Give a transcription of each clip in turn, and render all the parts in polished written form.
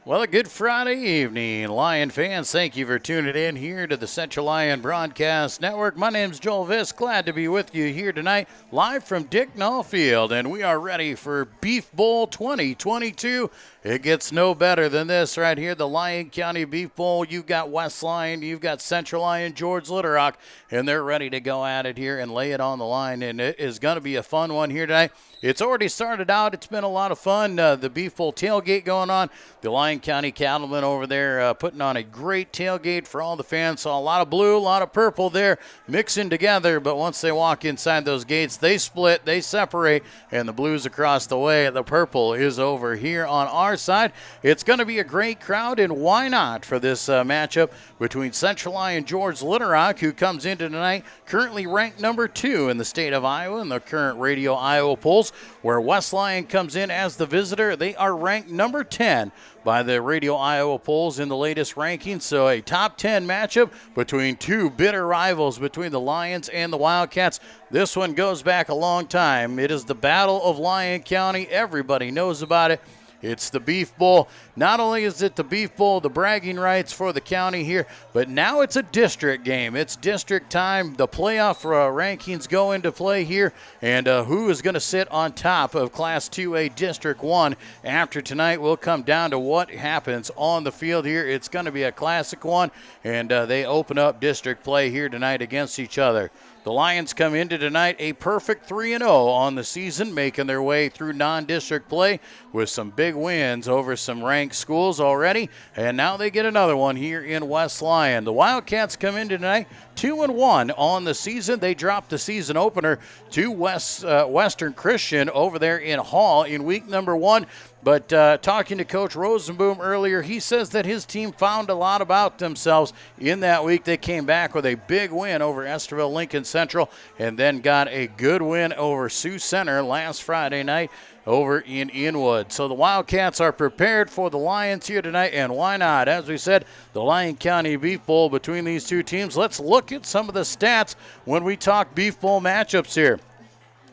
Well, a good Friday evening, Lion fans. Thank you for tuning in here to the Central Lyon Broadcast Network. My name's Joel Viss. Glad to be with you here tonight, live from Dicknall Field, and we are ready for Beef Bowl 2022. It gets no better than this right here, the Lyon County Beef Bowl. You've got West Lyon, you've got Central Lyon, George Little Rock, and they're ready to go at it here and lay it on the line, and it is going to be a fun one here tonight. It's already started out. It's been a lot of fun. The Beef Bowl tailgate going on. The Lyon County Cattlemen over there putting on a great tailgate for all the fans. Saw a lot of blue, a lot of purple there mixing together, but once they walk inside those gates, they split, they separate, and the blue's across the way. The purple is over here on our side. It's going to be a great crowd, and why not for this matchup between Central Lyon and George Little Rock, who comes into tonight currently ranked number 2 in the state of Iowa in the current Radio Iowa polls, where West Lyon comes in as the visitor. They are ranked number 10 by the Radio Iowa polls in the latest rankings. So a top 10 matchup between two bitter rivals between the Lions and the Wildcats. This one goes back a long time. It is the Battle of Lyon County. Everybody knows about it. It's the Beef Bowl. Not only is it the Beef Bowl, the bragging rights for the county here, but now it's a district game. It's district time. The playoff rankings go into play here, and who is going to sit on top of Class 2A District 1 after tonight will come down to what happens on the field here. It's going to be a classic one, and they open up district play here tonight against each other. The Lions come into tonight a perfect 3-0 on the season, making their way through non-district play with some big wins over some ranked schools already, and now they get another one here in West Lyon. The Wildcats come in tonight 2-1 on the season. They dropped the season opener to Western Christian over there in Hall in week number 1. But talking to Coach Rosenboom earlier, he says that his team found a lot about themselves in that week. They came back with a big win over Esterville Lincoln Central and then got a good win over Sioux Center last Friday night over in Inwood. So the Wildcats are prepared for the Lions here tonight, and why not? As we said, the Lyon County Beef Bowl between these two teams. Let's look at some of the stats when we talk Beef Bowl matchups here.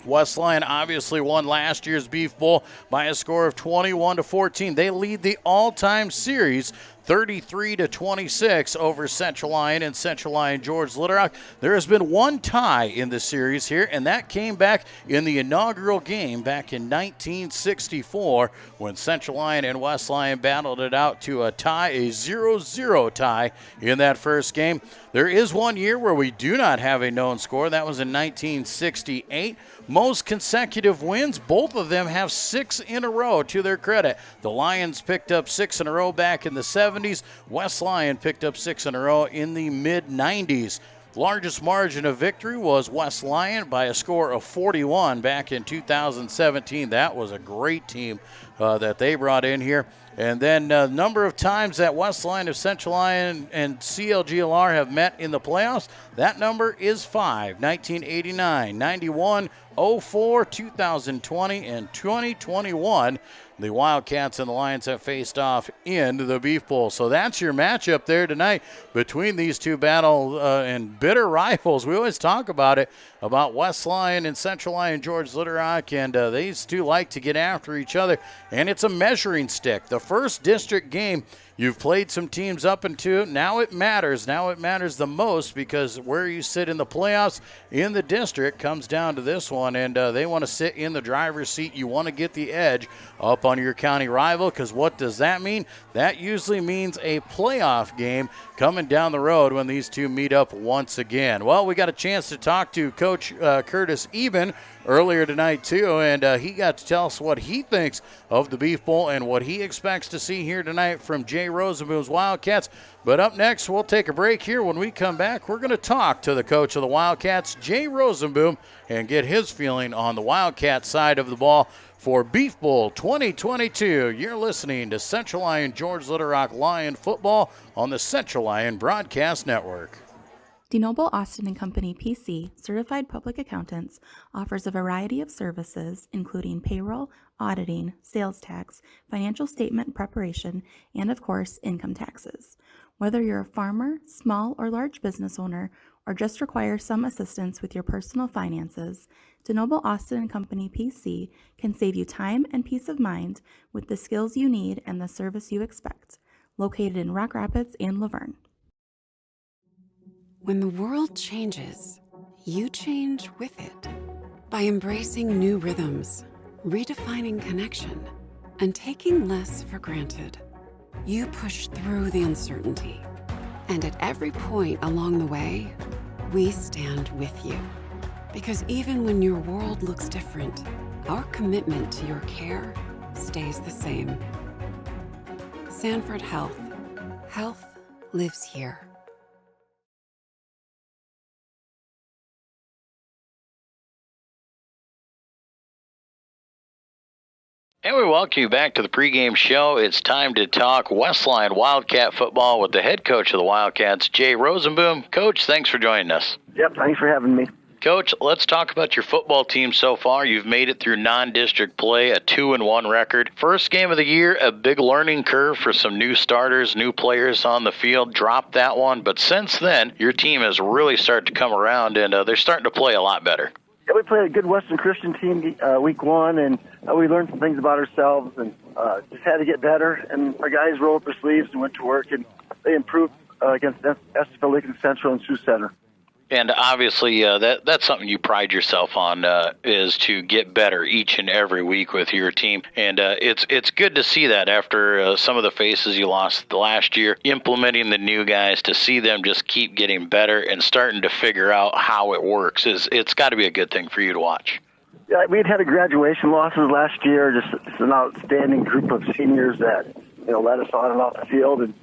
West Lyon obviously won last year's Beef Bowl by a score of 21-14. They lead the all-time series 33-26 over Central Lyon and Central Lyon George Little Rock. There has been one tie in the series here, and that came back in the inaugural game back in 1964 when Central Lyon and West Lyon battled it out to a tie, a 0-0 tie in that first game. There is one year where we do not have a known score. That was in 1968. Most consecutive wins, both of them have 6 in a row to their credit. The Lions picked up 6 in a row back in the 70s. West Lyon picked up 6 in a row in the mid-90s. Largest margin of victory was West Lyon by a score of 41 back in 2017. That was a great team that they brought in here. And then number of times that West Lyon of Central Lyon and CLGLR have met in the playoffs, that number is 5. 1989, 91, 04, 2020, and 2021. The Wildcats and the Lions have faced off in the Beef Bowl. So that's your matchup there tonight between these two battle and bitter rivals. We always talk about it, about West Lyon and Central Lyon George Little Rock, and these two like to get after each other. And it's a measuring stick. The first district game, you've played some teams up into. Now it matters. Now it matters the most because where you sit in the playoffs in the district comes down to this one, and they want to sit in the driver's seat. You want to get the edge up on your county rival, because what does that mean? That usually means a playoff game coming down the road when these two meet up once again. Well, we got a chance to talk to Coach Curtis Eben earlier tonight too, and he got to tell us what he thinks of the Beef Bowl and what he expects to see here tonight from Jay Rosenboom's Wildcats. But up next, we'll take a break here. When we come back, we're going to talk to the coach of the Wildcats, Jay Rosenboom, and get his feeling on the Wildcat side of the ball for Beef Bowl 2022. You're listening to Central Lyon George Little Rock Lion football on the Central Lyon Broadcast Network. DeNoble Austin & Company PC, certified public accountants, offers a variety of services including payroll, auditing, sales tax, financial statement preparation, and of course, income taxes. Whether you're a farmer, small or large business owner, or just require some assistance with your personal finances, DeNoble Austin & Company PC can save you time and peace of mind with the skills you need and the service you expect. Located in Rock Rapids and Laverne. When the world changes, you change with it. By embracing new rhythms, redefining connection, and taking less for granted, you push through the uncertainty. And at every point along the way, we stand with you. Because even when your world looks different, our commitment to your care stays the same. Sanford Health. Health lives here. And we welcome you back to the pregame show. It's time to talk West Lyon Wildcat football with the head coach of the Wildcats, Jay Rosenboom. Coach, thanks for joining us. Yep, thanks for having me. Coach, let's talk about your football team so far. You've made it through non-district play, a 2-1 record. First game of the year, a big learning curve for some new starters, new players on the field. Dropped that one, but since then, your team has really started to come around, and they're starting to play a lot better. Yeah, we played a good Western Christian team week one, and we learned some things about ourselves and just had to get better. And our guys rolled up their sleeves and went to work, and they improved against Esteville Lincoln Central and Sioux Center. And obviously, that's something you pride yourself on, is to get better each and every week with your team. And it's good to see that after some of the faces you lost last year, implementing the new guys, to see them just keep getting better and starting to figure out how it works. It's got to be a good thing for you to watch. Yeah, we had a graduation losses last year, just an outstanding group of seniors that led us on and off the field. And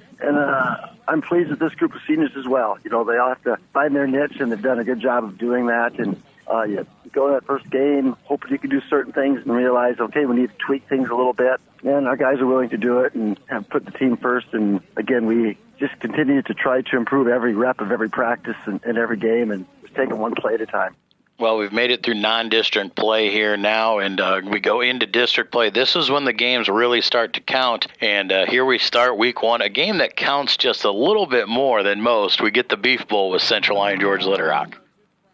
I'm pleased with this group of seniors as well. They all have to find their niche, and they've done a good job of doing that. And you go to that first game hoping you can do certain things and realize, okay, we need to tweak things a little bit. And our guys are willing to do it and have put the team first. And, again, we just continue to try to improve every rep of every practice and every game, and just take it one play at a time. Well, we've made it through non-district play here now, and we go into district play. This is when the games really start to count, and here we start week one, a game that counts just a little bit more than most. We get the Beef Bowl with Central Lyon George Little Rock.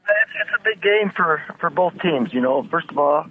It's a big game for both teams. First of all,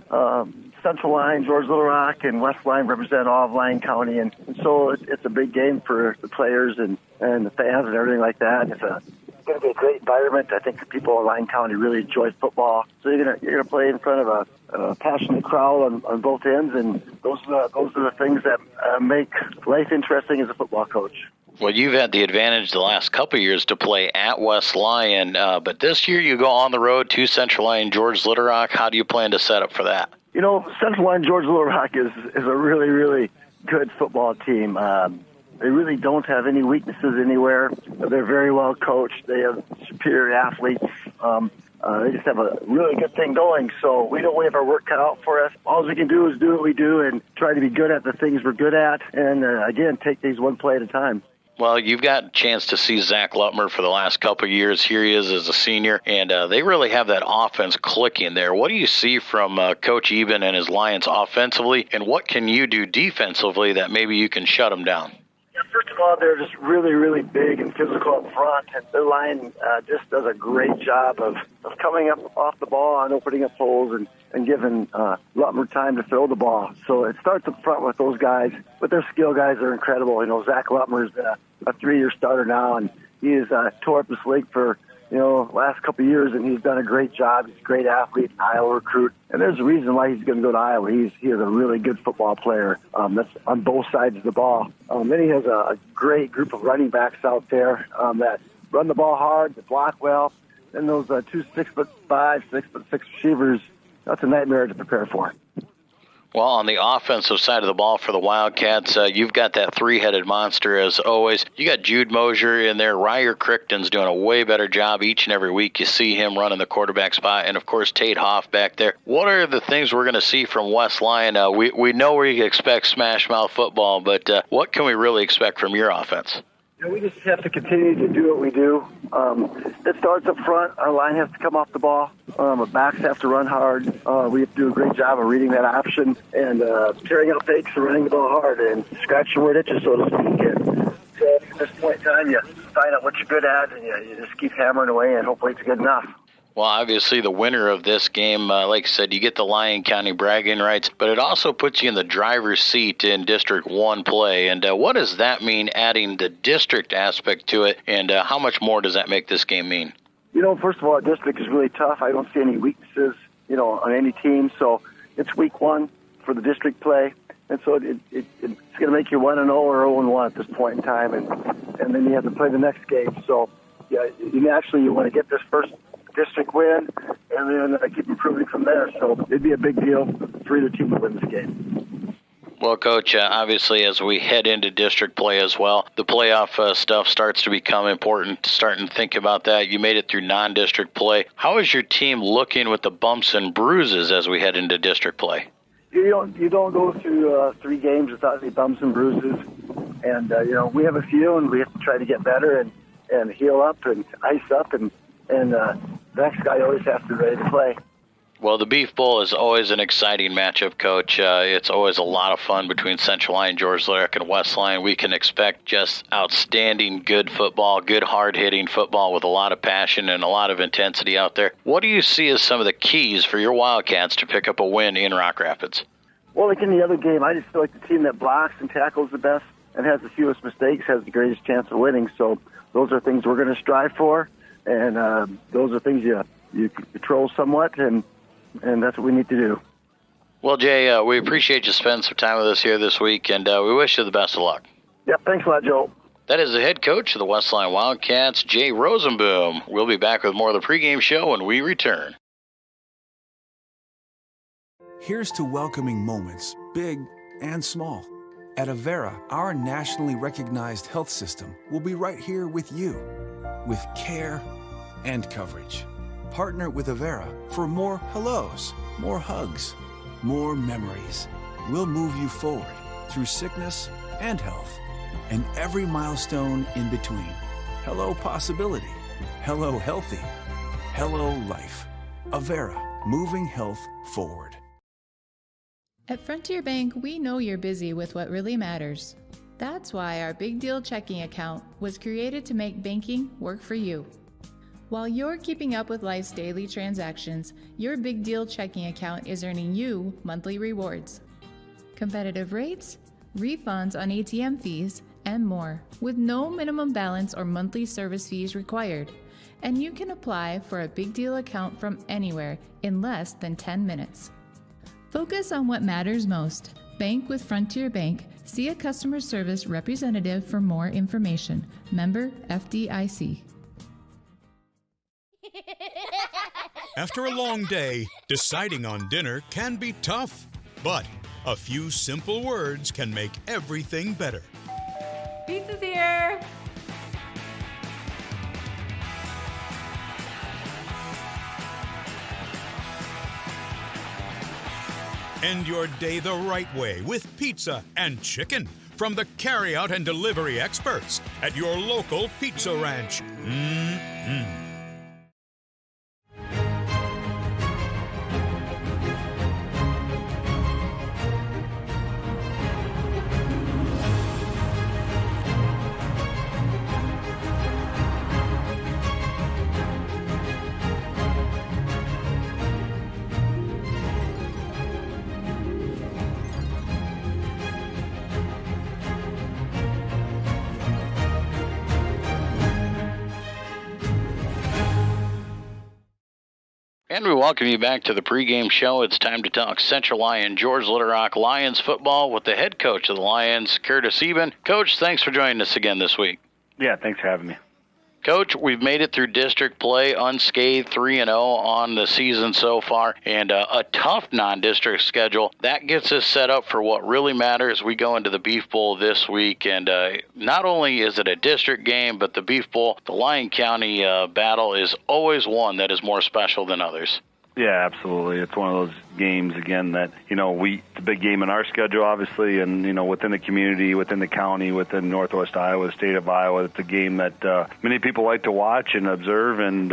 Central Lyon, George Little Rock, and West Lyon represent all of Lyon County, and so it's a big game for the players and the fans and everything like that. It's going to be a great environment. I think the people in Lyon County really enjoy football. So you're going to play in front of a passionate crowd on both ends, and those are the things that make life interesting as a football coach. Well, you've had the advantage the last couple of years to play at West Lyon, but this year you go on the road to Central Lyon George Little Rock. How do you plan to set up for that? Central Lyon George Little Rock is a really, really good football team. They really don't have any weaknesses anywhere. They're very well coached. They have superior athletes. They just have a really good thing going. So we have our work cut out for us. All we can do is do what we do and try to be good at the things we're good at. And, again, take things one play at a time. Well, you've got a chance to see Zach Lutmer for the last couple of years. Here he is as a senior, and they really have that offense clicking there. What do you see from Coach Eben and his Lions offensively, and what can you do defensively that maybe you can shut them down? Yeah, first of all, they're just really, really big and physical up front, and their line just does a great job of coming up off the ball and opening up holes and giving Lutmer time to throw the ball. So it starts up front with those guys, but their skill guys are incredible. Zach Lutmer's been a 3-year starter now, and he has tore up this league for last couple of years, and he's done a great job. He's a great athlete, an Iowa recruit, and there's a reason why he's going to go to Iowa. He is a really good football player. That's on both sides of the ball. Then he has a great group of running backs out there that run the ball hard, that block well. And those 2 6'5", 6'6" receivers, that's a nightmare to prepare for. Well, on the offensive side of the ball for the Wildcats, you've got that three-headed monster as always. You got Jude Mosier in there. Ryer Crichton's doing a way better job each and every week. You see him running the quarterback spot, and, of course, Tate Hoff back there. What are the things we're going to see from West Lyon? We know we expect smash-mouth football, but what can we really expect from your offense? We just have to continue to do what we do. It starts up front. Our line has to come off the ball. Our backs have to run hard. We have to do a great job of reading that option and tearing out fakes and running the ball hard and scratching where it itches, so to speak. And so at this point in time, you find out what you're good at, and you just keep hammering away, and hopefully it's good enough. Well, obviously the winner of this game, like I said, you get the Lyon County bragging rights, but it also puts you in the driver's seat in District 1 play. And what does that mean, adding the district aspect to it, and how much more does that make this game mean? First of all, our district is really tough. I don't see any weaknesses, on any team. So it's week 1 for the district play. And so it's going to make you 1-0 or 0-1 at this point in time. And then you have to play the next game. So, yeah, you want to get this first district win and then keep improving from there. So it'd be a big deal for either team to win this game. Well, Coach, obviously as we head into district play as well, the playoff stuff starts to become important, starting to think about that. You made it through non-district play. How is your team looking with the bumps and bruises as we head into district play? You don't go through 3 games without any bumps and bruises. And, we have a few, and we have to try to get better and heal up and ice up. And the next guy always has to be ready to play. Well, the Beef Bowl is always an exciting matchup, Coach. It's always a lot of fun between Central Lyon, George Lyric, and West Lyon. We can expect just outstanding, good football, good hard-hitting football with a lot of passion and a lot of intensity out there. What do you see as some of the keys for your Wildcats to pick up a win in Rock Rapids? Well, like in the other game, I just feel like the team that blocks and tackles the best and has the fewest mistakes has the greatest chance of winning. So those are things we're going to strive for, and those are things you control somewhat, and that's what we need to do. Well, Jay, we appreciate you spending some time with us here this week, and we wish you the best of luck. Yep, thanks a lot, Joe. That is the head coach of the West Lyon Wildcats, Jay Rosenboom. We'll be back with more of the pregame show when we return. Here's to welcoming moments, big and small. At Avera, our nationally recognized health system will be right here with you, with care and coverage. Partner with Avera for more hellos, more hugs, more memories. We'll move you forward through sickness and health, and every milestone in between. Hello possibility. Hello healthy. Hello life. Avera, moving health forward. At Frontier Bank, we know you're busy with what really matters. That's why our Big Deal checking account was created to make banking work for you. While you're keeping up with life's daily transactions, your Big Deal checking account is earning you monthly rewards. Competitive rates, refunds on ATM fees, and more, with no minimum balance or monthly service fees required. And you can apply for a Big Deal account from anywhere in less than 10 minutes. Focus on what matters most. Bank with Frontier Bank. See a customer service representative for more information. Member FDIC. After a long day, deciding on dinner can be tough, but a few simple words can make everything better. Pizza's here! End your day the right way with pizza and chicken from the carryout and delivery experts at your local Pizza Ranch. Mm-hmm. And we welcome you back to the pregame show. It's time to talk Central Lyon, George Little Rock Lions football with the head coach of the Lions, Curtis Eben. Coach, thanks for joining us again this week. Yeah, thanks for having me. Coach, we've made it through district play unscathed, 3-0 on the season so far, and a tough non-district schedule. That gets us set up for what really matters. We go into the Beef Bowl this week, and not only is it a district game, but the Beef Bowl, the Lyon County battle is always one that is more special than others. Yeah, absolutely. It's one of those games, again, that, it's a big game in our schedule, obviously, and, within the community, within the county, within Northwest Iowa, the state of Iowa. It's a game that many people like to watch and observe, and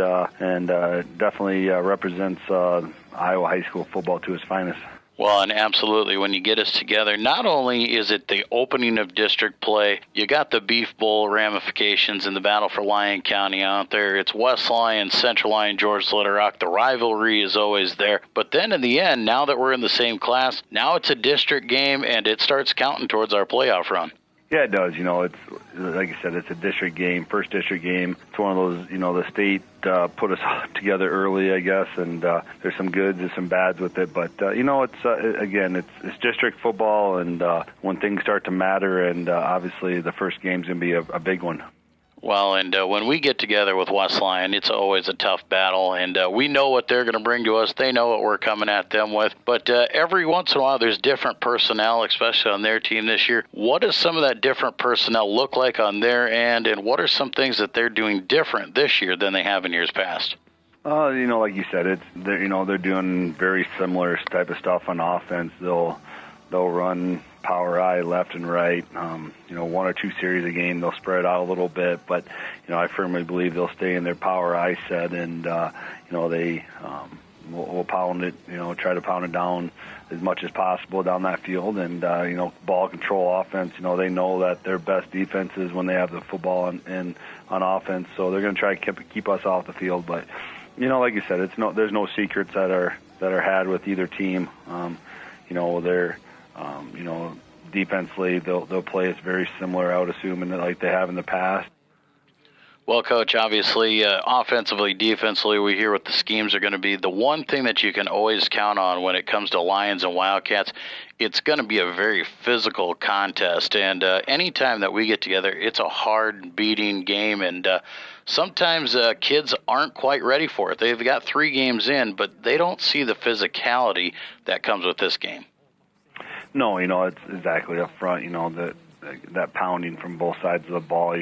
definitely represents Iowa high school football to its finest. Well, and absolutely, when you get us together, not only is it the opening of district play, you got the Beef Bowl ramifications in the battle for Lyon County out there. It's West Lyon, Central Lyon, George Little Rock. The rivalry is always there. But then in the end, now that we're in the same class, now it's a district game, and it starts counting towards our playoff run. Yeah, it does. It's like you said, it's a district game, first district game. It's one of those, the state put us together early, I guess, and there's some goods and some bads with it. But, it's district football, and when things start to matter, and obviously the first game's going to be a big one. Well, and when we get together with West Lyon, it's always a tough battle, and we know what they're going to bring to us. They know what we're coming at them with. But every once in a while, there's different personnel, especially on their team this year. What does some of that different personnel look like on their end, and what are some things that they're doing different this year than they have in years past? Like you said, they're doing very similar type of stuff on offense. They'll run power I left and right. One or two series a game, they'll spread out a little bit, but I firmly believe they'll stay in their power I set, and they will pound it. Try to pound it down as much as possible down that field, and ball control offense. They know that their best defense is when they have the football on offense, so they're going to try to keep us off the field. But like you said, there's no secrets that are had with either team. They're defensively, they'll play us very similar, I would assume, like they have in the past. Well, Coach, obviously, offensively, defensively, we hear what the schemes are going to be. The one thing that you can always count on when it comes to Lions and Wildcats, it's going to be a very physical contest. And anytime that we get together, it's a hard beating game. And sometimes kids aren't quite ready for it. They've got 3 games in, but they don't see the physicality that comes with this game. No, it's exactly up front, that pounding from both sides of the ball,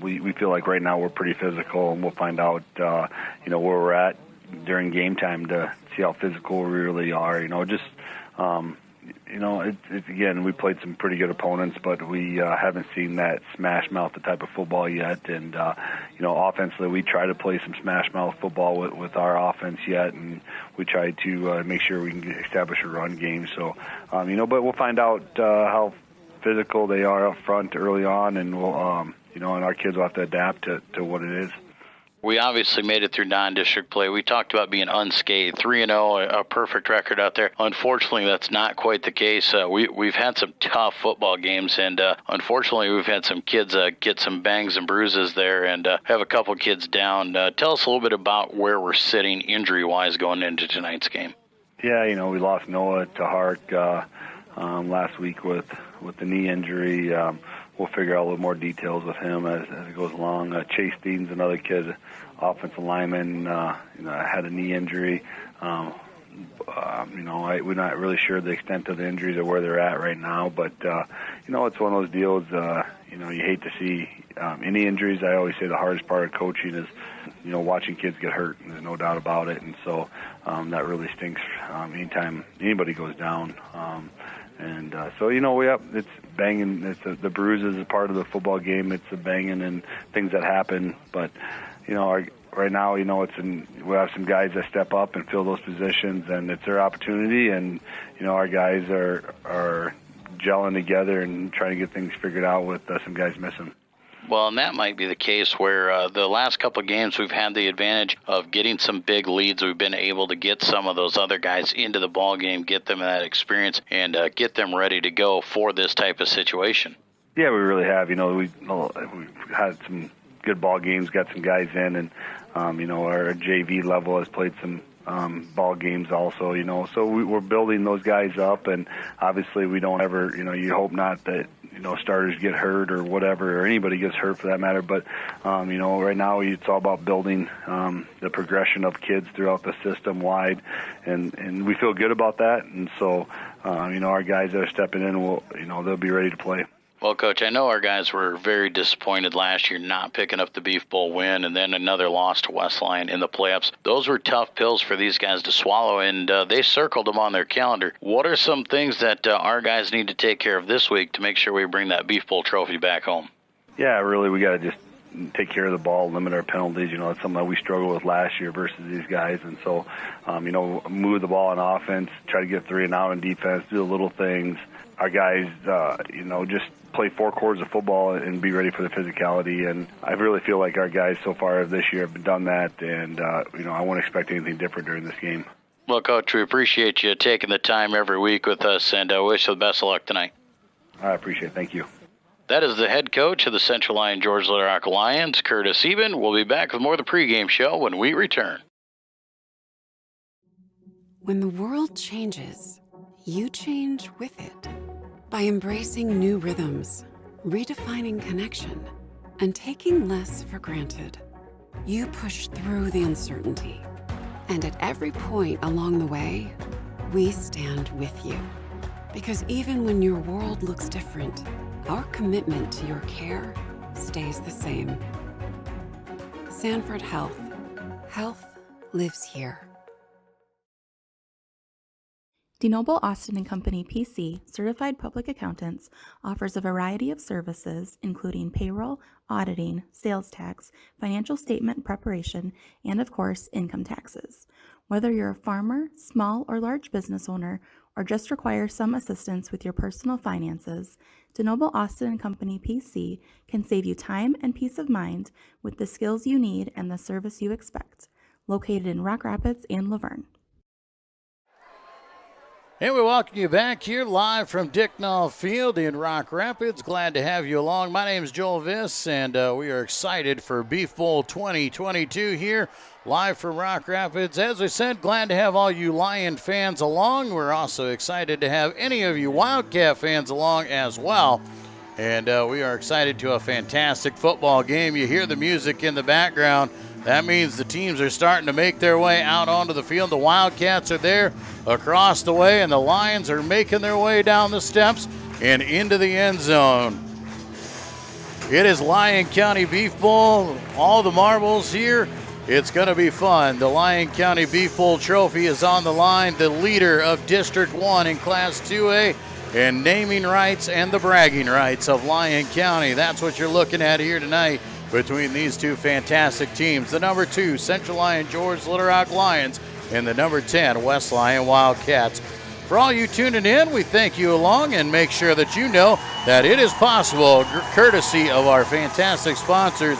we feel like right now we're pretty physical, and we'll find out, where we're at during game time to see how physical we really are. It's again, we played some pretty good opponents, but we haven't seen that smash mouth type of football yet. And offensively, we try to play some smash mouth football with our offense yet, and we try to make sure we can establish a run game. So, but we'll find out how physical they are up front early on, and we'll, and our kids will have to adapt to what it is. We obviously made it through non-district play. We talked about being unscathed, 3-0, a perfect record out there. Unfortunately, that's not quite the case. We've had some tough football games, and unfortunately, we've had some kids get some bangs and bruises there, and have a couple kids down. Tell us a little bit about where we're sitting injury-wise going into tonight's game. Yeah, we lost Noah to Hark last week with the knee injury. We'll figure out a little more details with him as it goes along. Chase Dean's another kid, offensive lineman, had a knee injury. We're not really sure the extent of the injuries or where they're at right now, but it's one of those deals. You hate to see any injuries. I always say the hardest part of coaching is, watching kids get hurt. There's no doubt about it, and so that really stinks anytime anybody goes down. It's banging. The bruises is part of the football game. It's the banging and things that happen. But, right now, we have some guys that step up and fill those positions, and it's their opportunity. And, our guys are gelling together and trying to get things figured out with some guys missing. Well, and that might be the case where the last couple of games we've had the advantage of getting some big leads. We've been able to get some of those other guys into the ball game, get them that experience, and get them ready to go for this type of situation. Yeah, we really have. We've had some good ball games, got some guys in, and our JV level has played some ball games also. So we're building those guys up, and obviously we don't ever, you hope not that starters get hurt or whatever, or anybody gets hurt for that matter. But, right now it's all about building the progression of kids throughout the system wide, and we feel good about that. And so, our guys that are stepping in, they'll be ready to play. Well, Coach, I know our guys were very disappointed last year not picking up the Beef Bowl win and then another loss to West Lyon in the playoffs. Those were tough pills for these guys to swallow, and they circled them on their calendar. What are some things that our guys need to take care of this week to make sure we bring that Beef Bowl trophy back home? Yeah, really, we got to just take care of the ball, limit our penalties. You know, it's something that we struggled with last year versus these guys. And so, move the ball on offense, try to get 3 and out on defense, do the little things. Our guys, just play 4 quarters of football and be ready for the physicality. And I really feel like our guys so far this year have done that. And, I won't expect anything different during this game. Well, Coach, we appreciate you taking the time every week with us, and wish you the best of luck tonight. I appreciate it. Thank you. That is the head coach of the Central Lyon George Little Rock Lions, Curtis Eben. We'll be back with more of the pregame show when we return. When the world changes, you change with it. By embracing new rhythms, redefining connection, and taking less for granted, you push through the uncertainty. And at every point along the way, we stand with you. Because even when your world looks different, our commitment to your care stays the same. Sanford Health. Health lives here. DeNoble Austin & Company PC, certified public accountants, offers a variety of services including payroll, auditing, sales tax, financial statement preparation, and of course, income taxes. Whether you're a farmer, small or large business owner, or just require some assistance with your personal finances, DeNoble Austin & Company PC can save you time and peace of mind with the skills you need and the service you expect. Located in Rock Rapids and Laverne. And we welcome you back here live from Dicknall Field in Rock Rapids. Glad to have you along. My name is Joel Viss, and we are excited for Beef Bowl 2022 here live from Rock Rapids. As I said, glad to have all you Lion fans along. We're also excited to have any of you Wildcat fans along as well. And we are excited to a fantastic football game. You hear the music in the background. That means the teams are starting to make their way out onto the field. The Wildcats are there across the way, and the Lions are making their way down the steps and into the end zone. It is Lyon County Beef Bowl. All the marbles here. It's going to be fun. The Lyon County Beef Bowl trophy is on the line. The leader of District 1 in Class 2A and naming rights and the bragging rights of Lyon County. That's what you're looking at here tonight between these two fantastic teams. The number 2 Central Lyon George Little Rock Lions and the number 10 West Lyon Wildcats. For all you tuning in, we thank you along and make sure that you know that it is possible, courtesy of our fantastic sponsors,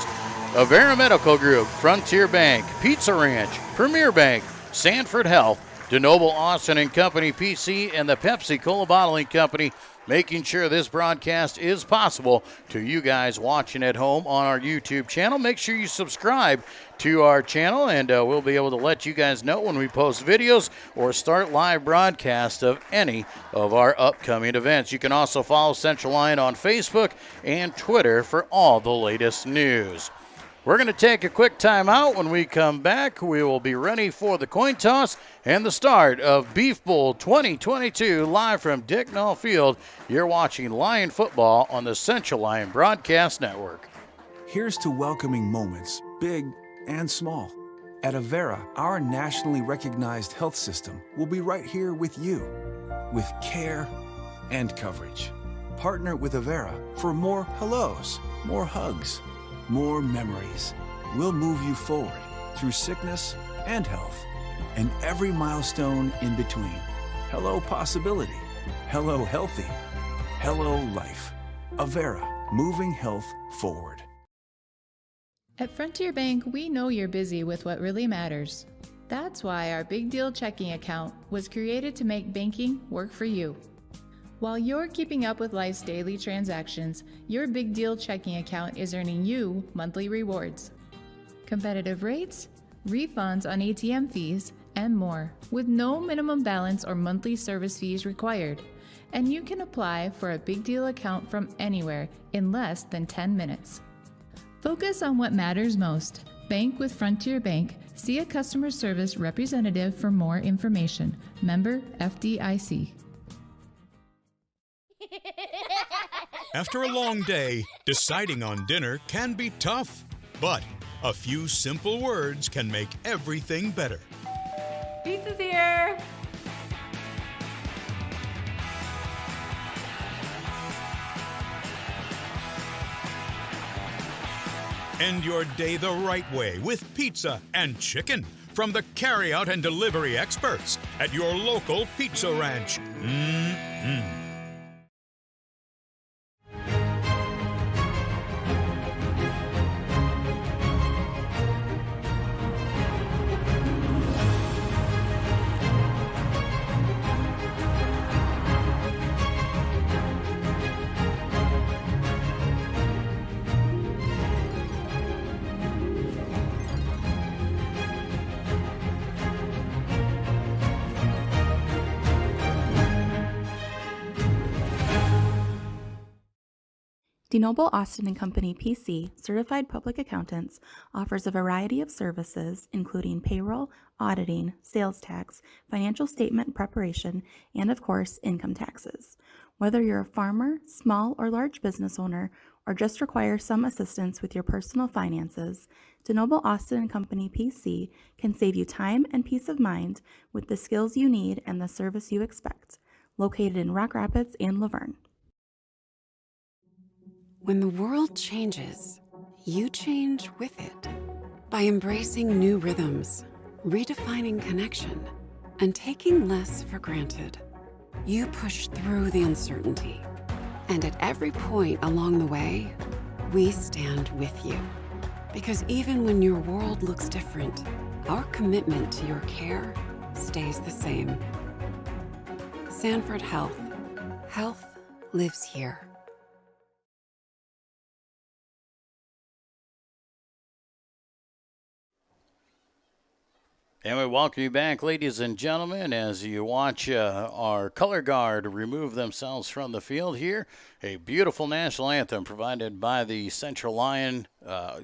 Avera Medical Group, Frontier Bank, Pizza Ranch, Premier Bank, Sanford Health, DeNoble Austin & Company PC, and the Pepsi-Cola Bottling Company, making sure this broadcast is possible to you guys watching at home on our YouTube channel. Make sure you subscribe to our channel, and we'll be able to let you guys know when we post videos or start live broadcasts of any of our upcoming events. You can also follow Central Lyon on Facebook and Twitter for all the latest news. We're going to take a quick time out. When we come back, we will be ready for the coin toss and the start of Beef Bowl 2022 live from Dicknall Field. You're watching Lion football on the Central Lyon Broadcast Network. Here's to welcoming moments, big and small. At Avera, our nationally recognized health system will be right here with you, with care and coverage. Partner with Avera for more hellos, more hugs, more memories. We'll move you forward through sickness and health, and every milestone in between. Hello possibility. Hello healthy. Hello life. Avera, moving health forward. At Frontier Bank, we know you're busy with what really matters. That's why our Big Deal checking account was created to make banking work for you. While you're keeping up with life's daily transactions, your Big Deal checking account is earning you monthly rewards. Competitive rates, refunds on ATM fees, and more, with no minimum balance or monthly service fees required. And you can apply for a Big Deal account from anywhere in less than 10 minutes. Focus on what matters most. Bank with Frontier Bank. See a customer service representative for more information. Member FDIC. After a long day, deciding on dinner can be tough, but a few simple words can make everything better. Pizza's here. End your day the right way with pizza and chicken from the carryout and delivery experts at your local Pizza Ranch. Mm-mm. DeNoble Austin & Company PC Certified Public Accountants offers a variety of services including payroll, auditing, sales tax, financial statement preparation, and of course, income taxes. Whether you're a farmer, small or large business owner, or just require some assistance with your personal finances, DeNoble Austin & Company PC can save you time and peace of mind with the skills you need and the service you expect. Located in Rock Rapids and Laverne. When the world changes, you change with it. By embracing new rhythms, redefining connection, and taking less for granted, you push through the uncertainty. And at every point along the way, we stand with you. Because even when your world looks different, our commitment to your care stays the same. Sanford Health. Health lives here. And we welcome you back, ladies and gentlemen, as you watch our color guard remove themselves from the field here. A beautiful national anthem provided by the Central Lyon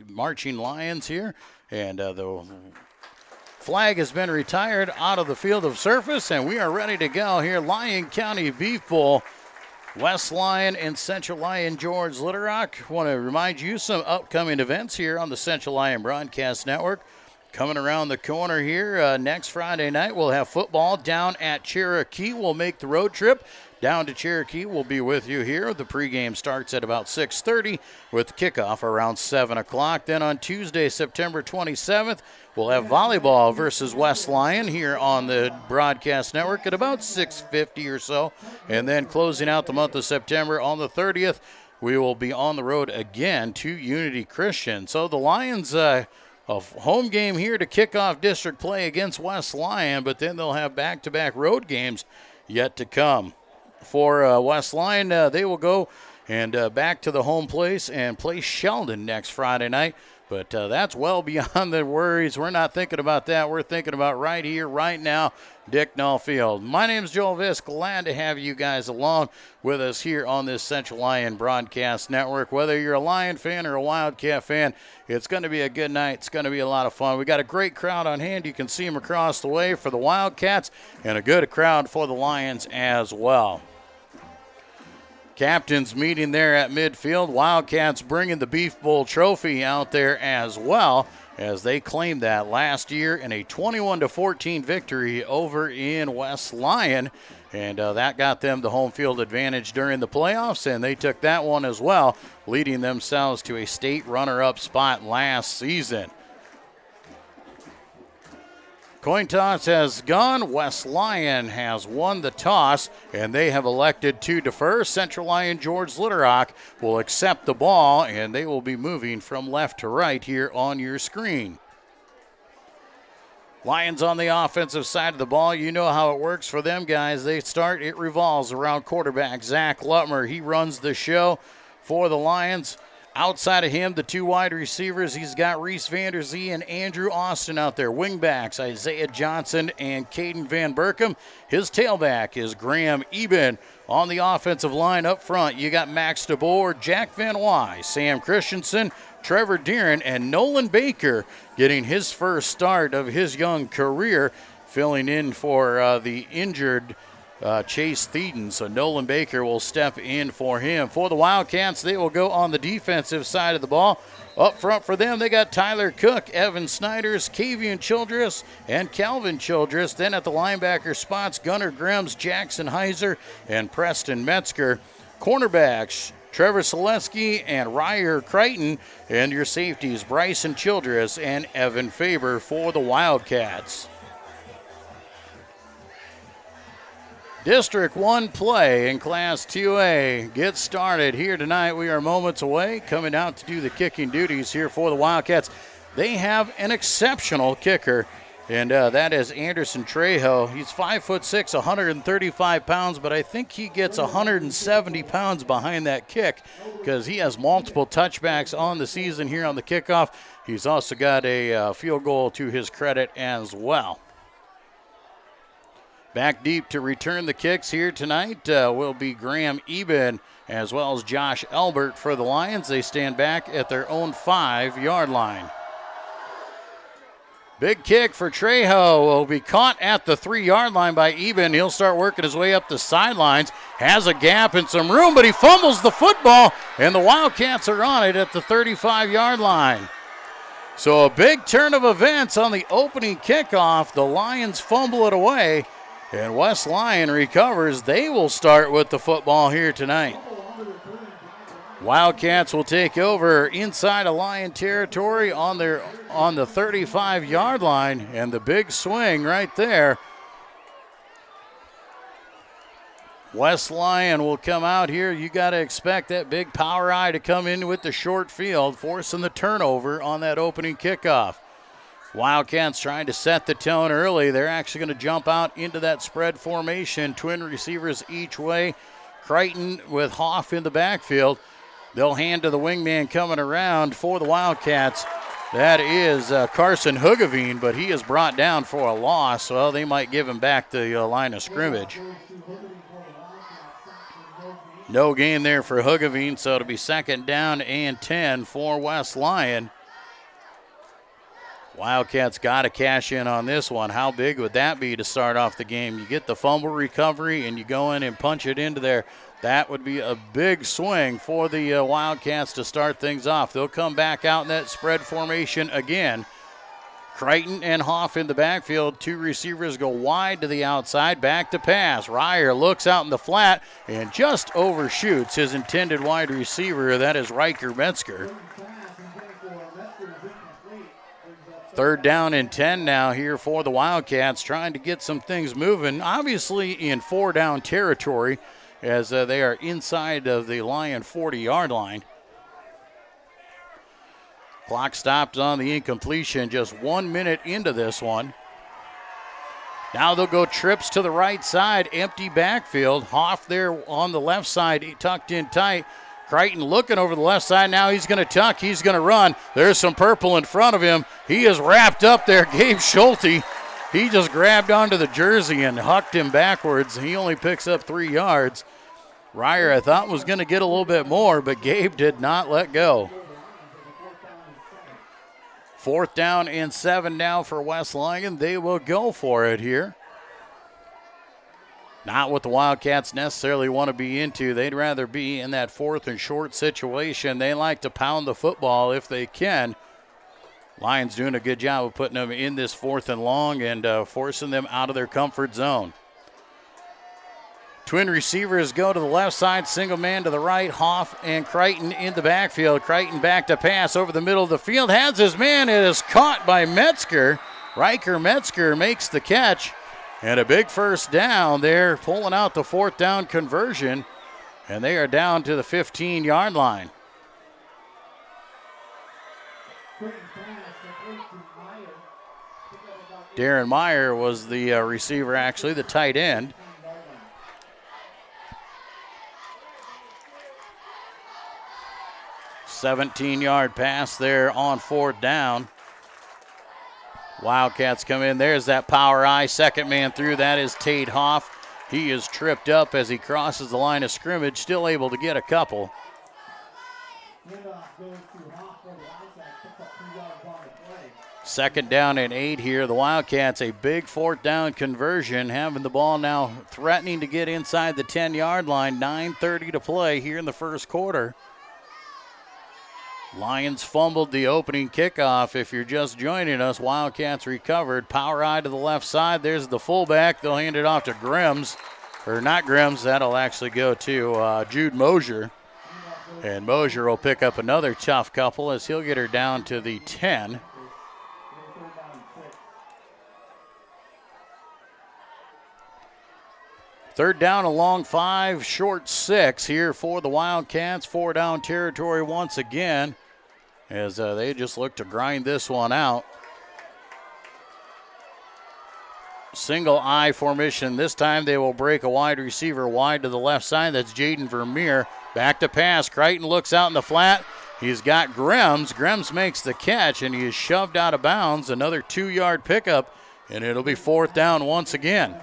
Marching Lions here. And the flag has been retired out of the field of surface, and we are ready to go here. Lyon County Beef Bowl. West Lyon and Central Lyon George Little Rock. Want to remind you some upcoming events here on the Central Lyon Broadcast Network. Coming around the corner here next Friday night, we'll have football down at Cherokee. We'll make the road trip down to Cherokee. We'll be with you here. The pregame starts at about 6:30 with kickoff around 7 o'clock. Then on Tuesday, September 27th, we'll have volleyball versus West Lyon here on the broadcast network at about 6:50 or so. And then closing out the month of September on the 30th, we will be on the road again to Unity Christian. So the Lions a home game here to kick off district play against West Lyon, but then they'll have back-to-back road games yet to come. For West Lyon, they will go and back to the home place and play Sheldon next Friday night. But that's well beyond the worries. We're not thinking about that. We're thinking about right here, right now, Dicknall Field. My name is Joel Visk. Glad to have you guys along with us here on this Central Lyon Broadcast Network. Whether you're a Lion fan or a Wildcat fan, it's going to be a good night. It's going to be a lot of fun. We got a great crowd on hand. You can see them across the way for the Wildcats, and a good crowd for the Lions as well. Captains meeting there at midfield. Wildcats bringing the Beef Bowl trophy out there as well, as they claimed that last year in a 21-14 victory over in West Lyon. And that got them the home field advantage during the playoffs, and they took that one as well, leading themselves to a state runner-up spot last season. Coin toss has gone. West Lyon has won the toss, and they have elected to defer. Central Lyon George Little Rock will accept the ball, and they will be moving from left to right here on your screen. Lions on the offensive side of the ball. You know how it works for them guys. They start, it revolves around quarterback Zach Lutmer. He runs the show for the Lions. Outside of him, the two wide receivers, he's got Reese Vanderzee and Andrew Austin out there. Wingbacks, Isaiah Johnson and Caden Van Berkham. His tailback is Graham Eben. On the offensive line up front, you got Max DeBoer, Jack Van Wy, Sam Christensen, Trevor Deeren, and Nolan Baker getting his first start of his young career, filling in for the injured Chase Theden. So Nolan Baker will step in for him. For the Wildcats, they will go on the defensive side of the ball. Up front for them, they got Tyler Cook, Evan Snyders, Kavian Childress, and Calvin Childress. Then at the linebacker spots, Gunnar Grims, Jackson Heiser, and Preston Metzger. Cornerbacks, Trevor Selesky and Ryer Crichton, and your safeties Bryson Childress and Evan Faber for the Wildcats. District 1 play in Class 2A gets started here tonight. We are moments away, coming out to do the kicking duties here for the Wildcats. They have an exceptional kicker, and that is Anderson Trejo. He's 5'6", 135 pounds, but I think he gets 170 pounds behind that kick because he has multiple touchbacks on the season here on the kickoff. He's also got a field goal to his credit as well. Back deep to return the kicks here tonight will be Graham Eben as well as Josh Elbert for the Lions. They stand back at their own 5-yard line. Big kick for Trejo will be caught at the 3-yard line by Eben. He'll start working his way up the sidelines. Has a gap and some room, but he fumbles the football, and the Wildcats are on it at the 35-yard line. So a big turn of events on the opening kickoff. The Lions fumble it away, and West Lyon recovers. They will start with the football here tonight. Wildcats will take over inside of Lyon territory on the 35-yard line, and the big swing right there. West Lyon will come out here. You got to expect that big power eye to come in with the short field, forcing the turnover on that opening kickoff. Wildcats trying to set the tone early. They're actually going to jump out into that spread formation. Twin receivers each way. Crichton with Hoff in the backfield. They'll hand to the wingman coming around for the Wildcats. That is Carson Hugavine, but he is brought down for a loss. Well, they might give him back the line of scrimmage. No gain there for Hugavine, so it'll be 2nd down and 10 for West Lyon. Wildcats got to cash in on this one. How big would that be to start off the game? You get the fumble recovery and you go in and punch it into there. That would be a big swing for the Wildcats to start things off. They'll come back out in that spread formation again. Crichton and Hoff in the backfield. 2 receivers go wide to the outside. Back to pass. Ryer looks out in the flat and just overshoots his intended wide receiver. That is Riker Metzger. 3rd down and 10 now here for the Wildcats, trying to get some things moving. Obviously in 4-down territory as they are inside of the Lyon 40-yard line. Clock stops on the incompletion, just 1 minute into this one. Now they'll go trips to the right side, empty backfield. Hoff there on the left side, tucked in tight. Crichton looking over the left side. Now he's going to tuck. He's going to run. There's some purple in front of him. He is wrapped up there. Gabe Schulte, he just grabbed onto the jersey and hucked him backwards. He only picks up 3 yards. Ryer, I thought, was going to get a little bit more, but Gabe did not let go. 4th down and 7 now for West Lyon. They will go for it here. Not what the Wildcats necessarily want to be into. They'd rather be in that 4th and short situation. They like to pound the football if they can. Lions doing a good job of putting them in this 4th and long and forcing them out of their comfort zone. Twin receivers go to the left side, single man to the right. Hoff and Crichton in the backfield. Crichton back to pass over the middle of the field. Has his man. It is caught by Metzger. Riker Metzger makes the catch. And a big 1st down there, pulling out the 4th down conversion. And they are down to the 15-yard line. Darren Meyer was the receiver, actually, the tight end. $17-yard pass there on 4th down. Wildcats come in. There's that power eye. 2nd man through. That is Tate Hoff. He is tripped up as he crosses the line of scrimmage. Still able to get a couple. 2nd down and 8 here. The Wildcats, a big 4th down conversion, having the ball now threatening to get inside the 10-yard line. 9:30 to play here in the 1st quarter. Lions fumbled the opening kickoff. If you're just joining us, Wildcats recovered. Power eye to the left side. There's the fullback. They'll hand it off to Grims. Or not Grims. That'll actually go to Jude Mosier. And Mosier will pick up another tough couple as he'll get her down to the 10. Third down, a long 5, short 6 here for the Wildcats. 4 down territory once again as they just look to grind this one out. Single I formation. This time they will break a wide receiver wide to the left side. That's Jaden Vermeer. Back to pass. Crichton looks out in the flat. He's got Grems. Grems makes the catch, and he is shoved out of bounds. Another 2-yard pickup, and it'll be 4th down once again.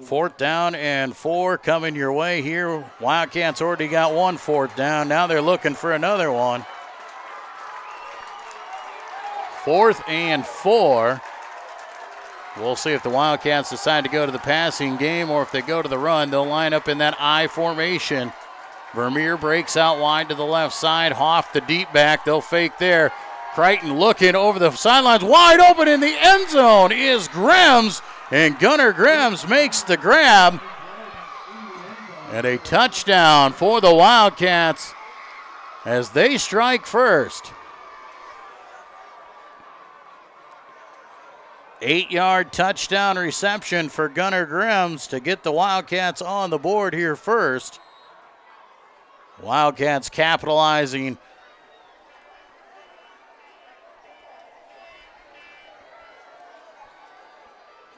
Fourth down and 4 coming your way here. Wildcats already got 1 4th down. Now they're looking for another one. 4th and 4. We'll see if the Wildcats decide to go to the passing game or if they go to the run. They'll line up in that I formation. Vermeer breaks out wide to the left side. Hoff the deep back. They'll fake there. Crichton looking over the sidelines. Wide open in the end zone is Grems. And Gunnar Grems makes the grab. And a touchdown for the Wildcats as they strike first. 8-yard touchdown reception for Gunnar Grems to get the Wildcats on the board here first. Wildcats capitalizing.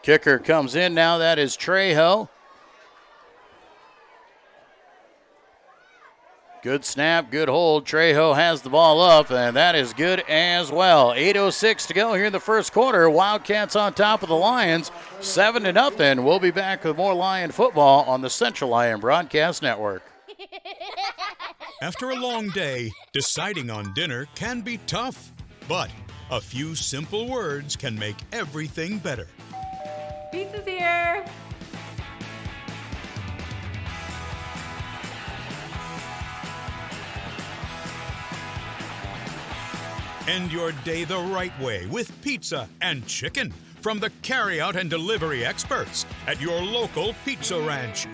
Kicker comes in now. That is Trejo. Good snap, good hold. Trejo has the ball up, and that is good as well. 8:06 to go here in the first quarter. Wildcats on top of the Lions, 7-0. We'll be back with more Lion football on the Central Lyon Broadcast Network. After a long day, deciding on dinner can be tough, but a few simple words can make everything better. Pizza's here. End your day the right way with pizza and chicken from the carryout and delivery experts at your local Pizza Ranch.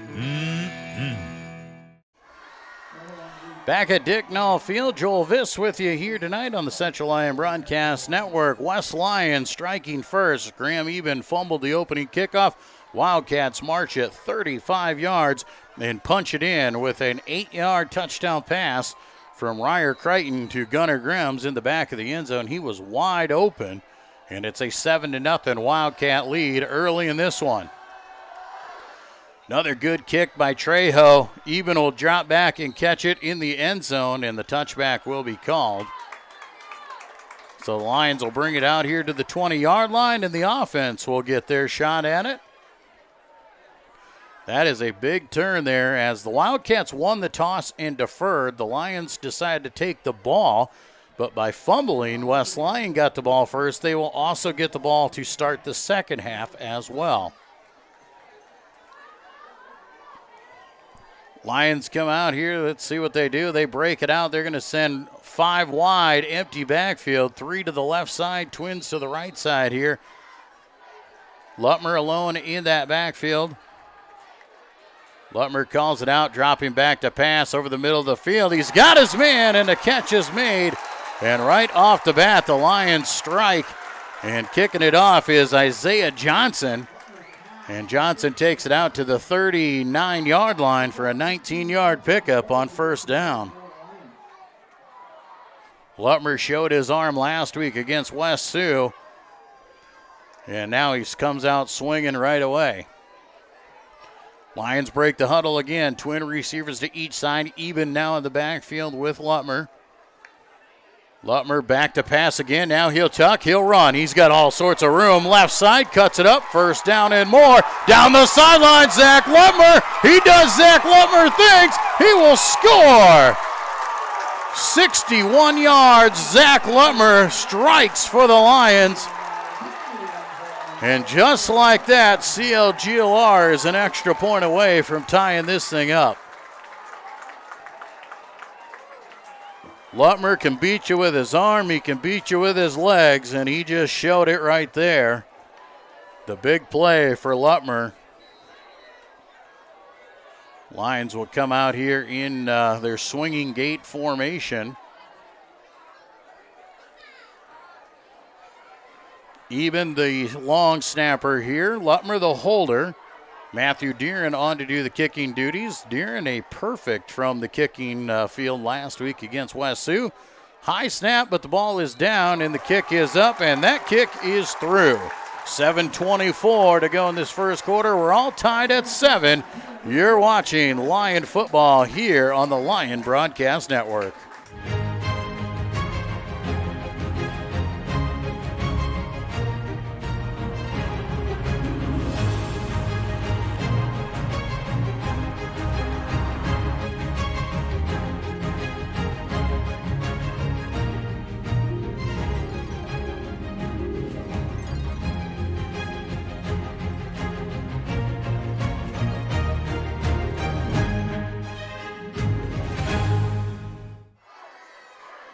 Back at Dicknall Field, Joel Viss with you here tonight on the Central Lyon Broadcast Network. West Lyon striking first. Graham Eben fumbled the opening kickoff. Wildcats march at 35 yards and punch it in with an 8-yard touchdown pass from Ryer Crichton to Gunnar Grems in the back of the end zone. He was wide open, and it's a 7-0 Wildcat lead early in this one. Another good kick by Trejo. Eben will drop back and catch it in the end zone, and the touchback will be called. So the Lions will bring it out here to the 20-yard line, and the offense will get their shot at it. That is a big turn there as the Wildcats won the toss and deferred. The Lions decided to take the ball, but by fumbling, West Lyon got the ball first. They will also get the ball to start the second half as well. Lions come out here. Let's see what they do. They break it out. They're going to send 5 wide, empty backfield, 3 to the left side, Twins to the right side here. Lutmer alone in that backfield. Lutmer calls it out, dropping back to pass over the middle of the field. He's got his man, and the catch is made. And right off the bat, the Lions strike. And kicking it off is Isaiah Johnson. And Johnson takes it out to the 39-yard line for a 19-yard pickup on first down. Lutmer showed his arm last week against West Sioux. And now he comes out swinging right away. Lions break the huddle again. Twin receivers to each side. Eben now in the backfield with Lutmer. Lutmer back to pass again. Now he'll tuck, he'll run. He's got all sorts of room. Left side, cuts it up. First down and more. Down the sideline, Zach Lutmer. He does Zach Lutmer things. He will score. 61 yards. Zach Lutmer strikes for the Lions. And just like that, CLGLR is an extra point away from tying this thing up. Lutmer can beat you with his arm, he can beat you with his legs, and he just showed it right there. The big play for Lutmer. Lions will come out here in their swinging gate formation. Even the long snapper here. Lutmer the holder. Matthew Deeren on to do the kicking duties. Deeren a perfect from the kicking field last week against West Sioux. High snap, but the ball is down and the kick is up, and that kick is through. 7:24 to go in this first quarter. We're all tied at 7. You're watching Lion football here on the Lion Broadcast Network.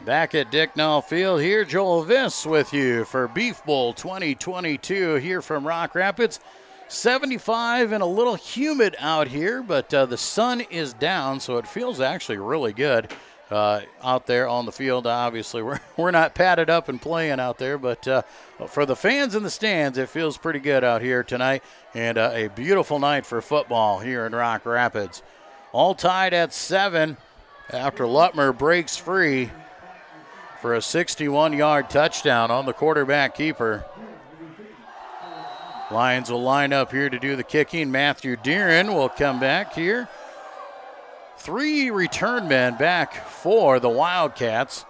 Back at Dicknall Field here, Joel Viss with you for Beef Bowl 2022 here from Rock Rapids. 75 and a little humid out here, but the sun is down, so it feels actually really good out there on the field. Obviously, we're not padded up and playing out there, but for the fans in the stands, it feels pretty good out here tonight, and a beautiful night for football here in Rock Rapids. All tied at 7 after Lutmer breaks free for a 61-yard touchdown on the quarterback keeper. Lions will line up here to do the kicking. Matthew Deeren will come back here. 3 return men back for the Wildcats.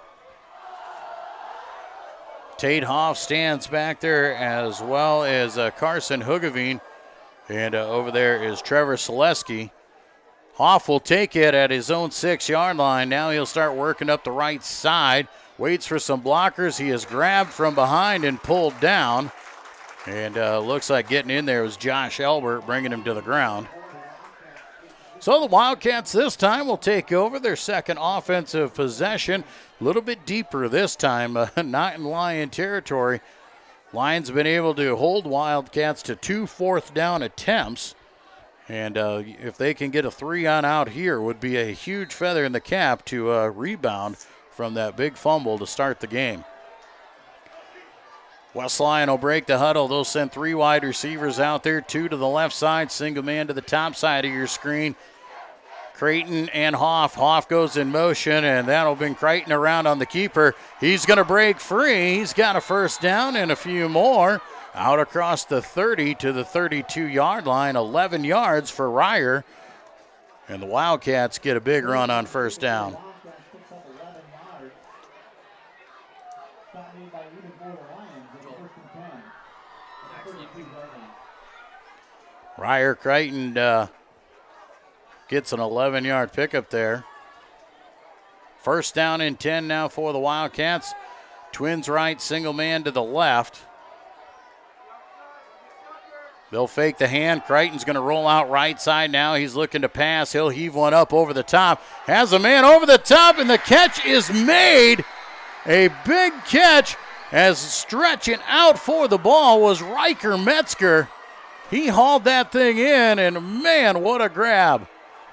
Tate Hoff stands back there, as well as Carson Hugavine. And over there is Trevor Selesky. Hoff will take it at his own 6-yard line. Now he'll start working up the right side. Waits for some blockers. He is grabbed from behind and pulled down. And looks like getting in there was Josh Elbert, bringing him to the ground. So the Wildcats this time will take over their second offensive possession. A little bit deeper this time, not in Lion territory. Lions have been able to hold Wildcats to 2 fourth-down attempts. And if they can get a 3-on-out here, would be a huge feather in the cap to rebound from that big fumble to start the game. West Lyon will break the huddle. They'll send 3 wide receivers out there, 2 to the left side, single man to the top side of your screen. Creighton and Hoff. Hoff goes in motion, and that'll bring Creighton around on the keeper. He's going to break free. He's got a first down and a few more. Out across the 30 to the 32-yard line, 11 yards for Ryer. And the Wildcats get a big run on first down. Ryer Creighton gets an 11-yard pickup there. First down and 10 now for the Wildcats. Twins right, single man to the left. They'll fake the hand. Creighton's going to roll out right side now. He's looking to pass. He'll heave one up over the top. Has a man over the top, and the catch is made. A big catch, as stretching out for the ball was Riker Metzger. He hauled that thing in, and man, what a grab.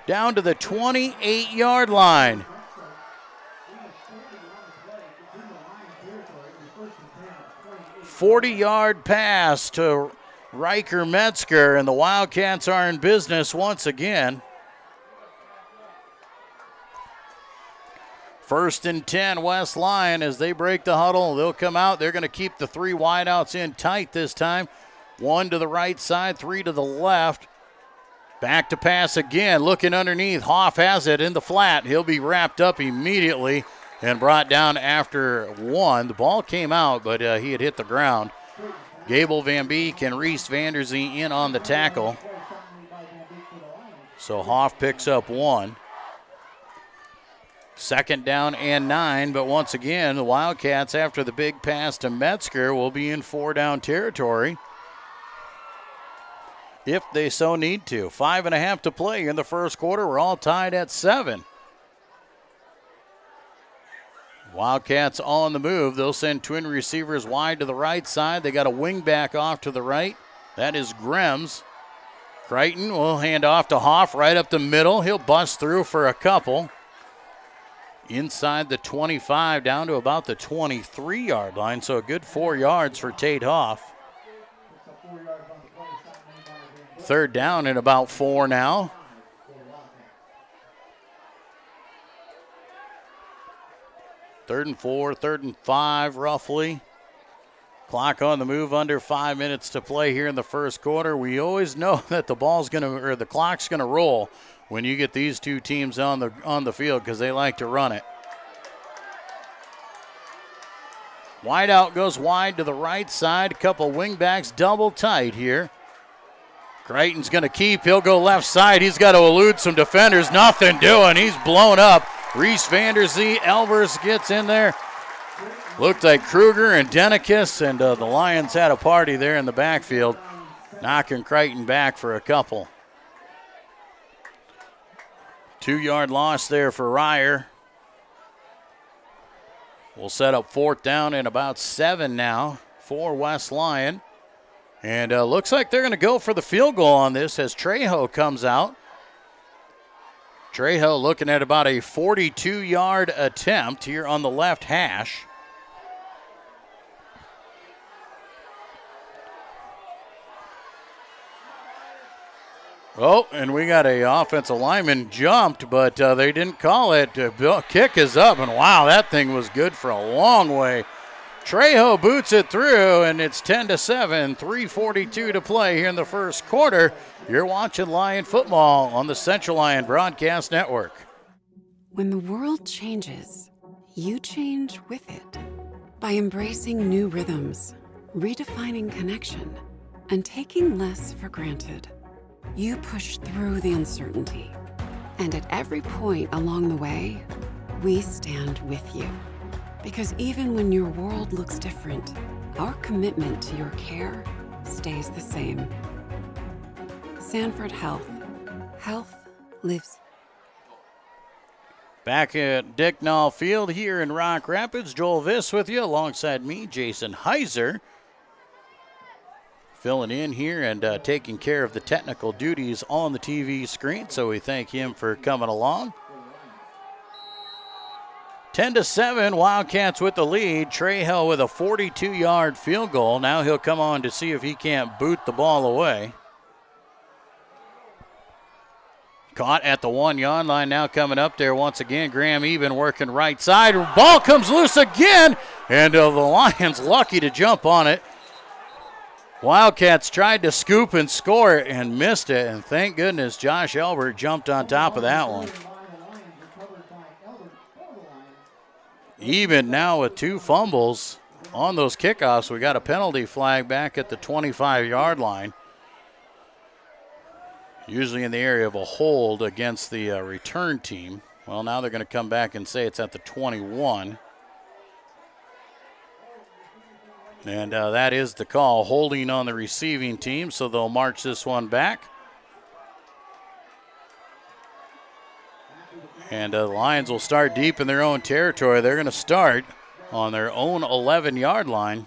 Down to the 28-yard line. "40-yard pass to Riker Metzger, and the Wildcats are in business once again. First and 10, West Lyon as they break the huddle. They'll come out. They're going to keep the 3 wideouts in tight this time. 1 to the right side, 3 to the left. Back to pass again, looking underneath. Hoff has it in the flat. He'll be wrapped up immediately and brought down after 1. The ball came out, but he had hit the ground. Gable Van Beek and Reese Vanderzee in on the tackle. So Hoff picks up 1. Second down and 9, but once again, the Wildcats, after the big pass to Metzger, will be in 4-down territory if they so need to. 5.5 to play in the first quarter. We're all tied at 7. Wildcats on the move. They'll send twin receivers wide to the right side. They got a wing back off to the right. That is Grems. Crichton will hand off to Hoff right up the middle. He'll bust through for a couple. Inside the 25 down to about the 23-yard line, so a good 4 yards for Tate Hoff. Third down and about 4 now. Third and 4, third and 5 roughly. Clock on the move, under 5 minutes to play here in the first quarter. We always know that the clock's gonna roll when you get these two teams on the field because they like to run it. Wide out goes wide to the right side. A couple wingbacks double tight here. Crichton's going to keep. He'll go left side. He's got to elude some defenders. Nothing doing. He's blown up. Reese Vanderzee. Elvers gets in there. Looked like Kruger and Denikis, and the Lions had a party there in the backfield, knocking Crichton back for a couple. 2-yard loss there for Ryer. We'll set up fourth down and about 7 now for West Lyon. And looks like they're going to go for the field goal on this as Trejo comes out. Trejo looking at about a 42-yard attempt here on the left hash. Oh, and we got a offensive lineman jumped, but they didn't call it. Kick is up, and wow, that thing was good for a long way. Trejo boots it through, and it's 10-7, 3:42 to play here in the first quarter. You're watching Lion football on the Central Lyon Broadcast Network. When the world changes, you change with it. By embracing new rhythms, redefining connection, and taking less for granted. You push through the uncertainty. And at every point along the way, we stand with you. Because even when your world looks different, our commitment to your care stays the same. Sanford Health. Health lives. Back at Dicknall Field here in Rock Rapids, Joel Viss with you alongside me, Jason Heiser. Filling in here and taking care of the technical duties on the TV screen, so we thank him for coming along. 10-7, Wildcats with the lead. Trejo with a 42-yard field goal. Now he'll come on to see if he can't boot the ball away. Caught at the 1-yard line, now coming up there once again. Graham Eben working right side. Ball comes loose again, and the Lions lucky to jump on it. Wildcats tried to scoop and score it and missed it, and thank goodness Josh Elbert jumped on top of that one. Even now with 2 fumbles on those kickoffs, we got a penalty flag back at the 25-yard line. Usually in the area of a hold against the return team. Well, now they're going to come back and say it's at the 21. And that is the call, holding on the receiving team, so they'll march this one back. And the Lions will start deep in their own territory. They're going to start on their own 11-yard line.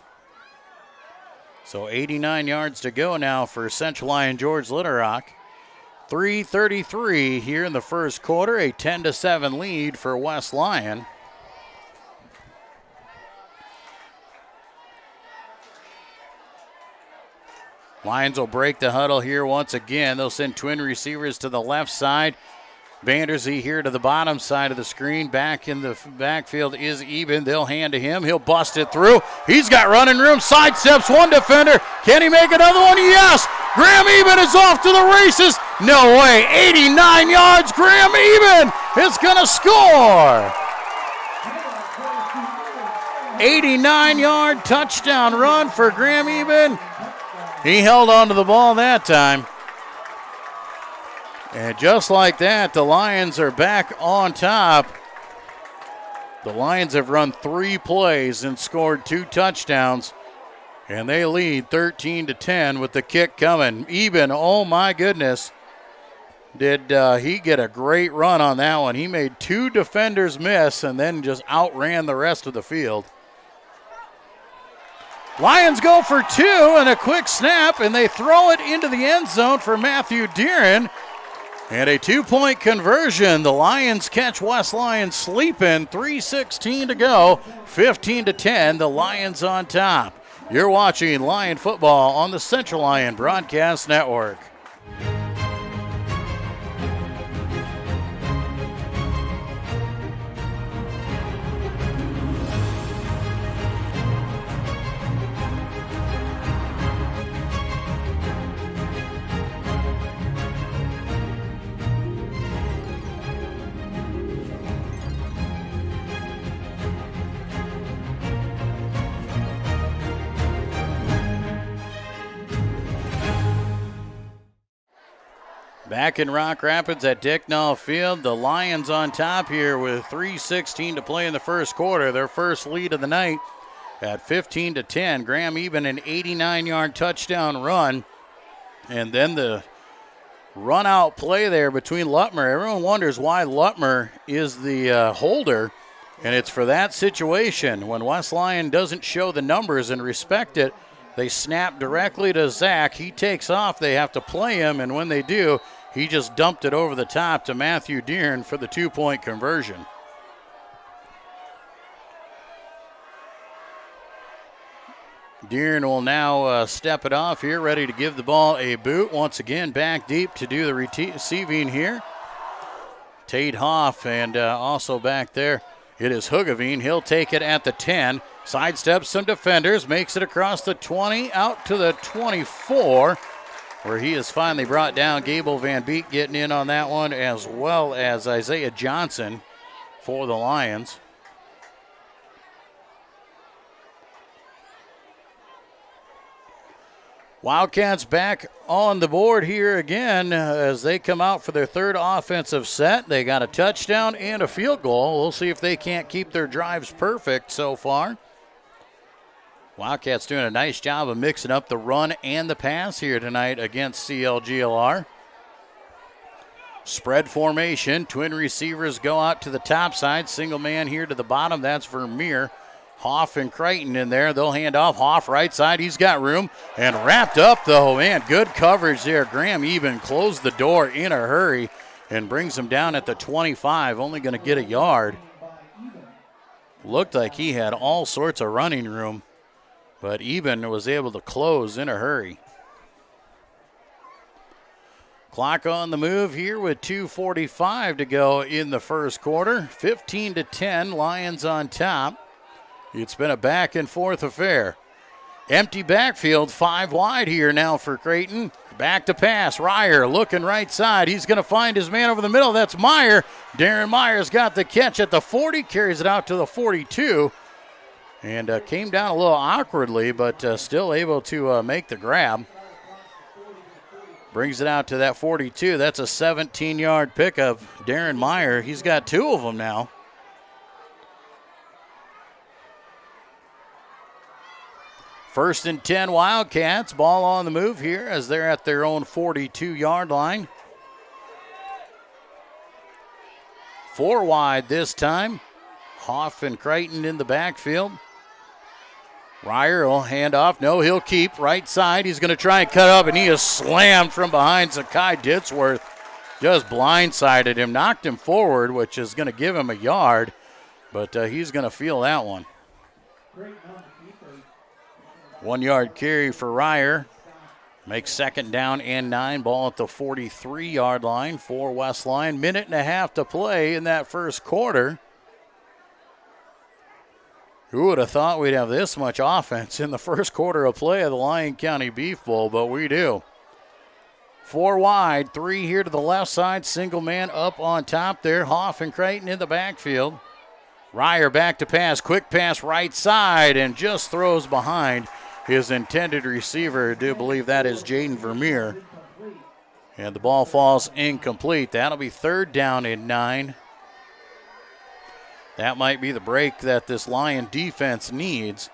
So 89 yards to go now for Central Lyon George Little Rock. 3:33 here in the first quarter, a 10-7 lead for West Lyon. Lions will break the huddle here once again. They'll send twin receivers to the left side. Vanderzee here to the bottom side of the screen. Back in the backfield is Eben. They'll hand to him. He'll bust it through. He's got running room. Sidesteps one defender. Can he make another one? Yes! Graham Eben is off to the races. No way. 89 yards. Graham Eben is going to score. 89-yard touchdown run for Graham Eben. He held on to the ball that time. And just like that, the Lions are back on top. The Lions have run 3 plays and scored 2 touchdowns. And they lead 13-10 with the kick coming. Eben, oh my goodness. Did he get a great run on that one. He made 2 defenders miss and then just outran the rest of the field. Lions go for 2 and a quick snap, and they throw it into the end zone for Matthew Deeren. And a 2-point conversion. The Lions catch West Lyon sleeping. 3:16 to go. 15-10. The Lions on top. You're watching Lion football on the Central Lyon Broadcast Network. Back in Rock Rapids at Dicknall Field, the Lions on top here with 3:16 to play in the first quarter. Their first lead of the night at 15-10. Graham Eben an 89-yard touchdown run. And then the run-out play there between Lutmer. Everyone wonders why Lutmer is the holder, and it's for that situation. When West Lyon doesn't show the numbers and respect it, they snap directly to Zach. He takes off. They have to play him, and when they do, he just dumped it over the top to Matthew Deeren for the 2-point conversion. Deeren will now step it off here, ready to give the ball a boot. Once again, back deep to do the receiving here. Tate Hoff, and also back there, it is Hugavine. He'll take it at the 10. Sidesteps some defenders, makes it across the 20, out to the 24, where he is finally brought down. Gable Van Beek getting in on that one, as well as Isaiah Johnson for the Lions. Wildcats back on the board here again as they come out for their third offensive set. They got a touchdown and a field goal. We'll see if they can't keep their drives perfect so far. Wildcats doing a nice job of mixing up the run and the pass here tonight against CLGLR. Spread formation. Twin receivers go out to the top side. Single man here to the bottom. That's Vermeer. Hoff and Crichton in there. They'll hand off. Hoff right side. He's got room. And wrapped up, though. Man, good coverage there. Graham Eben closed the door in a hurry and brings him down at the 25. Only going to get a yard. Looked like he had all sorts of running room, but Eben was able to close in a hurry. Clock on the move here with 2:45 to go in the first quarter. 15-10, Lions on top. It's been a back and forth affair. Empty backfield, 5 wide here now for Creighton. Back to pass. Ryer looking right side. He's going to find his man over the middle. That's Meyer. Darren Meyer's got the catch at the 40, carries it out to the 42. And came down a little awkwardly, but still able to make the grab. Brings it out to that 42. That's a 17-yard pickup. Darren Meyer, he's got 2 of them now. First and 10 Wildcats. Ball on the move here as they're at their own 42-yard line. 4 wide this time. Hoff and Crichton in the backfield. Ryer will hand off. No, he'll keep right side. He's going to try and cut up, and he is slammed from behind. Zakai Ditzworth just blindsided him, knocked him forward, which is going to give him a yard, but he's going to feel that one. 1 yard carry for Ryer. Makes second down and 9. Ball at the 43-yard line for West Lyon. 1.5 minutes to play in that first quarter. Who would have thought we'd have this much offense in the first quarter of play of the Lyon County Beef Bowl, but we do. 4 wide, 3 here to the left side. Single man up on top there. Hoff and Creighton in the backfield. Ryer back to pass. Quick pass right side and just throws behind his intended receiver. I do believe that is Jaden Vermeer. And the ball falls incomplete. That'll be third down and 9. That might be the break that this Lion defense needs.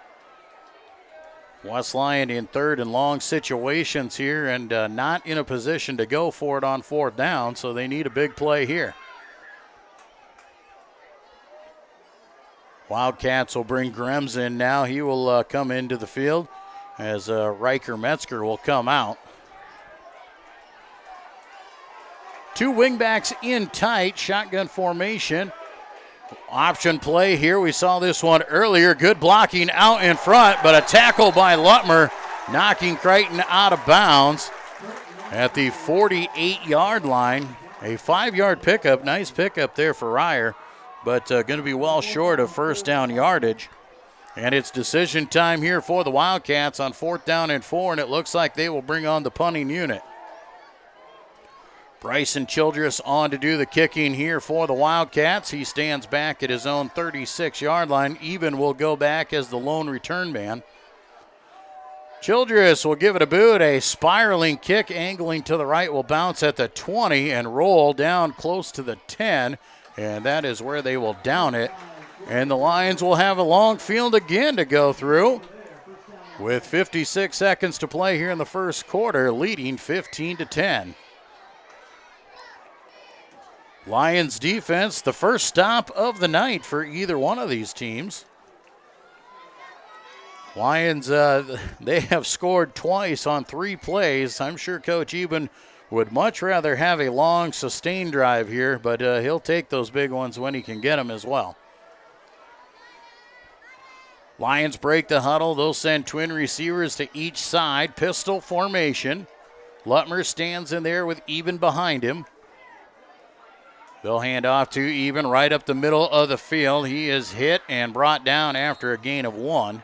West Lyon in third and long situations here and not in a position to go for it on 4th down, so they need a big play here. Wildcats will bring Grems in now. He will come into the field. as Riker Metzger will come out. Two wingbacks in tight, shotgun formation. Option play here. We saw this one earlier. Good blocking out in front, but a tackle by Lutmer, knocking Creighton out of bounds at the 48-yard line. A 5-yard pickup. Nice pickup there for Ryer, but going to be well short of first down yardage. And it's decision time here for the Wildcats on 4th down and 4, and it looks like they will bring on the punting unit. Bryson Childress on to do the kicking here for the Wildcats. He stands back at his own 36-yard line. Eben will go back as the lone return man. Childress will give it a boot. A spiraling kick angling to the right will bounce at the 20 and roll down close to the 10. And that is where they will down it. And the Lions will have a long field again to go through with 56 seconds to play here in the first quarter, leading 15-10. Lions defense, the first stop of the night for either one of these teams. Lions, they have scored twice on 3 plays. I'm sure Coach Eben would much rather have a long, sustained drive here, but he'll take those big ones when he can get them as well. Lions break the huddle. They'll send twin receivers to each side. Pistol formation. Lutmer stands in there with Eben behind him. They'll hand off to Eben right up the middle of the field. He is hit and brought down after a gain of 1.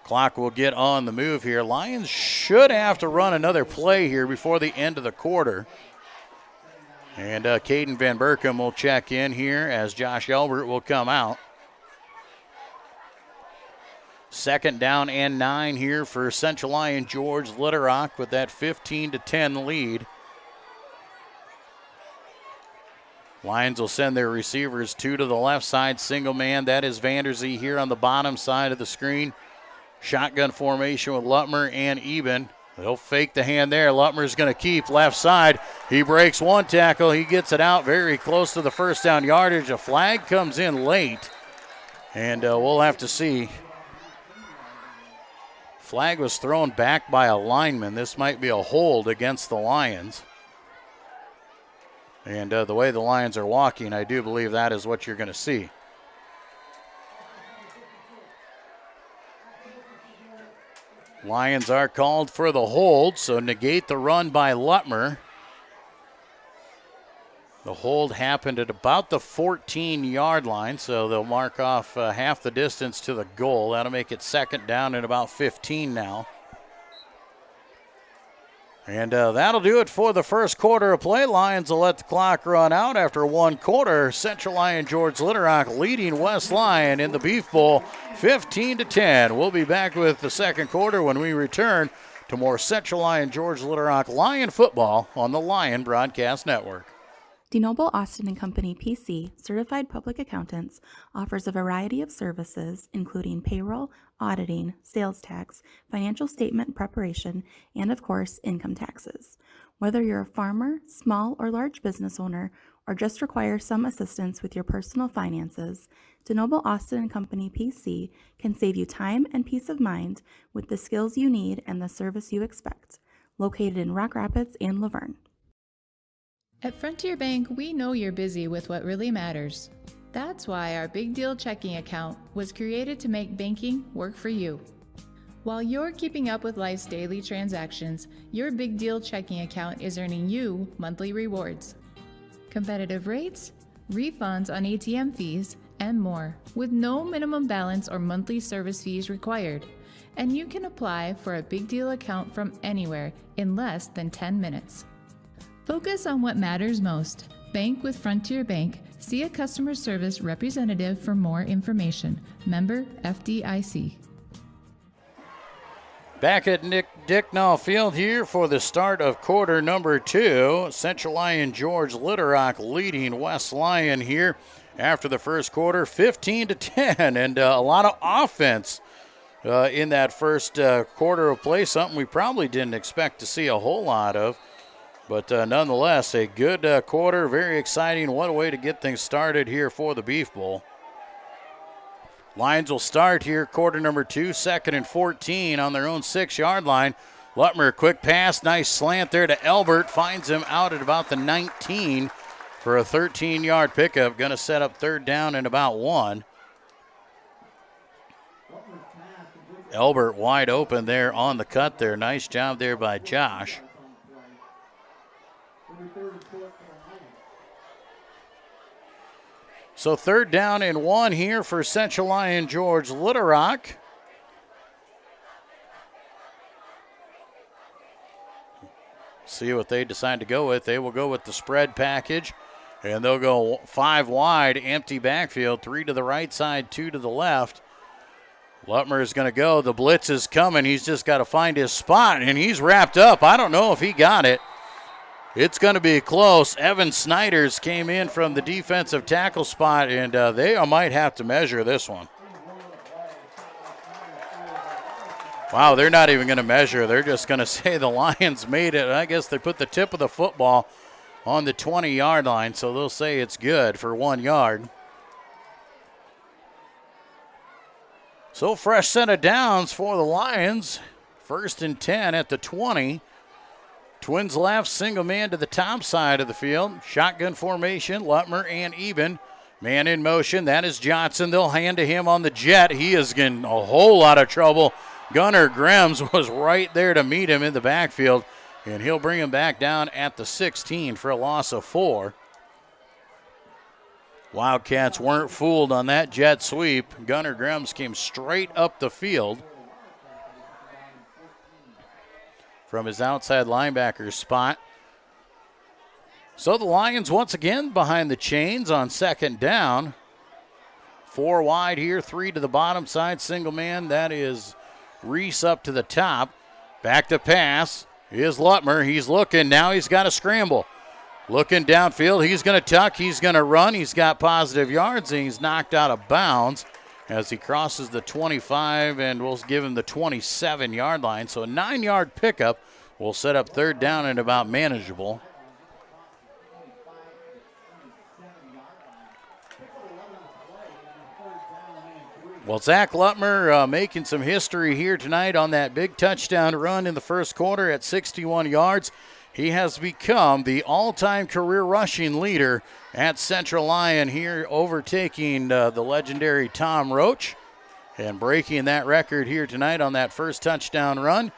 Clock will get on the move here. Lions should have to run another play here before the end of the quarter. And Caden Van Berkom will check in here as Josh Elbert will come out. 2nd down and 9 here for Central Lyon George Litterock with that 15-10 lead. Lions will send their receivers 2 to the left side, single man. That is Vanderzee here on the bottom side of the screen. Shotgun formation with Lutmer and Eben. They'll fake the hand there. Lutmer's going to keep left side. He breaks one tackle. He gets it out very close to the first down yardage. A flag comes in late, and we'll have to see. Flag was thrown back by a lineman. This might be a hold against the Lions. And the way the Lions are walking, I do believe that is what you're going to see. Lions are called for the hold, so negate the run by Lutmer. The hold happened at about the 14-yard line, so they'll mark off half the distance to the goal. That'll make it 2nd down and about 15 now. And that'll do it for the first quarter of play. Lions will let the clock run out after 1 quarter. Central Lyon George Litterock leading West Lyon in the Beef Bowl 15-10. We'll be back with the second quarter when we return to more Central Lyon George Litterock Lion football on the Lion Broadcast Network. DeNoble Austin & Company PC, certified public accountants, offers a variety of services including payroll, auditing, sales tax, financial statement preparation, and of course, income taxes. Whether you're a farmer, small or large business owner, or just require some assistance with your personal finances, DeNoble Austin & Company PC can save you time and peace of mind with the skills you need and the service you expect. Located in Rock Rapids and Laverne. At Frontier Bank, we know you're busy with what really matters. That's why our Big Deal checking account was created to make banking work for you. While you're keeping up with life's daily transactions, your Big Deal checking account is earning you monthly rewards. Competitive rates, refunds on ATM fees, and more, with no minimum balance or monthly service fees required. And you can apply for a Big Deal account from anywhere in less than 10 minutes. Focus on what matters most. Bank with Frontier Bank. See a customer service representative for more information. Member FDIC. Back at Nick Dicknall Field here for the start of quarter number 2. Central Lyon George Litterock leading West Lyon here after the first quarter, 15-10, and a lot of offense in that first quarter of play, something we probably didn't expect to see a whole lot of. But nonetheless, a good quarter, very exciting. What a way to get things started here for the Beef Bowl. Lions will start here, quarter number 2, 2nd and 14 on their own 6-yard line. Lutmer, quick pass, nice slant there to Elbert, finds him out at about the 19 for a 13-yard pickup. Going to set up 3rd down and about 1. Elbert wide open there on the cut there. Nice job there by Josh. So 3rd down and 1 here for Central Lyon George Little Rock. See what they decide to go with. They will go with the spread package, and they'll go 5 wide, empty backfield, 3 to the right side, 2 to the left. Lutmer is going to go. The blitz is coming. He's just got to find his spot, and he's wrapped up. I don't know if he got it. It's going to be close. Evan Snyders came in from the defensive tackle spot, and they might have to measure this one. Wow, they're not even going to measure. They're just going to say the Lions made it. I guess they put the tip of the football on the 20-yard line, so they'll say it's good for 1 yard. So fresh set of downs for the Lions. 1st and 10 at the 20. Twins left, single man to the top side of the field. Shotgun formation, Lutmer and Eben. Man in motion, that is Johnson. They'll hand to him on the jet. He is getting a whole lot of trouble. Gunnar Grems was right there to meet him in the backfield, and he'll bring him back down at the 16 for a loss of 4. Wildcats weren't fooled on that jet sweep. Gunnar Grems came straight up the field from his outside linebacker spot. So the Lions once again behind the chains on 2nd down. 4 wide here, 3 to the bottom side, single man. That is Reese up to the top. Back to pass is Lutmer. He's looking. Now he's got to scramble. Looking downfield. He's going to tuck. He's going to run. He's got positive yards, and he's knocked out of bounds as he crosses the 25, and we'll give him the 27-yard line. So a 9-yard pickup will set up 3rd down and about manageable. Well, Zach Lutmer making some history here tonight on that big touchdown run in the first quarter at 61 yards. He has become the all-time career rushing leader at Central Lyon here, overtaking the legendary Tom Roach and breaking that record here tonight on that first touchdown run.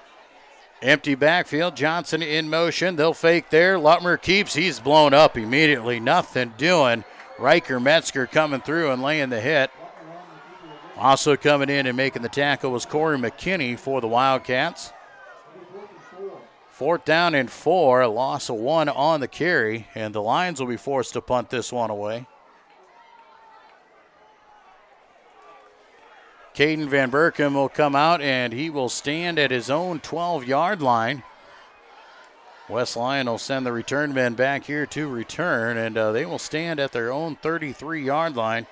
Empty backfield, Johnson in motion. They'll fake there. Lutmer keeps. He's blown up immediately. Nothing doing. Riker Metzger coming through and laying the hit. Also coming in and making the tackle was Corey McKinney for the Wildcats. 4th down and 4, a loss of 1 on the carry, and the Lions will be forced to punt this one away. Caden Van Berkem will come out, and he will stand at his own 12-yard line. West Lyon will send the return men back here to return, and they will stand at their own 33-yard line.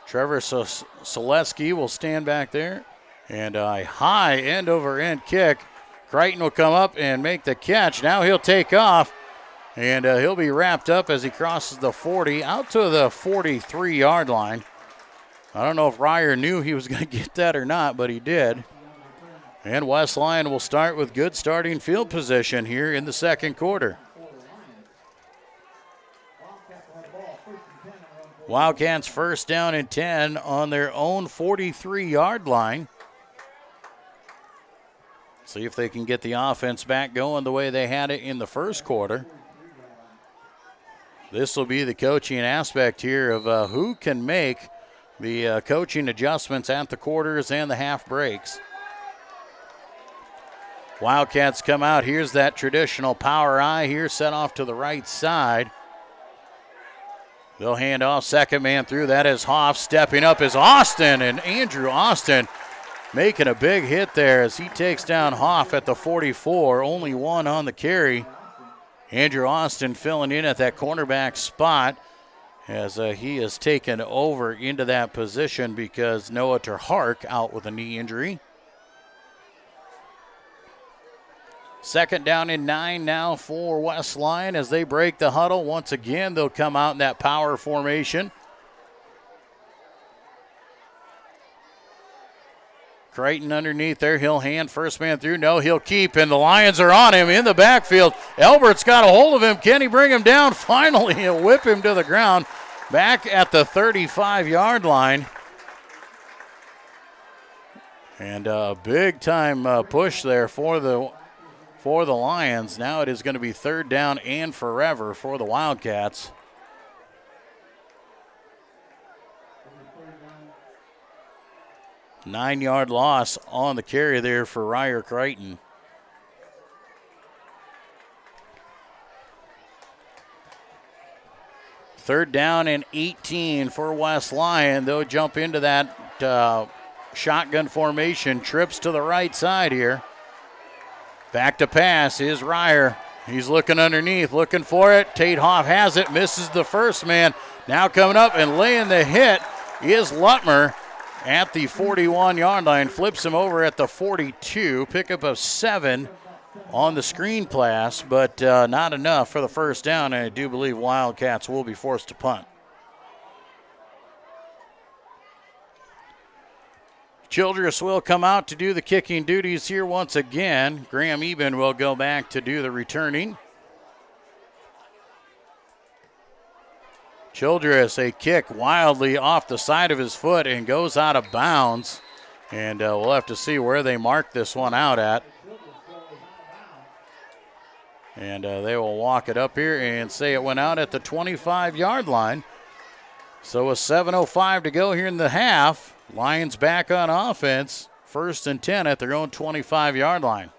Trevor Selesky will stand back there. And a high end-over-end kick. Crichton will come up and make the catch. Now he'll take off, and he'll be wrapped up as he crosses the 40 out to the 43-yard line. I don't know if Ryer knew he was going to get that or not, but he did. And West Lyon will start with good starting field position here in the second quarter. Wildcats 1st down and 10 on their own 43-yard line. See if they can get the offense back going the way they had it in the first quarter. This will be the coaching aspect here of who can make the coaching adjustments at the quarters and the half breaks. Wildcats come out. Here's that traditional power eye here, set off to the right side. They'll hand off, second man through. That is Hoff. Stepping up is Austin, and Andrew Austin making a big hit there as he takes down Hoff at the 44. Only 1 on the carry. Andrew Austin filling in at that cornerback spot as he is taken over into that position because Noah Terhark out with a knee injury. 2nd down and 9 now for West Lyon as they break the huddle. Once again, they'll come out in that power formation. Crichton underneath there. He'll hand first man through. No, he'll keep, and the Lions are on him in the backfield. Elbert's got a hold of him. Can he bring him down? Finally, he'll whip him to the ground back at the 35-yard line. And a big-time push there for the Lions. Now it is going to be third down and forever for the Wildcats. Nine-yard loss on the carry there for Ryer Crichton. Third down and 18 for West Lyon. They'll jump into that shotgun formation. Trips to the right side here. Back to pass is Ryer. He's looking underneath, looking for it. Tate Hoff has it, misses the first man. Now coming up and laying the hit is Lutmer at the 41-yard line. Flips him over at the 42. Pickup of 7 on the screen pass, but not enough for the first down, and I do believe Wildcats will be forced to punt. Childress will come out to do the kicking duties here once again. Graham Eben will go back to do the returning. Childress, a kick wildly off the side of his foot and goes out of bounds. And we'll have to see where they mark this one out at. And they will walk it up here and say it went out at the 25-yard line. So with 7:05 to go here in the half, Lions back on offense, 1st and 10 at their own 25-yard line.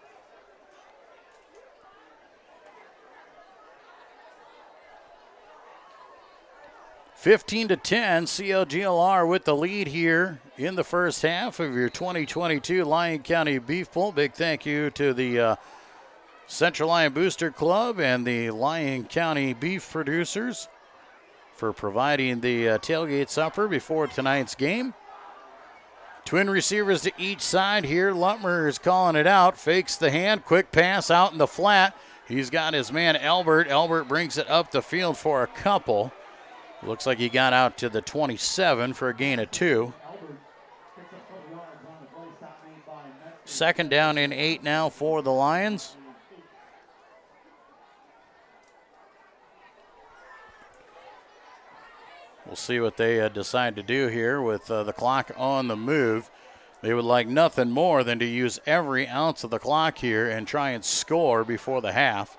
(15-10), CLGLR with the lead here in the first half of your 2022 Lyon County Beef Bowl. Big thank you to the Central Lyon Booster Club and the Lyon County Beef Producers for providing the tailgate supper before tonight's game. Twin receivers to each side here. Lutmer is calling it out, fakes the hand, quick pass out in the flat. He's got his man Albert. Albert brings it up the field for a couple. Looks like he got out to the 27 for a gain of 2. Second down and 8 now for the Lions. We'll see what they decide to do here with the clock on the move. They would like nothing more than to use every ounce of the clock here and try and score before the half.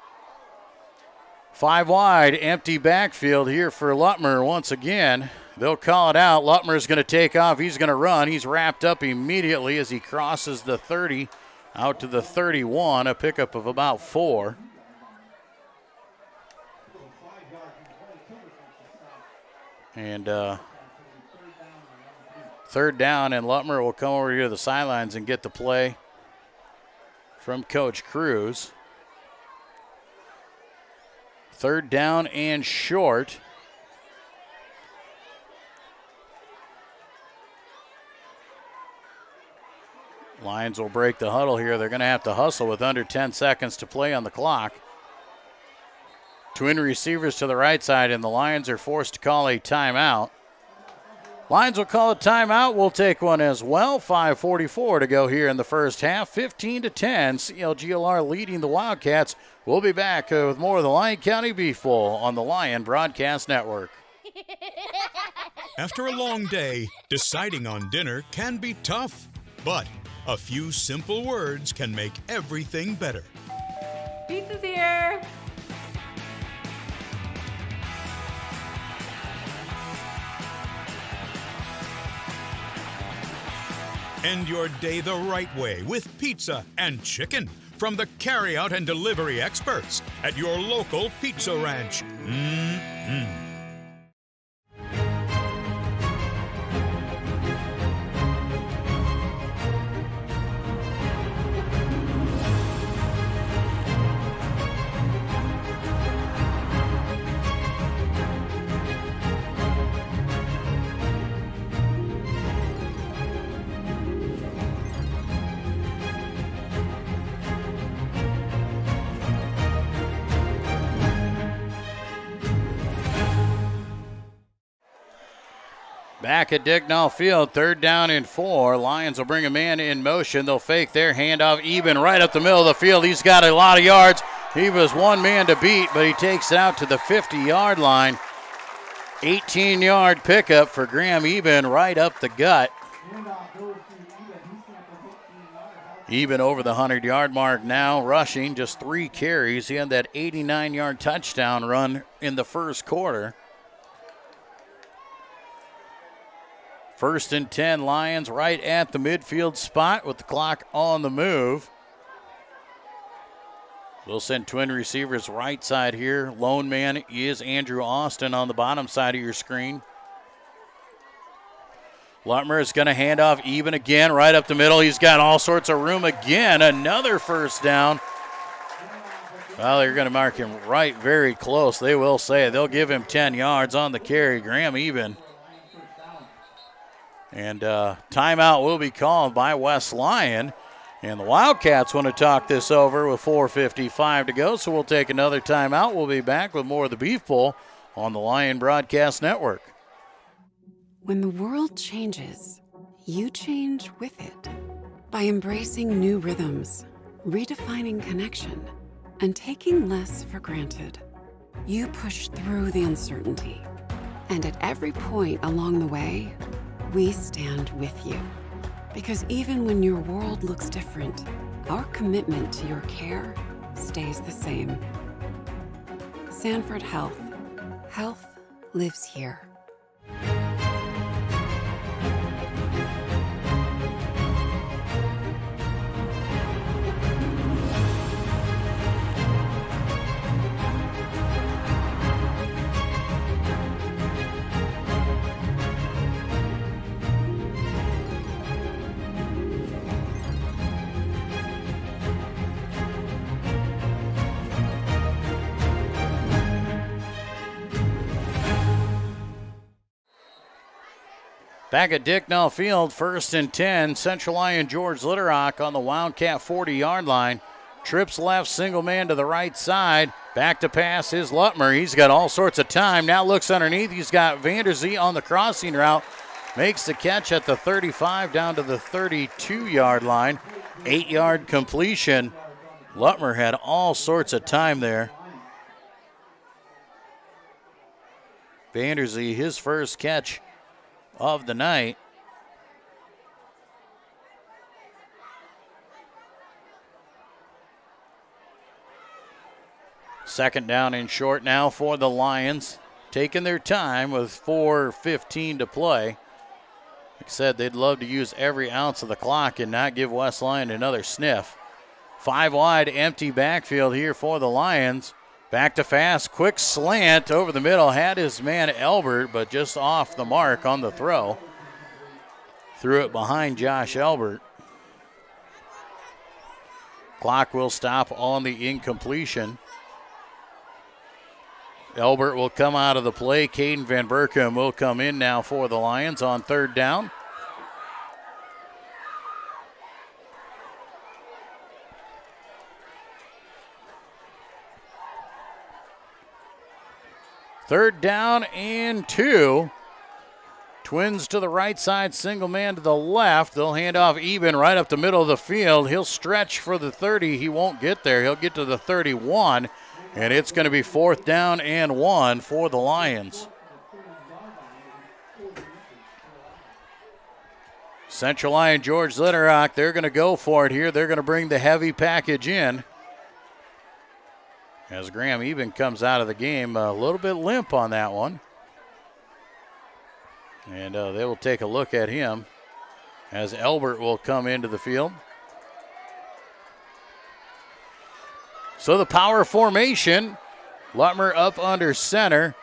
5 wide, empty backfield here for Lutmer once again. They'll call it out. Lutmer's going to take off. He's going to run. He's wrapped up immediately as he crosses the 30 out to the 31, a pickup of about 4. And third down, and Lutmer will come over here to the sidelines and get the play from Coach Cruz. Third down and short. Lions will break the huddle here. They're going to have to hustle with under 10 seconds to play on the clock. Twin receivers to the right side, and the Lions are forced to call a timeout. Lions will call a timeout. We'll take one as well. 5:44 to go here in the first half. 15-10. CLGLR leading the Wildcats. We'll be back with more of the Lyon County Beef Bowl on the Lyon Broadcast Network. After a long day, deciding on dinner can be tough, but a few simple words can make everything better. Pizza's here. End your day the right way with pizza and chicken from the carryout and delivery experts at your local Pizza Ranch. Mm-hmm. Back at Dicknall Field, 3rd down and 4. Lions will bring a man in motion. They'll fake their handoff. Eben right up the middle of the field. He's got a lot of yards. He was one man to beat, but he takes it out to the 50-yard line. 18-yard pickup for Graham Eben right up the gut. Eben over the 100-yard mark now, rushing just 3 carries. He had that 89-yard touchdown run in the first quarter. 1st and 10, Lions right at the midfield spot with the clock on the move. We'll send twin receivers right side here. Lone man is Andrew Austin on the bottom side of your screen. Lutmer is going to hand off Eben again right up the middle. He's got all sorts of room again. Another first down. Well, they're going to mark him right very close. They will say they'll give him 10 yards on the carry. Graham Eben. And timeout will be called by West Lyon. And the Wildcats want to talk this over with 4:55 to go, so we'll take another timeout. We'll be back with more of the Beef Bowl on the Lion Broadcast Network. When the world changes, you change with it. By embracing new rhythms, redefining connection, and taking less for granted, you push through the uncertainty. And at every point along the way, we stand with you. Because even when your world looks different, our commitment to your care stays the same. Sanford Health. Health lives here. Back at Dicknall Field, 1st and 10. Central Lyon George Litterock on the Wildcat 40-yard line. Trips left, single man to the right side. Back to pass is Lutmer. He's got all sorts of time. Now looks underneath. He's got Vanderzee on the crossing route. Makes the catch at the 35 down to the 32-yard line. 8-yard completion. Lutmer had all sorts of time there. Vanderzee, his first catch of the night. Second down and short now for the Lions. Taking their time with 4:15 to play. Like I said, they'd love to use every ounce of the clock and not give West Lyon another sniff. 5 wide, empty backfield here for the Lions. Back to Fast, quick slant over the middle. Had his man Elbert, but just off the mark on the throw. Threw it behind Josh Elbert. Clock will stop on the incompletion. Elbert will come out of the play. Caden Van Berkom will come in now for the Lions on 3rd down. Third down and 2. Twins to the right side, single man to the left. They'll hand off Eben right up the middle of the field. He'll stretch for the 30. He won't get there. He'll get to the 31, and it's going to be 4th down and 1 for the Lions. Central Lyon George Litterock, they're going to go for it here. They're going to bring the heavy package in. As Graham Eben comes out of the game, a little bit limp on that one. And they will take a look at him as Elbert will come into the field. So the power formation, Lutmer up under center.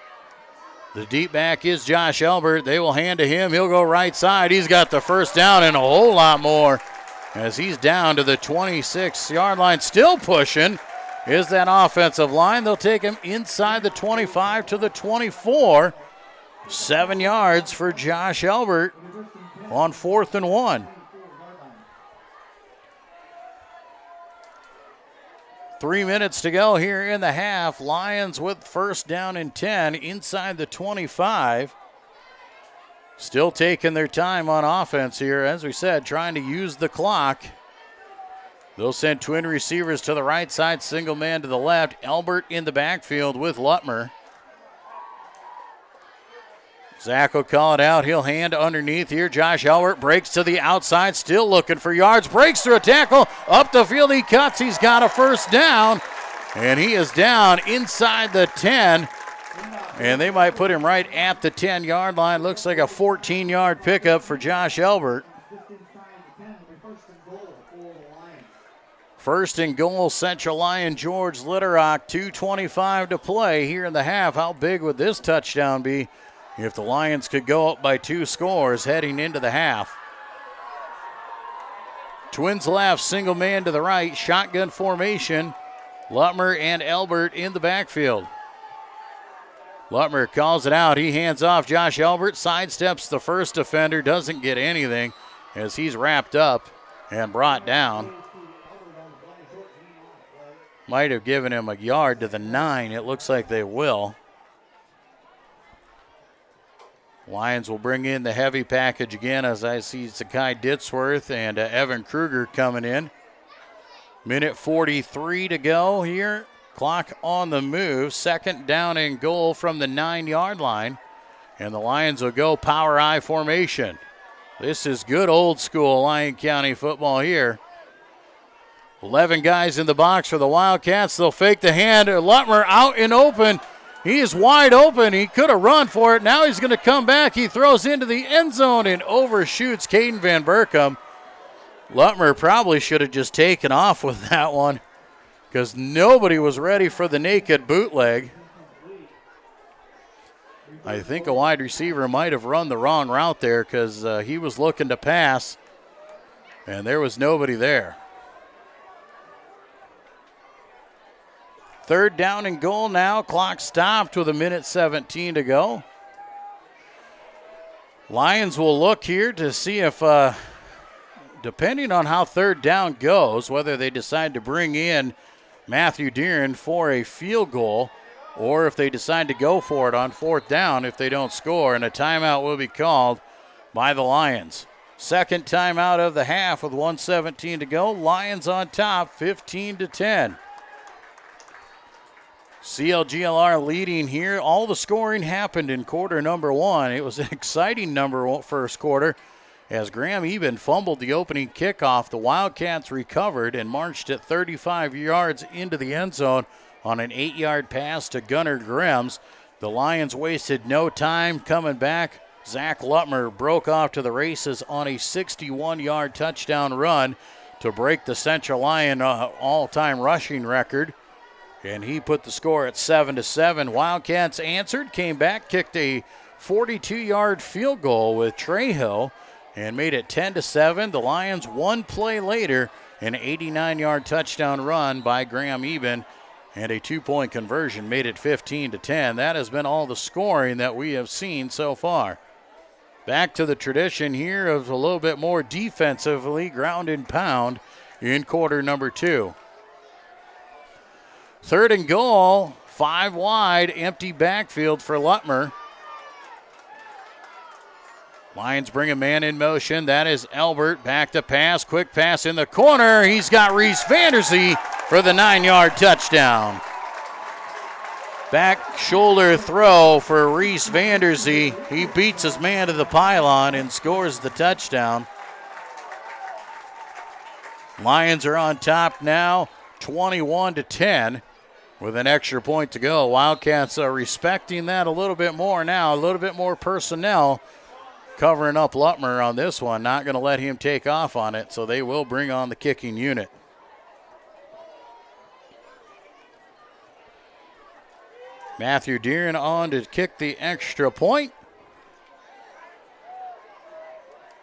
The deep back is Josh Elbert. They will hand to him. He'll go right side. He's got the first down and a whole lot more as he's down to the 26-yard line. Still pushing is that offensive line. They'll take him inside the 25 to the 24. 7 yards for Josh Elbert on 4th and 1. 3 minutes to go here in the half. Lions with 1st down and 10 inside the 25. Still taking their time on offense here, as we said, trying to use the clock. They'll send twin receivers to the right side, single man to the left. Albert in the backfield with Lutmer. Zach will call it out. He'll hand underneath here. Josh Albert breaks to the outside, still looking for yards. Breaks through a tackle. Up the field he cuts. He's got a first down. And he is down inside the 10. And they might put him right at the 10-yard line. Looks like a 14-yard pickup for Josh Albert. First and goal, Central Lyon, George Litterock, 2:25 to play here in the half. How big would this touchdown be if the Lions could go up by 2 scores heading into the half? Twins left, single man to the right, shotgun formation. Lutmer and Albert in the backfield. Lutmer calls it out. He hands off. Josh Albert sidesteps the first defender, doesn't get anything as he's wrapped up and brought down. Might have given him a yard to the 9. It looks like they will. Lions will bring in the heavy package again as I see Zakai Ditzworth and Evan Kruger coming in. Minute 43 to go here. Clock on the move. Second down and goal from the 9-yard line. And the Lions will go power I formation. This is good old school Lyon County football here. 11 guys in the box for the Wildcats. They'll fake the hand. Lutmer out and open. He is wide open. He could have run for it. Now he's going to come back. He throws into the end zone and overshoots Caden Van Berkom. Lutmer probably should have just taken off with that one because nobody was ready for the naked bootleg. I think a wide receiver might have run the wrong route there because he was looking to pass, and there was nobody there. Third down and goal now. Clock stopped with 1:17 to go. Lions will look here to see if, depending on how third down goes, whether they decide to bring in Matthew Deeren for a field goal or if they decide to go for it on fourth down if they don't score, and a timeout will be called by the Lions. Second timeout of the half with 1:17 to go. Lions on top, 15-10. CLGLR leading here. All the scoring happened in quarter number 1. It was an exciting first quarter as Graham Eben fumbled the opening kickoff. The Wildcats recovered and marched at 35 yards into the end zone on an 8-yard pass to Gunnar Grims. The Lions wasted no time coming back. Zach Lutmer broke off to the races on a 61-yard touchdown run to break the Central Lyon all-time rushing record. And he put the score at 7-7. Wildcats answered, came back, kicked a 42-yard field goal with Trejo and made it 10-7. The Lions one play later, an 89-yard touchdown run by Graham Eben and a 2-point conversion made it 15-10. That has been all the scoring that we have seen so far. Back to the tradition here of a little bit more defensively ground and pound in quarter number 2. Third and goal, 5 wide, empty backfield for Lutmer. Lions bring a man in motion. That is Albert. Back to pass. Quick pass in the corner. He's got Reese Vanderzee for the 9-yard touchdown. Back shoulder throw for Reese Vanderzee. He beats his man to the pylon and scores the touchdown. Lions are on top now, 21-10. With an extra point to go. Wildcats are respecting that a little bit more now. A little bit more personnel covering up Lutmer on this one. Not going to let him take off on it, so they will bring on the kicking unit. Matthew Deeren on to kick the extra point.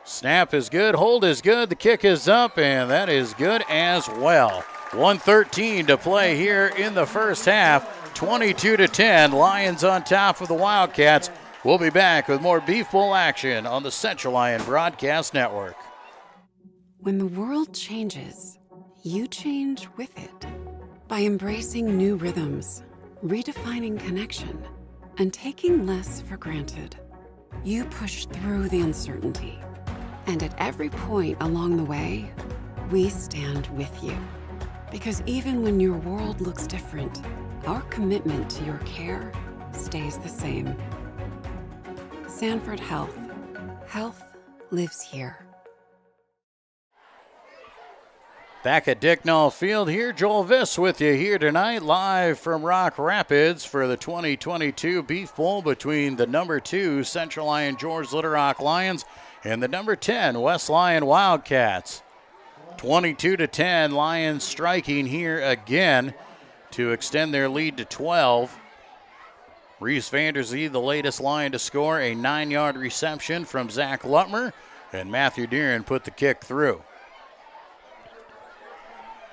Snap is good. Hold is good. The kick is up, and that is good as well. 1:13 to play here in the first half. 22-10. Lions on top of the Wildcats. We'll be back with more Beef Bowl action on the Central Lyon Broadcast Network. When the world changes, you change with it. By embracing new rhythms, redefining connection, and taking less for granted. You push through the uncertainty. And at every point along the way, we stand with you. Because even when your world looks different, our commitment to your care stays the same. Sanford Health. Health lives here. Back at Dicknall Field here, Joel Viss with you here tonight, live from Rock Rapids for the 2022 Beef Bowl between the number 2 Central Lyon George Little Rock Lions and the number 10 West Lyon Wildcats. 22-10, Lions striking here again to extend their lead to 12. Reese Vanderzee, the latest Lion to score, a 9-yard reception from Zach Lutmer, and Matthew Deeren put the kick through.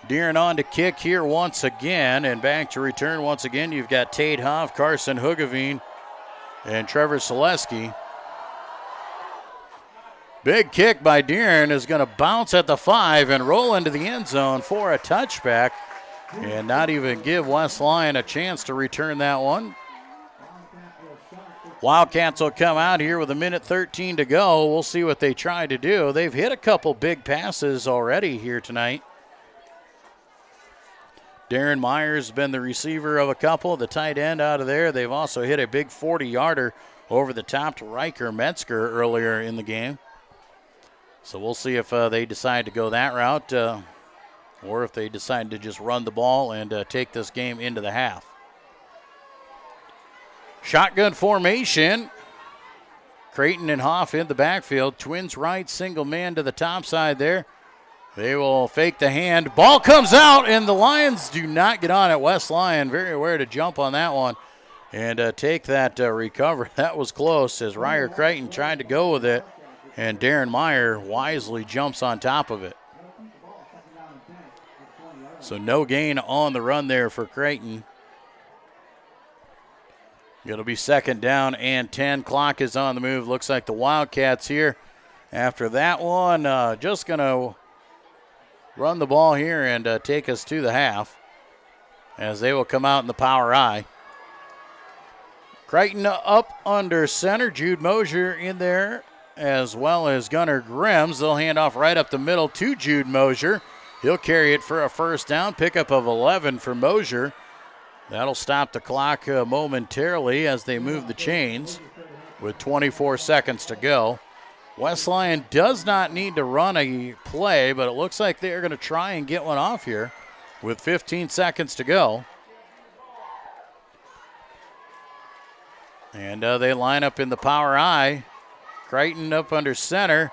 Deeren on to kick here once again, and back to return once again. You've got Tate Hoff, Carson Hugavine, and Trevor Selesky. Big kick by Deeren is going to bounce at the 5 and roll into the end zone for a touchback, and not even give West Lyon a chance to return that one. Wildcats will come out here with 1:13 to go. We'll see what they try to do. They've hit a couple big passes already here tonight. Darren Myers has been the receiver of a couple, the tight end out of there. They've also hit a big 40-yarder over the top to Riker Metzger earlier in the game. So we'll see if they decide to go that route or if they decide to just run the ball and take this game into the half. Shotgun formation. Creighton and Hoff in the backfield. Twins right, single man to the top side there. They will fake the hand. Ball comes out, and the Lions do not get on it. West Lyon very aware to jump on that one and take that recover. That was close as Ryer Creighton tried to go with it, and Darren Meyer wisely jumps on top of it. So no gain on the run there for Creighton. It'll be 2nd down and 10. Clock is on the move. Looks like the Wildcats here after that one just going to run the ball here and take us to the half as they will come out in the power I. Creighton up under center. Jude Mosier in there as well as Gunnar Grims. They'll hand off right up the middle to Jude Mosier. He'll carry it for a 1st down. Pickup of 11 for Mosier. That'll stop the clock momentarily as they move the chains with 24 seconds to go. West Lyon does not need to run a play, but it looks like they're going to try and get one off here with 15 seconds to go. And they line up in the power I. Creighton up under center.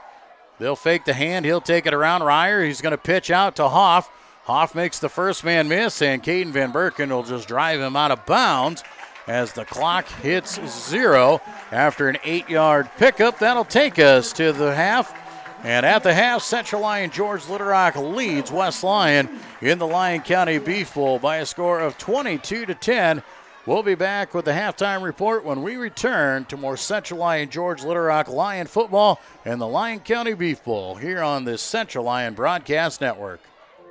They'll fake the hand. He'll take it around Ryer. He's going to pitch out to Hoff. Hoff makes the first man miss, and Caden Van Berken will just drive him out of bounds as the clock hits 0 after an 8-yard pickup. That'll take us to the half. And at the half, Central Lyon George Little Rock leads West Lyon in the Lyon County Beef Bowl by a score of 22-10. We'll be back with the halftime report when we return to more Central Lyon George Little Rock Lion football and the Lyon County Beef Bowl here on the Central Lyon Broadcast Network.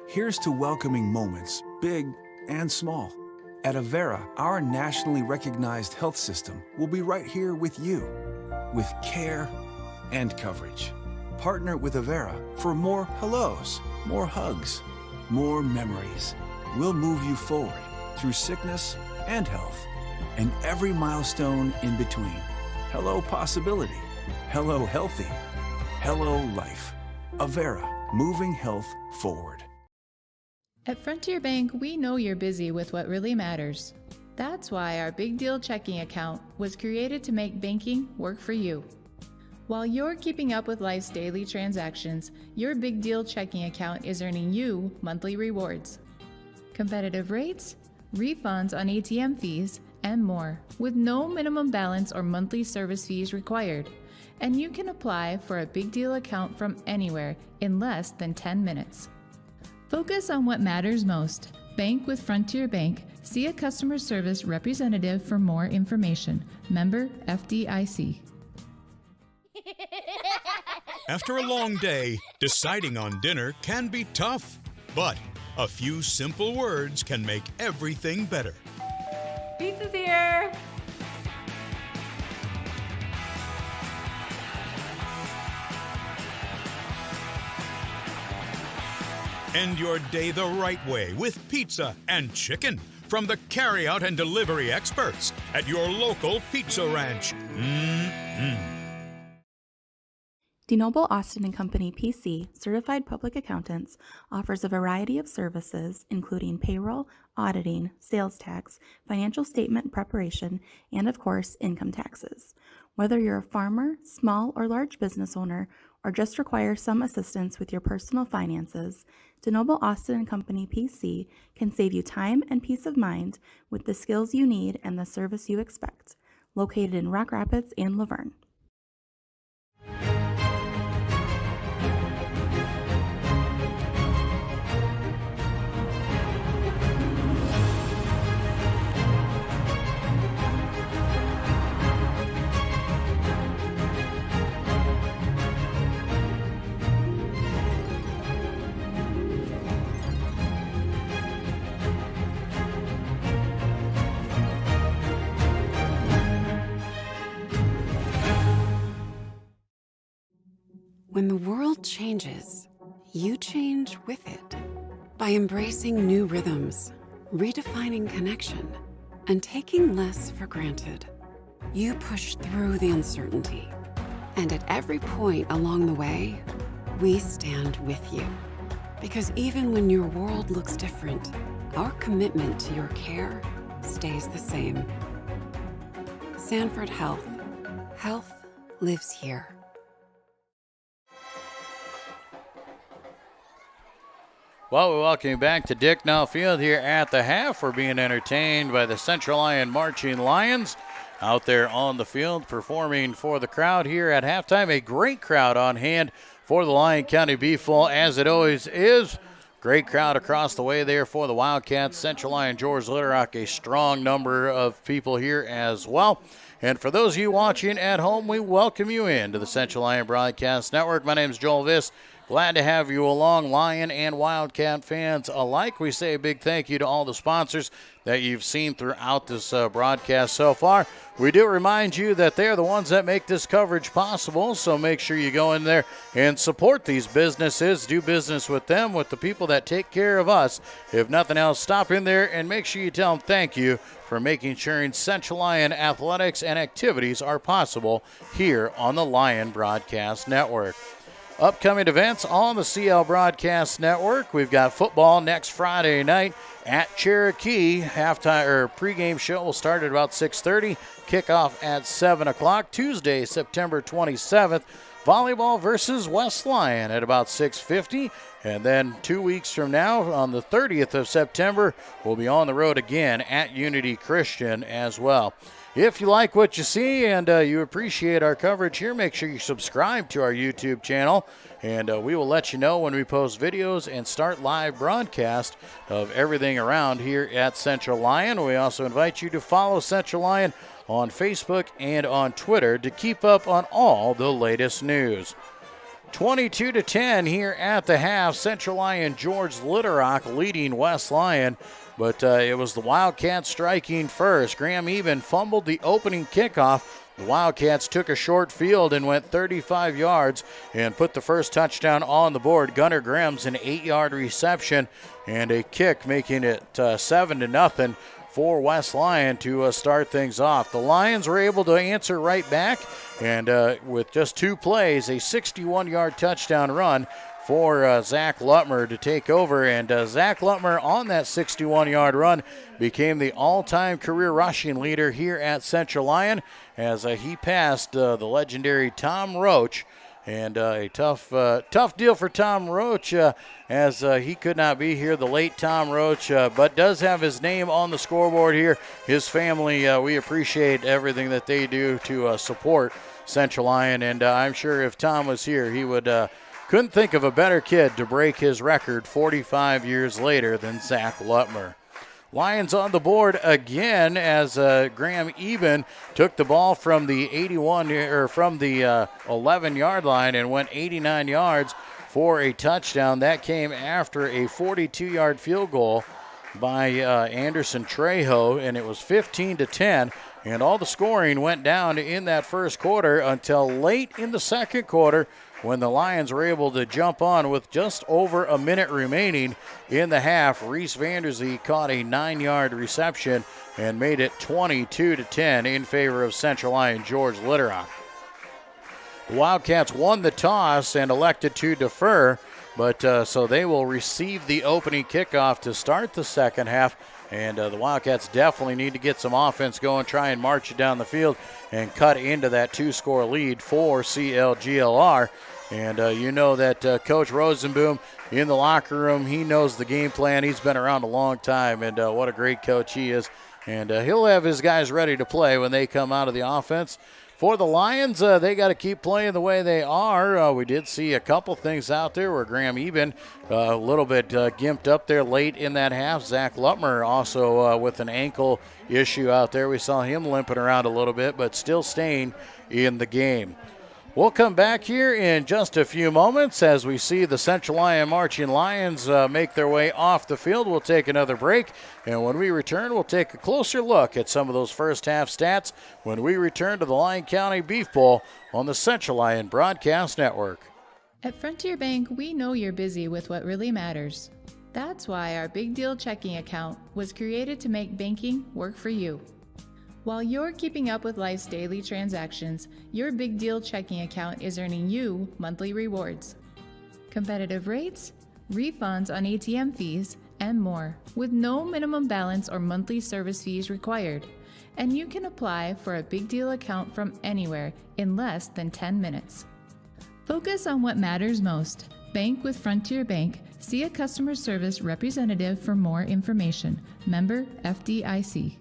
Here's to welcoming moments, big and small. At Avera, our nationally recognized health system will be right here with you, with care and coverage. Partner with Avera for more hellos, more hugs, more memories. We'll move you forward through sickness and health, and every milestone in between. Hello possibility, hello healthy, hello life. Avera, moving health forward. At Frontier Bank, we know you're busy with what really matters. That's why our Big Deal checking account was created to make banking work for you. While you're keeping up with life's daily transactions, your Big Deal checking account is earning you monthly rewards. Competitive rates, refunds on ATM fees, and more, with no minimum balance or monthly service fees required. And you can apply for a Big Deal account from anywhere in less than 10 minutes. Focus on what matters most. Bank with Frontier Bank. See a customer service representative for more information. Member FDIC. After a long day, deciding on dinner can be tough, but a few simple words can make everything better. Pizza's here. End your day the right way with pizza and chicken from the carryout and delivery experts at your local pizza ranch. DeNoble Austin & Company PC, certified public accountants, offers a variety of services including payroll, auditing, sales tax, financial statement preparation, and of course, income taxes. Whether you're a farmer, small or large business owner, or just require some assistance with your personal finances, DeNoble Austin & Company PC can save you time and peace of mind with the skills you need and the service you expect. Located in Rock Rapids and Laverne. When the world changes, you change with it. By embracing new rhythms, redefining connection, and taking less for granted, you push through the uncertainty. And at every point along the way, we stand with you. Because even when your world looks different, our commitment to your care stays the same. Sanford Health. Health lives here. Well, we welcome you back to Dicknall Field here at the half. We're being entertained by the Central Lyon Marching Lions out there on the field performing for the crowd here at halftime. A great crowd on hand for the Lyon County Beefle, as it always is. Great crowd across the way there for the Wildcats. Central Lyon George Litterock, a strong number of people here as well. And for those of you watching at home, we welcome you into the Central Lyon Broadcast Network. My name is Joel Viss. Glad to have you along, Lion and Wildcat fans alike. We say a big thank you to all the sponsors that you've seen throughout this broadcast so far. We do remind you that they're the ones that make this coverage possible, so make sure you go in there and support these businesses. Do business with them, with the people that take care of us. If nothing else, stop in there and make sure you tell them thank you for making sure Central Lyon athletics and activities are possible here on the Lion Broadcast Network. Upcoming events on the CL Broadcast Network. We've got football next Friday night at Cherokee. Halftime or pregame show will start at about 6:30. Kickoff at 7 o'clock. Tuesday, September 27th. Volleyball versus West Lyon at about 6:50. And then 2 weeks from now, on the 30th of September, we'll be on the road again at Unity Christian as well. If you like what you see and you appreciate our coverage here, make sure you subscribe to our YouTube channel, and we will let you know when we post videos and start live broadcast of everything around here at Central Lyon. We also invite you to follow Central Lyon on Facebook and on Twitter to keep up on all the latest news. 22-10 here at the half. Central Lyon George Litterock leading West Lyon. But it was the Wildcats striking first. Graham Eben fumbled the opening kickoff. The Wildcats took a short field and went 35 yards and put the first touchdown on the board. Gunnar Graham's an 8-yard reception and a kick, making it 7-0 for West Lyon to start things off. The Lions were able to answer right back, and with just 2 plays, a 61-yard touchdown run for Zach Lutmer to take over. And Zach Lutmer on that 61-yard run became the all-time career rushing leader here at Central Lyon as he passed the legendary Tom Roach. And a tough deal for Tom Roach as he could not be here, the late Tom Roach, but does have his name on the scoreboard here. His family, we appreciate everything that they do to support Central Lyon. And I'm sure if Tom was here, he would couldn't think of a better kid to break his record 45 years later than Zach Lutmer. Lions on the board again as Graham Eben took the ball from the 11-yard line and went 89 yards for a touchdown. That came after a 42-yard field goal by Anderson Trejo, and it was 15-10. And all the scoring went down in that first quarter until late in the second quarter when the Lions were able to jump on with just over a minute remaining in the half. Reese Vanderzee caught a 9-yard reception and made it 22-10 in favor of Central Lyon George Litterock. The Wildcats won the toss and elected to defer, but so they will receive the opening kickoff to start the second half. And the Wildcats definitely need to get some offense going, try and march it down the field and cut into that 2-score lead for CLGLR. And you know that Coach Rosenboom in the locker room, he knows the game plan. He's been around a long time, and what a great coach he is. And he'll have his guys ready to play when they come out of the offense. For the Lions, they got to keep playing the way they are. We did see a couple things out there where Graham Eben a little bit gimped up there late in that half. Zach Lutmer also with an ankle issue out there. We saw him limping around a little bit, but still staying in the game. We'll come back here in just a few moments as we see the Central Lyon Marching Lions make their way off the field. We'll take another break, and when we return, we'll take a closer look at some of those first half stats when we return to the Lyon County Beef Bowl on the Central Lyon Broadcast Network. At Frontier Bank, we know you're busy with what really matters. That's why our Big Deal checking account was created to make banking work for you. While you're keeping up with life's daily transactions, your Big Deal checking account is earning you monthly rewards. Competitive rates, refunds on ATM fees, and more, with no minimum balance or monthly service fees required. And you can apply for a Big Deal account from anywhere in less than 10 minutes. Focus on what matters most. Bank with Frontier Bank. See a customer service representative for more information. Member FDIC.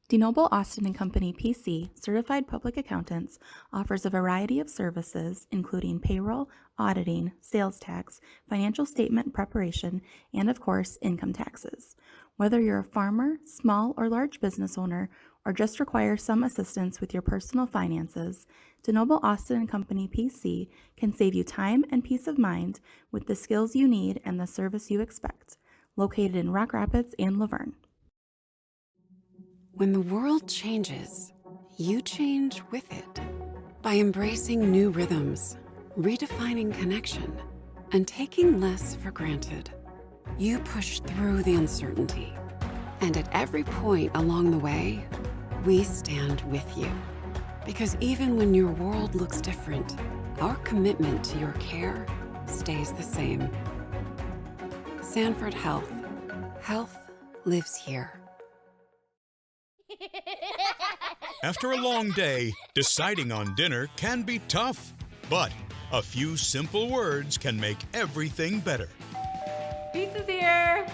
DeNoble Austin & Company PC Certified Public Accountants offers a variety of services including payroll, auditing, sales tax, financial statement preparation, and of course, income taxes. Whether you're a farmer, small or large business owner, or just require some assistance with your personal finances, DeNoble Austin & Company PC can save you time and peace of mind with the skills you need and the service you expect. Located in Rock Rapids and Laverne. When the world changes, you change with it. By embracing new rhythms, redefining connection, and taking less for granted, you push through the uncertainty. And at every point along the way, we stand with you. Because even when your world looks different, our commitment to your care stays the same. Sanford Health. Health lives here. After a long day, deciding on dinner can be tough, but a few simple words can make everything better. Pizza's here!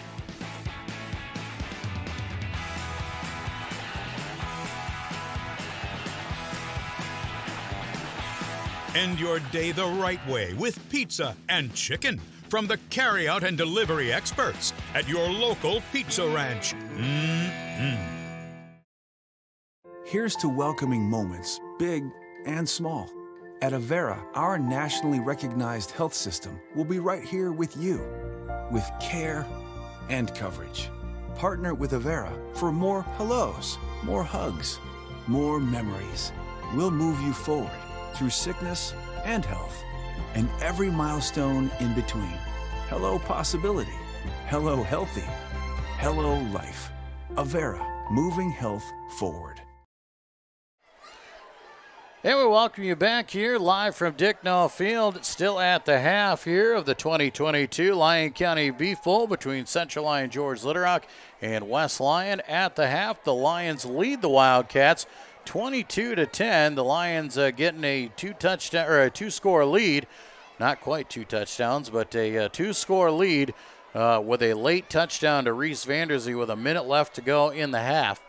End your day the right way with pizza and chicken from the carryout and delivery experts at your local pizza ranch. Here's to welcoming moments, big and small. At Avera, our nationally recognized health system will be right here with you, with care and coverage. Partner with Avera for more hellos, more hugs, more memories. We'll move you forward through sickness and health, and every milestone in between. Hello possibility. Hello healthy. Hello life. Avera, moving health forward. And we welcome you back here live from Dicknall Field, still at the half here of the 2022 Lyon County Beef Bowl between Central Lyon George Litterock and West Lyon. At the half, the Lions lead the Wildcats 22-10. The Lions getting a two-score lead, not quite 2 touchdowns, but a 2-score lead with a late touchdown to Reese Vanderzee with a minute left to go in the half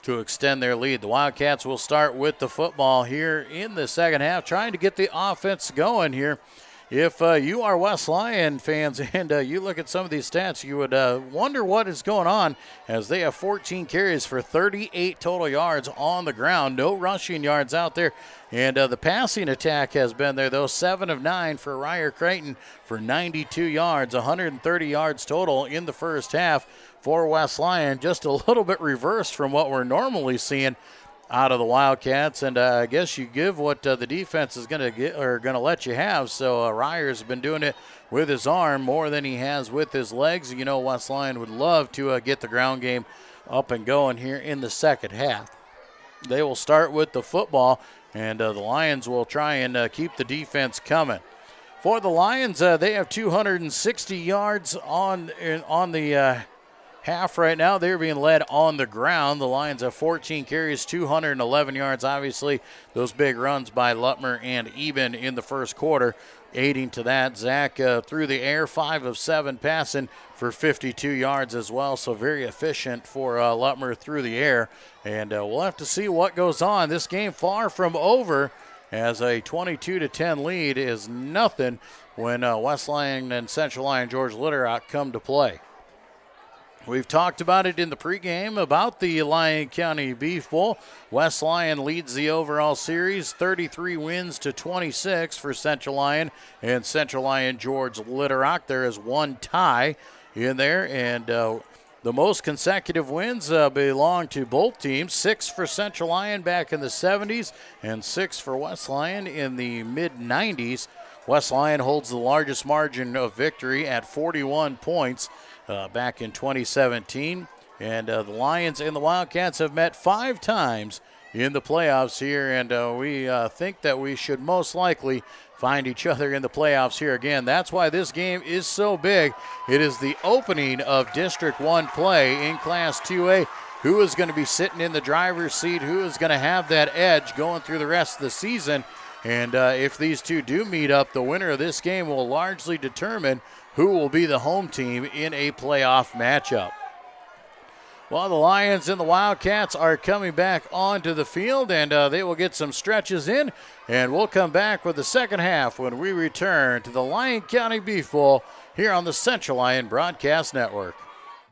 to extend their lead. The Wildcats will start with the football here in the second half, trying to get the offense going here. If you are West Lyon fans and you look at some of these stats, you would wonder what is going on, as they have 14 carries for 38 total yards on the ground. No rushing yards out there. And the passing attack has been there, though. 7 of 9 for Ryer Creighton for 92 yards, 130 yards total in the first half for West Lyon. Just a little bit reversed from what we're normally seeing out of the Wildcats, and I guess you give what the defense is going to get or going to let you have. So Ryer's been doing it with his arm more than he has with his legs. You know, West Lyon would love to get the ground game up and going here in the second half. They will start with the football, and the Lions will try and keep the defense coming. For the Lions, they have 260 yards on the half right now. They're being led on the ground. The Lions have 14 carries, 211 yards. Obviously, those big runs by Lutmer and Eben in the first quarter aiding to that. Zach through the air, 5 of 7 passing for 52 yards as well. So very efficient for Lutmer through the air. And we'll have to see what goes on. This game far from over, as a 22-10 lead is nothing when West Lyon and Central Lyon George Litterock come to play. We've talked about it in the pregame about the Lyon County Beef Bowl. West Lyon leads the overall series, 33 wins to 26 for Central Lyon and Central Lyon George Litterock. There is one tie in there, and the most consecutive wins belong to both teams. 6 for Central Lyon back in the 70s and 6 for West Lyon in the mid-90s. West Lyon holds the largest margin of victory at 41 points. Back in 2017. And the Lions and the Wildcats have met 5 times in the playoffs here, and we think that we should most likely find each other in the playoffs here again. That's why this game is so big. It is the opening of District 1 play in Class 2A. Who is going to be sitting in the driver's seat? Who is going to have that edge going through the rest of the season? And if these two do meet up, the winner of this game will largely determine who will be the home team in a playoff matchup. Well, the Lions and the Wildcats are coming back onto the field, and they will get some stretches in, and we'll come back with the second half when we return to the Lyon County Beef Bowl here on the Central Lyon Broadcast Network.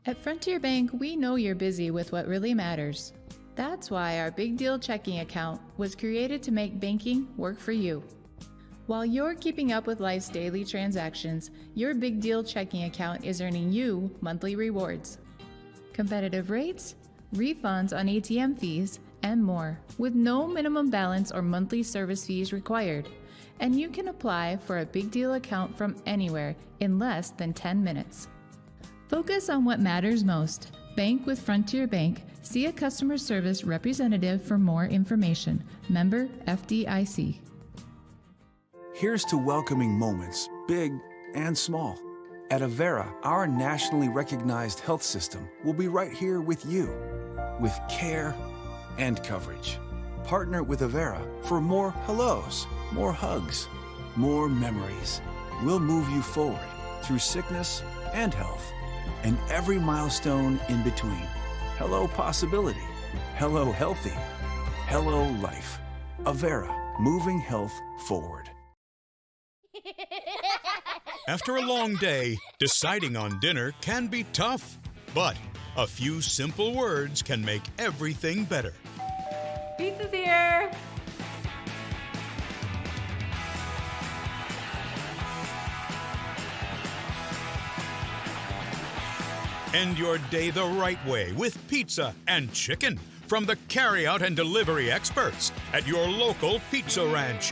At Frontier Bank, we know you're busy with what really matters. That's why our Big Deal checking account was created to make banking work for you. While you're keeping up with life's daily transactions, your Big Deal checking account is earning you monthly rewards. Competitive rates, refunds on ATM fees, and more, with no minimum balance or monthly service fees required. And you can apply for a Big Deal account from anywhere in less than 10 minutes. Focus on what matters most. Bank with Frontier Bank. See a customer service representative for more information. Member FDIC. Here's to welcoming moments, big and small. At Avera, our nationally recognized health system will be right here with you, with care and coverage. Partner with Avera for more hellos, more hugs, more memories. We'll move you forward through sickness and health, and every milestone in between. Hello possibility. Hello healthy. Hello life. Avera, moving health forward. After a long day, deciding on dinner can be tough, but a few simple words can make everything better. Pizza's here! End your day the right way with pizza and chicken from the carryout and delivery experts at your local pizza ranch.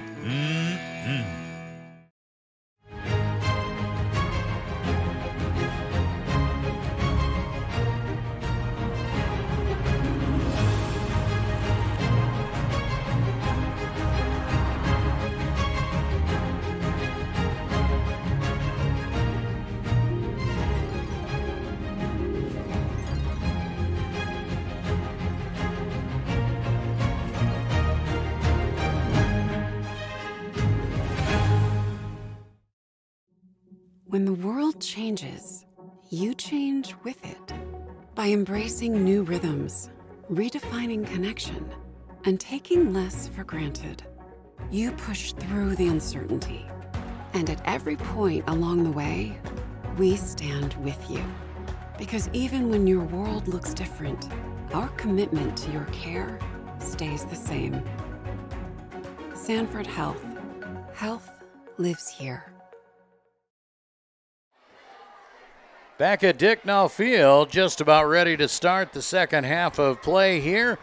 When the world changes, you change with it. By embracing new rhythms, redefining connection, and taking less for granted, you push through the uncertainty. And at every point along the way, we stand with you. Because even when your world looks different, our commitment to your care stays the same. Sanford Health. Health lives here. Back at Dicknall Field, just about ready to start the second half of play here.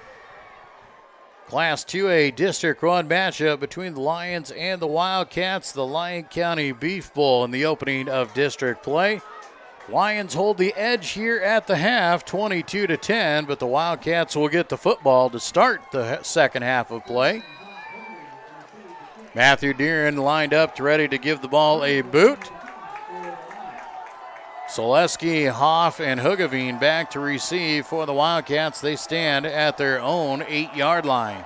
Class 2A District 1 matchup between the Lions and the Wildcats, the Lyon County Beef Bowl in the opening of district play. Lions hold the edge here at the half, 22-10, but the Wildcats will get the football to start the second half of play. Matthew Deeren lined up, ready to give the ball a boot. Selesky, Hoff, and Hugavine back to receive for the Wildcats. They stand at their own 8-yard line.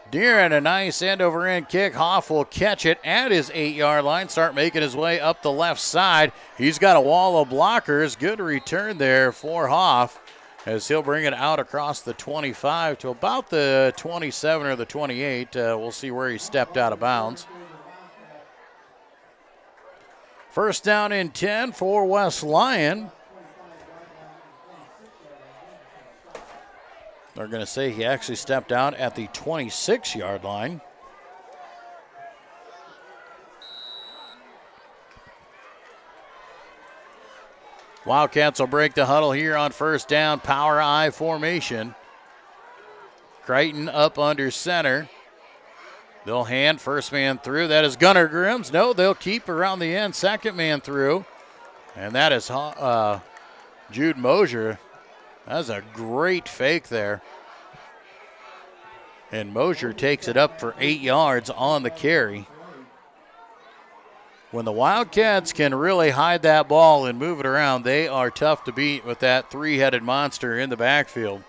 Deeren, a nice end-over-end kick. Hoff will catch it at his 8-yard line, start making his way up the left side. He's got a wall of blockers. Good return there for Hoff as he'll bring it out across the 25 to about the 27 or the 28. We'll see where he stepped out of bounds. First down and 10 for West Lyon. They're going to say he actually stepped out at the 26-yard line. Wildcats will break the huddle here on first down. Power I formation. Crichton up under center. They'll hand first man through. That is Gunnar Grims. No, they'll keep around the end. Second man through. And that is Jude Mosier. That's a great fake there. And Mosier takes it up for 8 yards on the carry. When the Wildcats can really hide that ball and move it around, they are tough to beat with that three-headed monster in the backfield.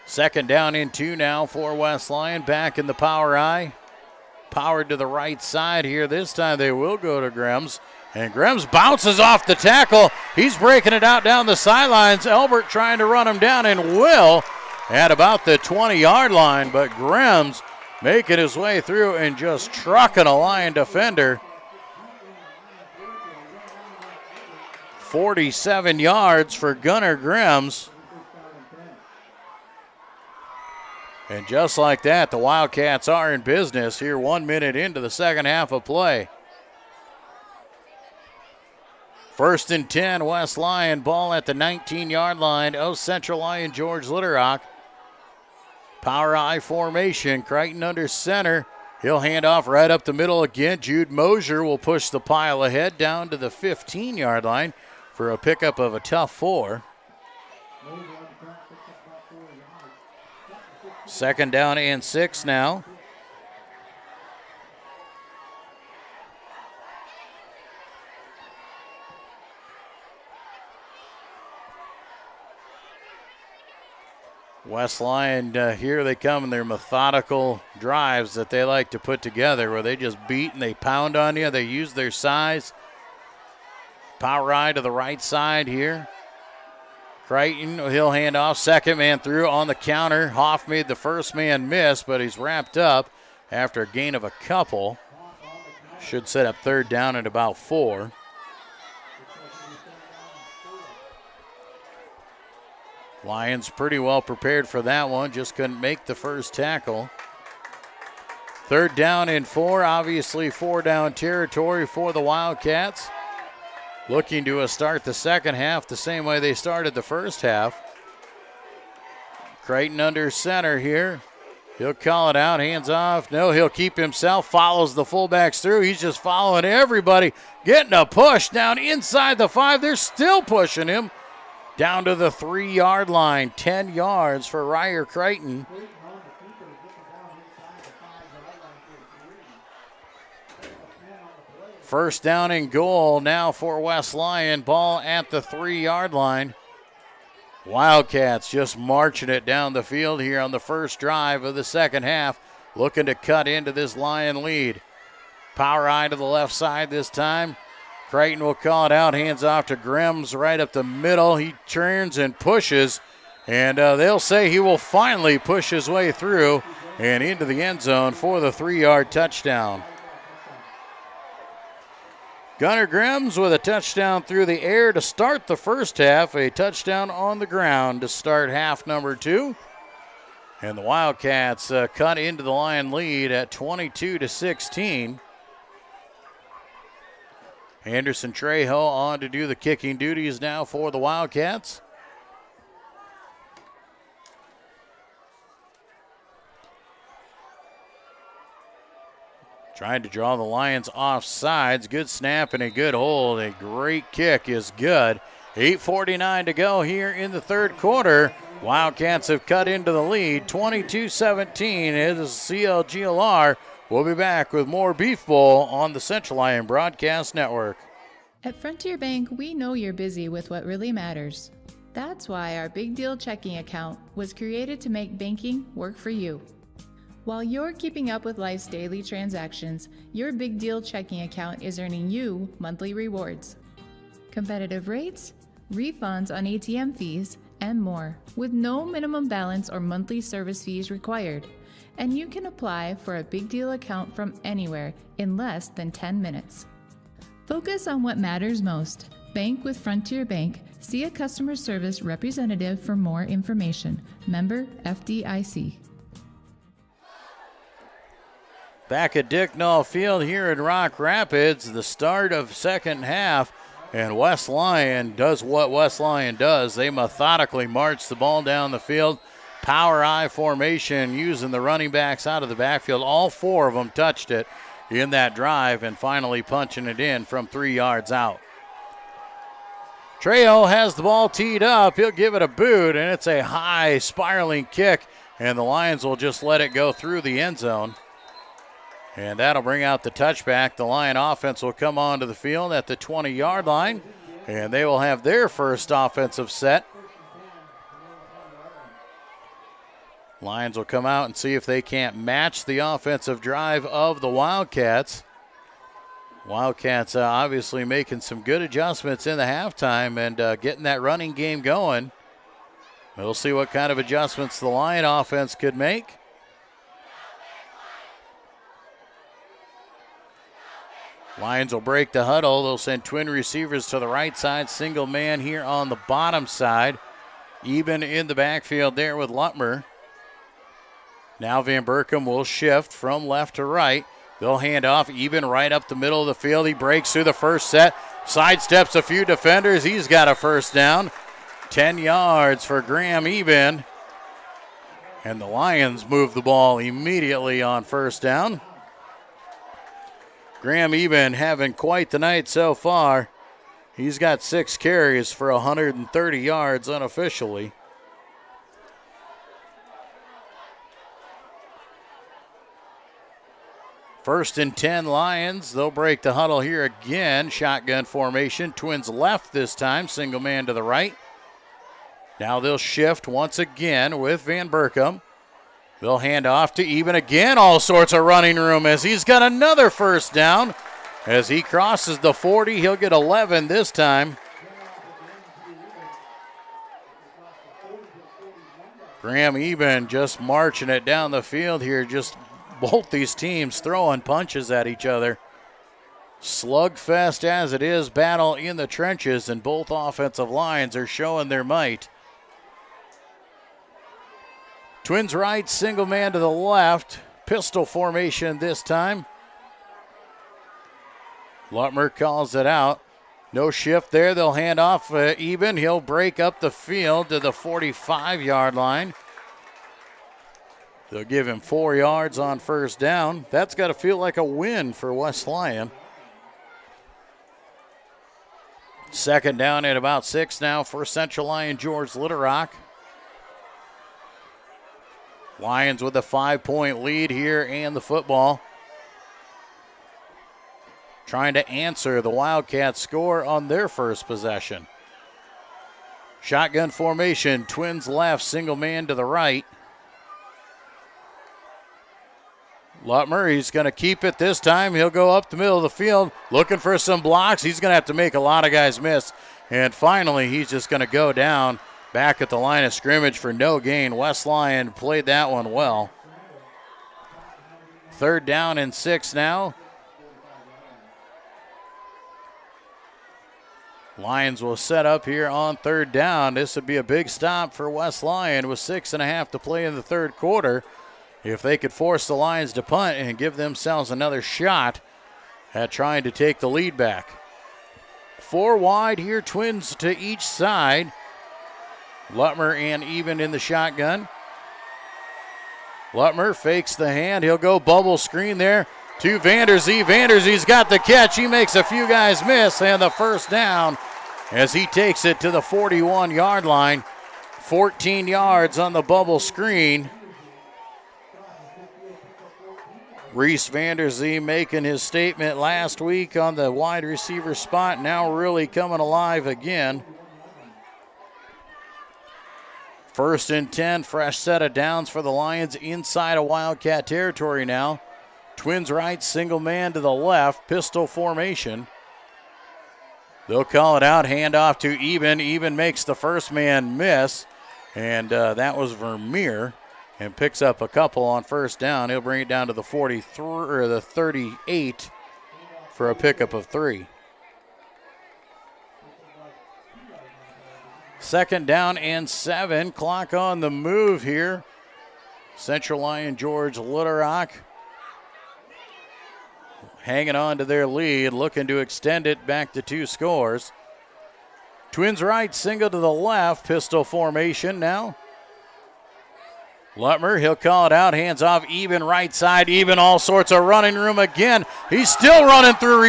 Second down and 2 now for West Lyon. Back in the power I. Powered to the right side here. This time they will go to Grims. And Grims bounces off the tackle. He's breaking it out down the sidelines. Elbert trying to run him down and will at about the 20-yard line. But Grims making his way through and just trucking a Lion defender. 47 yards for Gunnar Grims. And just like that, the Wildcats are in business here 1 minute into the second half of play. First and 10, West Lyon, ball at the 19-yard line of Central Lyon, George Litterock. Power I formation, Crichton under center. He'll hand off right up the middle again. Jude Mosier will push the pile ahead down to the 15-yard line for a pickup of a tough 4. Second down and 6 now. West Lyon, here they come in their methodical drives that they like to put together where they just beat and they pound on you. They use their size. Power ride to the right side here. Crichton, he'll hand off. Second man through on the counter. Hoff made the first man miss, but he's wrapped up after a gain of a couple. Should set up third down at about 4. Lions pretty well prepared for that one, just couldn't make the first tackle. Third down and 4, obviously 4-down territory for the Wildcats. Looking to start the second half the same way they started the first half. Crichton under center here. He'll call it out, hands off. No, he'll keep himself, follows the fullbacks through. He's just following everybody, getting a push down inside the 5. They're still pushing him. Down to the 3-yard line, 10 yards for Ryer Crichton. First down and goal now for West Lyon. Ball at the 3-yard line. Wildcats just marching it down the field here on the first drive of the second half. looking to cut into this Lion lead. Power eye to the left side this time. Creighton will call it out. Hands off to Grims right up the middle. He turns and pushes, and they'll say he will finally push his way through and into the end zone for the 3-yard touchdown. Gunnar Grims with a touchdown through the air to start the first half, a touchdown on the ground to start half number 2. And the Wildcats cut into the Lion lead at 22-16. Anderson Trejo on to do the kicking duties now for the Wildcats. Trying to draw the Lions off sides. Good snap and a good hold. A great kick is good. 8:49 to go here in the third quarter. Wildcats have cut into the lead. 22-17 is CLGLR. We'll be back with more Beef Bowl on the Central Lyon Broadcast Network. At Frontier Bank, we know you're busy with what really matters. That's why our Big Deal checking account was created to make banking work for you. While you're keeping up with life's daily transactions, your Big Deal checking account is earning you monthly rewards. Competitive rates, refunds on ATM fees, and more, with no minimum balance or monthly service fees required. And you can apply for a Big Deal account from anywhere in less than 10 minutes. Focus on what matters most. Bank with Frontier Bank. See a customer service representative for more information. Member FDIC. Back at Dick Null Field here in Rock Rapids, the start of second half, and West Lyon does what West Lyon does. They methodically march the ball down the field. Power I formation using the running backs out of the backfield. All 4 of them touched it in that drive and finally punching it in from 3 yards out. Trejo has the ball teed up. He'll give it a boot, and it's a high spiraling kick, and the Lions will just let it go through the end zone. And that'll bring out the touchback. The Lion offense will come onto the field at the 20-yard line, and they will have their first offensive set. Lions will come out and see if they can't match the offensive drive of the Wildcats. Wildcats obviously making some good adjustments in the halftime and getting that running game going. We'll see what kind of adjustments the Lion offense could make. Lions will break the huddle. They'll send twin receivers to the right side. Single man here on the bottom side. Eben in the backfield there with Lutmer. Now Van Berkom will shift from left to right. They'll hand off Eben right up the middle of the field. He breaks through the first set. Sidesteps a few defenders. He's got a first down. 10 yards for Graham Eben. And the Lions move the ball immediately on first down. Graham Eben having quite the night so far. He's got 6 carries for 130 yards unofficially. First and 10 Lions. They'll break the huddle here again. Shotgun formation. Twins left this time. Single man to the right. Now they'll shift once again with Van Berkom. They'll hand off to Eben again. All sorts of running room as he's got another first down. As he crosses the 40, he'll get 11 this time. Graham Eben just marching it down the field here. Just both these teams throwing punches at each other. Slugfest as it is, battle in the trenches, and both offensive lines are showing their might. Twins right, single man to the left. Pistol formation this time. Lutmer calls it out. No shift there. They'll hand off Eben. He'll break up the field to the 45-yard line. They'll give him 4 yards on first down. That's got to feel like a win for West Lyon. Second down at about 6 now for Central Lyon George Litterock. Lions with a 5-point lead here and the football. Trying to answer the Wildcats score on their first possession. Shotgun formation, Twins left, single man to the right. Lutmer, he's going to keep it this time. He'll go up the middle of the field looking for some blocks. He's going to have to make a lot of guys miss. And finally, he's just going to go down back at the line of scrimmage for no gain. West Lyon played that one well. 3rd down and 6 now. Lions will set up here on 3rd down. This would be a big stop for West Lyon with 6.5 to play in the 3rd quarter. If they could force the Lions to punt and give themselves another shot at trying to take the lead back. 4 wide here, Twins to each side. Lutmer and Eben in the shotgun. Lutmer fakes the hand. He'll go bubble screen there to Vanderzee. Vanderzee's got the catch. He makes a few guys miss, and the 1st down as he takes it to the 41-yard line. 14 yards on the bubble screen. Reese Vanderzee making his statement last week on the wide receiver spot, now really coming alive again. 1st and 10, fresh set of downs for the Lions inside of Wildcat territory now. Twins right, single man to the left, pistol formation. They'll call it out, handoff to Eben. Eben makes the first man miss, and that was Vermeer, and picks up a couple on 1st down. He'll bring it down to the 43 or the 38 for a pickup of 3. 2nd down and 7. Clock on the move here. Central Lyon George Little Rock hanging on to their lead, looking to extend it back to 2 scores. Twins right, single to the left, pistol formation now. Lutmer, he'll call it out, hands off Eben right side. Eben all sorts of running room again. He's still running through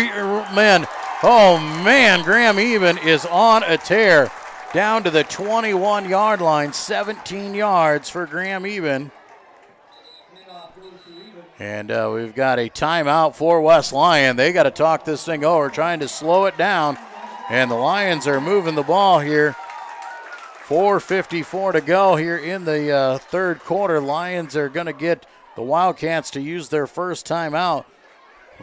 men. Oh man, Graham Eben is on a tear. Down to the 21-yard line, 17 yards for Graham Eben. And we've got a timeout for West Lyon. They got to talk this thing over, trying to slow it down. And the Lions are moving the ball here. 4:54 to go here in the 3rd quarter. Lions are going to get the Wildcats to use their first timeout.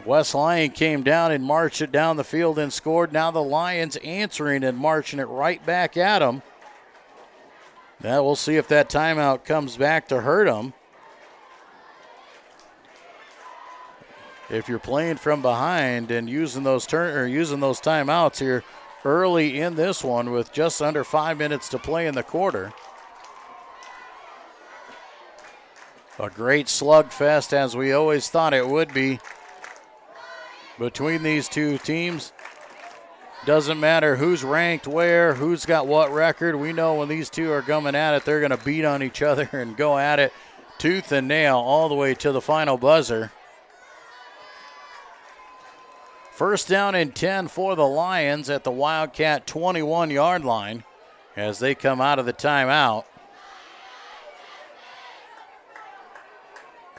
West Lyon came down and marched it down the field and scored. Now the Lions answering and marching it right back at them. Now we'll see if that timeout comes back to hurt them. If you're playing from behind and using those timeouts here early in this one with just under 5 minutes to play in the quarter. A great slugfest, as we always thought it would be, between these two teams. Doesn't matter who's ranked where, who's got what record. We know when these two are coming at it, they're going to beat on each other and go at it tooth and nail all the way to the final buzzer. 1st down and 10 for the Lions at the Wildcat 21-yard line as they come out of the timeout.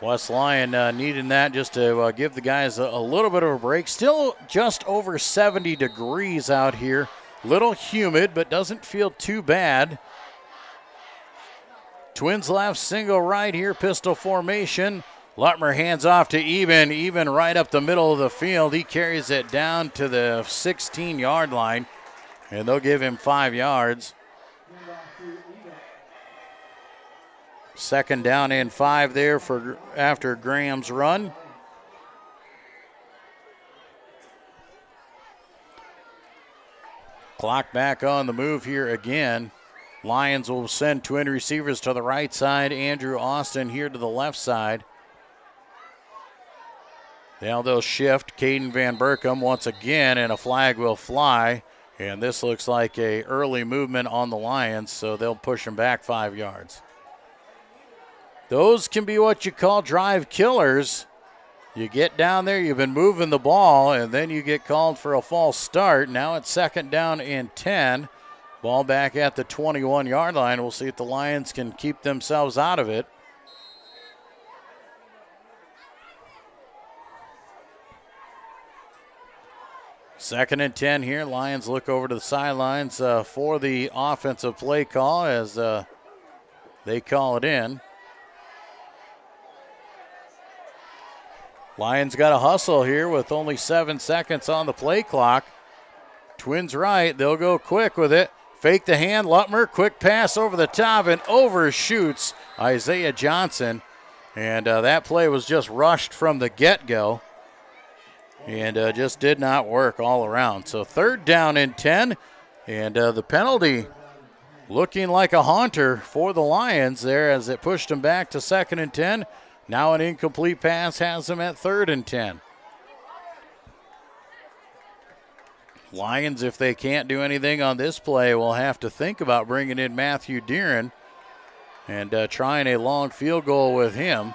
West Lyon needing that just to give the guys a little bit of a break. Still just over 70 degrees out here. Little humid, but doesn't feel too bad. Twins left, single right here, pistol formation. Lutmer hands off to Eben. Eben right up the middle of the field. He carries it down to the 16-yard line, and they'll give him 5 yards. 2nd down and 5 there for after Graham's run. Clock back on the move here again. Lions will send twin receivers to the right side. Andrew Austin here to the left side. Now they'll shift. Caden Van Berkom once again, and a flag will fly. And this looks like a early movement on the Lions, so they'll push them back 5 yards. Those can be what you call drive killers. You get down there, you've been moving the ball, and then you get called for a false start. Now it's 2nd down and 10. Ball back at the 21-yard line. We'll see if the Lions can keep themselves out of it. Second and 10 here. Lions look over to the sidelines for the offensive play call as they call it in. Lions got to hustle here with only 7 seconds on the play clock. Twins right. They'll go quick with it. Fake the hand. Lutmer, quick pass over the top and overshoots Isaiah Johnson. And that play was just rushed from the get-go. And just did not work all around. So 3rd down and 10. And the penalty looking like a haunter for the Lions there as it pushed them back to 2nd and 10. Now an incomplete pass has them at 3rd and 10. Lions, if they can't do anything on this play, will have to think about bringing in Matthew Deeren and trying a long field goal with him.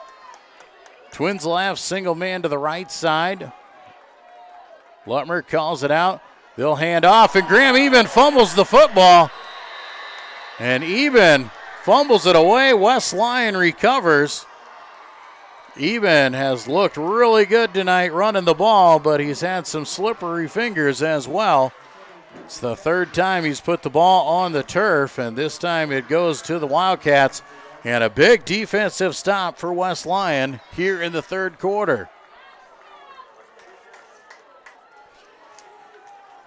Twins left, single man to the right side. Lutmer calls it out. They'll hand off, and Graham Eben fumbles the football. And Eben fumbles it away. West Lyon recovers. Eben has looked really good tonight running the ball, but he's had some slippery fingers as well. It's the 3rd time he's put the ball on the turf, and this time it goes to the Wildcats. And a big defensive stop for West Lyon here in the 3rd quarter.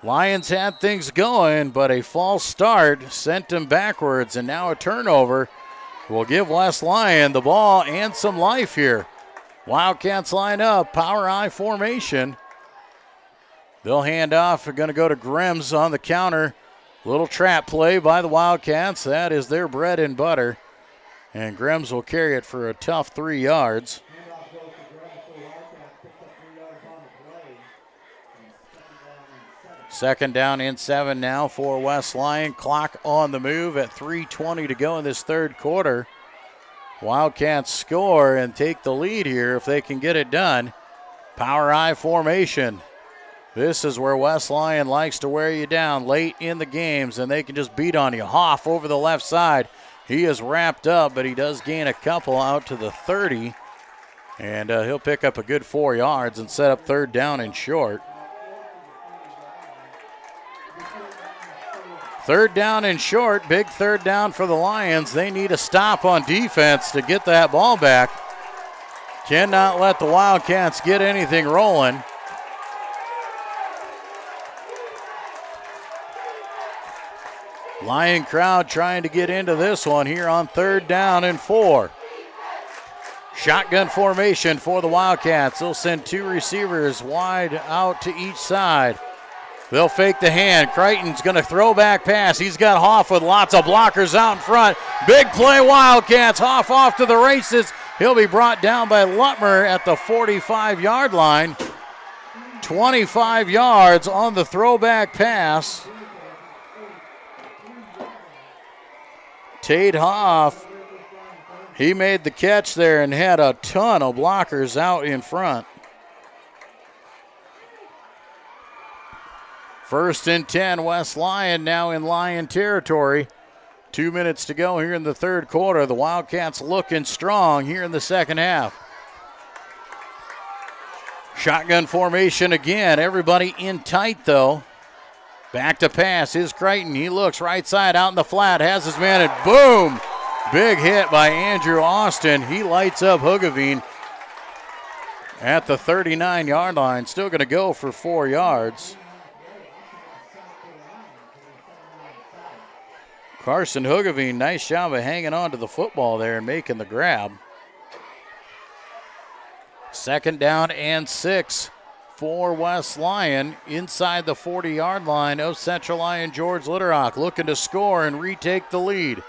Lions had things going, but a false start sent them backwards, and now a turnover will give West Lyon the ball and some life here. Wildcats line up, power I formation. They'll hand off. They're going to go to Grems on the counter. Little trap play by the Wildcats. That is their bread and butter. And Grems will carry it for a tough 3 yards. Second down and 7 now for West Lyon. Clock on the move at 3:20 to go in this 3rd quarter. Wildcats score and take the lead here if they can get it done. Power I formation. This is where West Lyon likes to wear you down late in the games, and they can just beat on you. Hoff over the left side. He is wrapped up, but he does gain a couple out to the 30. And he'll pick up a good 4 yards and set up 3rd down and short. 3rd down and short, big 3rd down for the Lions. They need a stop on defense to get that ball back. Cannot let the Wildcats get anything rolling. Lion crowd trying to get into this one here on 3rd down and 4. Shotgun formation for the Wildcats. They'll send 2 receivers wide out to each side. They'll fake the hand. Crichton's going to throw back pass. He's got Hoff with lots of blockers out in front. Big play, Wildcats. Hoff off to the races. He'll be brought down by Lutmer at the 45-yard line. 25 yards on the throwback pass. Tate Hoff, he made the catch there and had a ton of blockers out in front. 1st and 10, West Lyon now in Lyon territory. 2 minutes to go here in the 3rd quarter. The Wildcats looking strong here in the 2nd half. Shotgun formation again. Everybody in tight though. Back to pass is Crichton. He looks right side out in the flat. Has his man and boom! Big hit by Andrew Austin. He lights up Hugavine at the 39-yard line. Still going to go for 4 yards. Carson Hugavine, nice job of hanging on to the football there and making the grab. 2nd down and 6 for West Lyon inside the 40-yard line of Central Lyon George Litterock, looking to score and retake the lead.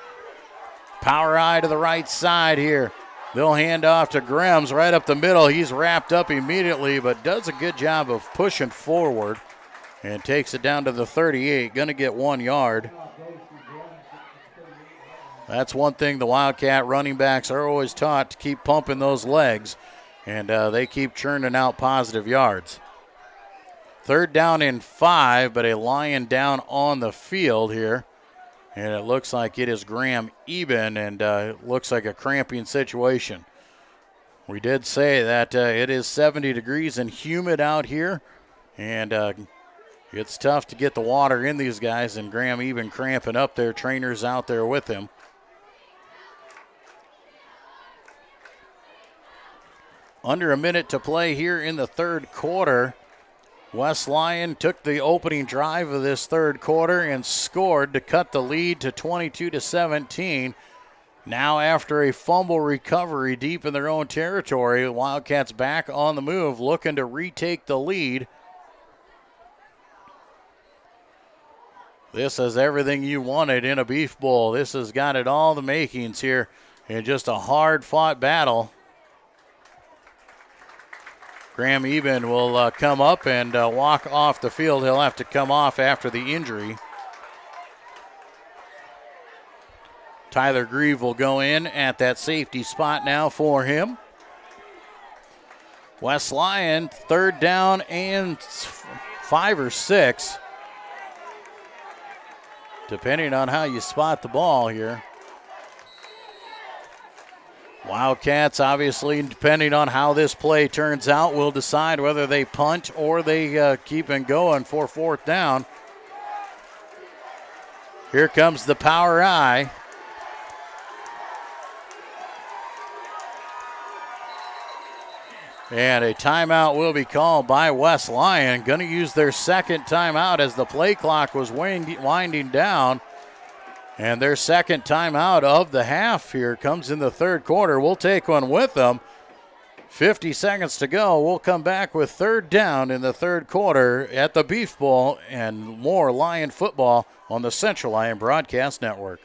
Power I to the right side here. They'll hand off to Grems right up the middle. He's wrapped up immediately, but does a good job of pushing forward and takes it down to the 38. Going to get 1 yard. That's one thing the Wildcat running backs are always taught, to keep pumping those legs, and they keep churning out positive yards. 3rd down and 5, but a Lion down on the field here. And it looks like it is Graham Eben, and it looks like a cramping situation. We did say that it is 70 degrees and humid out here, and it's tough to get the water in these guys, and Graham Eben cramping up there, trainers out there with him. Under a minute to play here in the third quarter. West Lyon took the opening drive of this third quarter and scored to cut the lead to 22-17. Now after a fumble recovery deep in their own territory, Wildcats back on the move, looking to retake the lead. This is everything you wanted in a Beef Bowl. This has got it all the makings here in just a hard-fought battle. Graham Eben will come up and walk off the field. He'll have to come off after the injury. Tyler Grieve will go in at that safety spot now for him. West Lyon, third down and 5 or 6. Depending on how you spot the ball here. Wildcats, obviously, depending on how this play turns out, will decide whether they punt or they keep it going for fourth down. Here comes the power I. And a timeout will be called by West Lyon. Going to use their second timeout as the play clock was winding down. And their second timeout of the half here comes in the third quarter. We'll take one with them. 50 seconds to go. We'll come back with third down in the third quarter at the Beef Bowl and more Lion football on the Central Lyon Broadcast Network.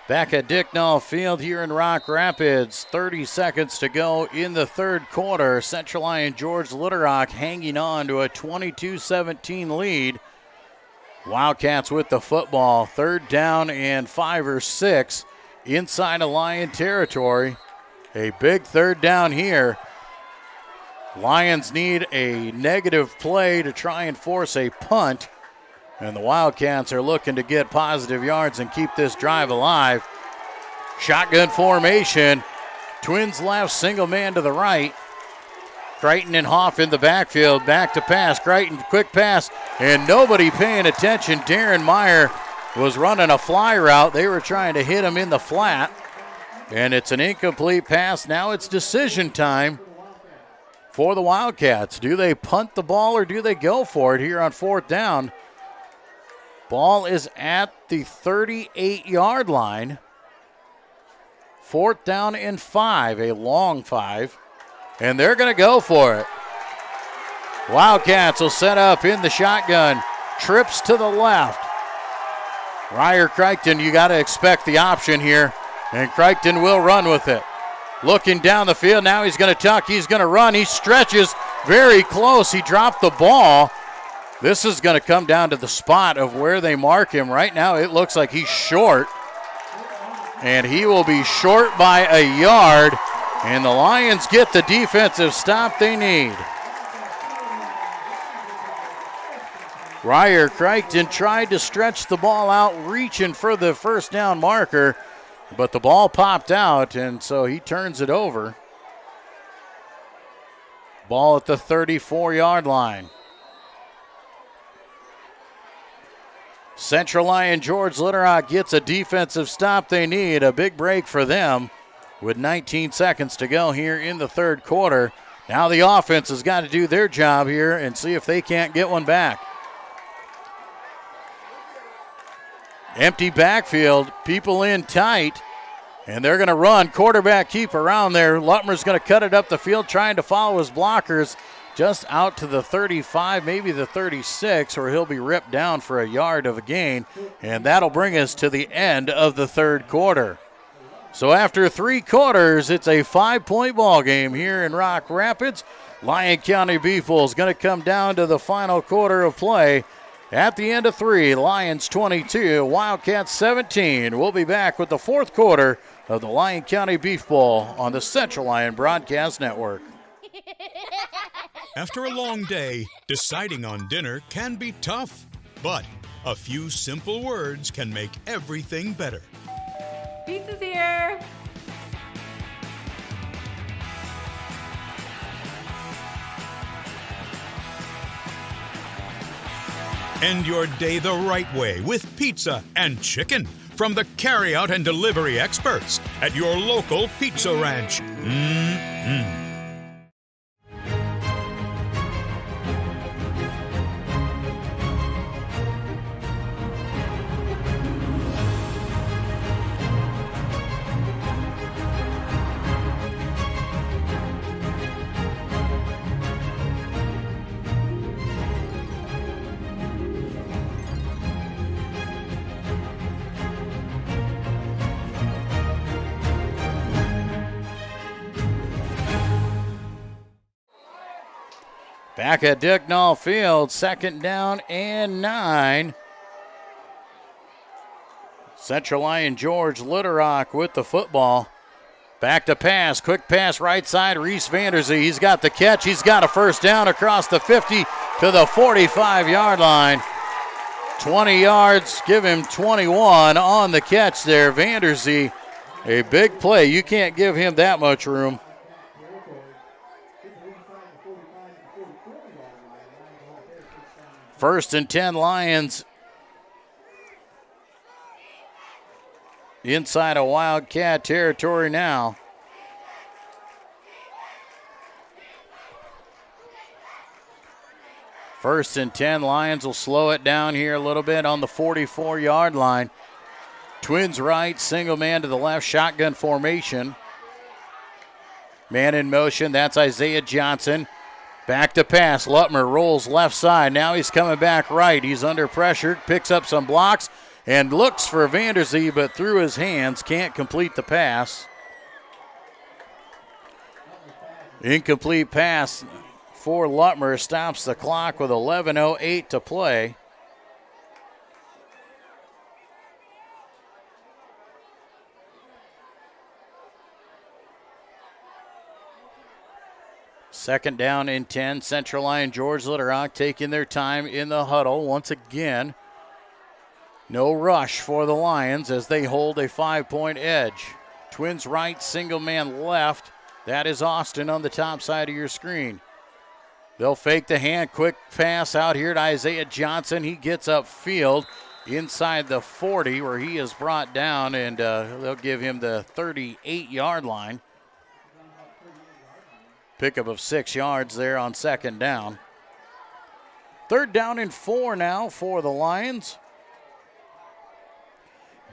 Back at Dicknall Field here in Rock Rapids, 30 seconds to go in the third quarter. Central Lyon George Litterock hanging on to a 22-17 lead. Wildcats with the football, third down and 5 or 6 inside of Lion territory. A big third down here. Lions need a negative play to try and force a punt. And the Wildcats are looking to get positive yards and keep this drive alive. Shotgun formation. Twins left, single man to the right. Crichton and Hoff in the backfield. Back to pass. Crichton, quick pass. And nobody paying attention. Darren Meyer was running a fly route. They were trying to hit him in the flat. And it's an incomplete pass. Now it's decision time for the Wildcats. Do they punt the ball or do they go for it here on fourth down? Ball is at the 38-yard line. Fourth down and 5, a long 5. And they're going to go for it. Wildcats will set up in the shotgun. Trips to the left. Ryer Crichton, you got to expect the option here. And Crichton will run with it. Looking down the field, now he's going to tuck, he's going to run. He stretches very close. He dropped the ball. This is going to come down to the spot of where they mark him. Right now it looks like he's short. And he will be short by a yard. And the Lions get the defensive stop they need. Ryer Crichton tried to stretch the ball out, reaching for the first down marker. But the ball popped out, and so he turns it over. Ball at the 34-yard line. Central Lyon George Litterock gets a defensive stop they need. A big break for them with 19 seconds to go here in the third quarter. Now the offense has got to do their job here and see if they can't get one back. Empty backfield, people in tight, and they're going to run. Quarterback keep around there. Lutmer's going to cut it up the field, trying to follow his blockers just out to the 35, maybe the 36, or he'll be ripped down for a yard of a gain, and that'll bring us to the end of the third quarter. So after 3 quarters, it's a 5-point ball game here in Rock Rapids. Lyon County Beef Bowl is going to come down to the final quarter of play. At the end of 3, Lions 22, Wildcats 17. We'll be back with the fourth quarter of the Lyon County Beef Bowl on the Central Lyon Broadcast Network. After a long day, deciding on dinner can be tough, but a few simple words can make everything better. Pizza's here. End your day the right way with pizza and chicken from the carryout and delivery experts at your local Pizza Ranch. Mm-hmm. Back at Dicknall Field, 2nd down and 9. Central Lyon George Litterock with the football. Back to pass, quick pass right side, Reese Vanderzee. He's got the catch, he's got a first down across the 50 to the 45-yard line. 20 yards, give him 21 on the catch there. Vanderzee, a big play. You can't give him that much room. First and 10 Lions inside of Wildcat territory now. First and 10, Lions will slow it down here a little bit on the 44-yard line. Twins right, single man to the left, shotgun formation. Man in motion, that's Isaiah Johnson. Back to pass, Lutmer rolls left side. Now he's coming back right. He's under pressure, picks up some blocks, and looks for Vanderzee, but through his hands, can't complete the pass. Incomplete pass for Lutmer, stops the clock with 11:08 to play. Second down and 10. Central Lyon George Litterock taking their time in the huddle once again. No rush for the Lions as they hold a 5-point edge. Twins right, single man left. That is Austin on the top side of your screen. They'll fake the hand, quick pass out here to Isaiah Johnson. He gets upfield inside the 40 where he is brought down, and they'll give him the 38-yard line. Pickup of 6 yards there on second down. Third down and 4 now for the Lions.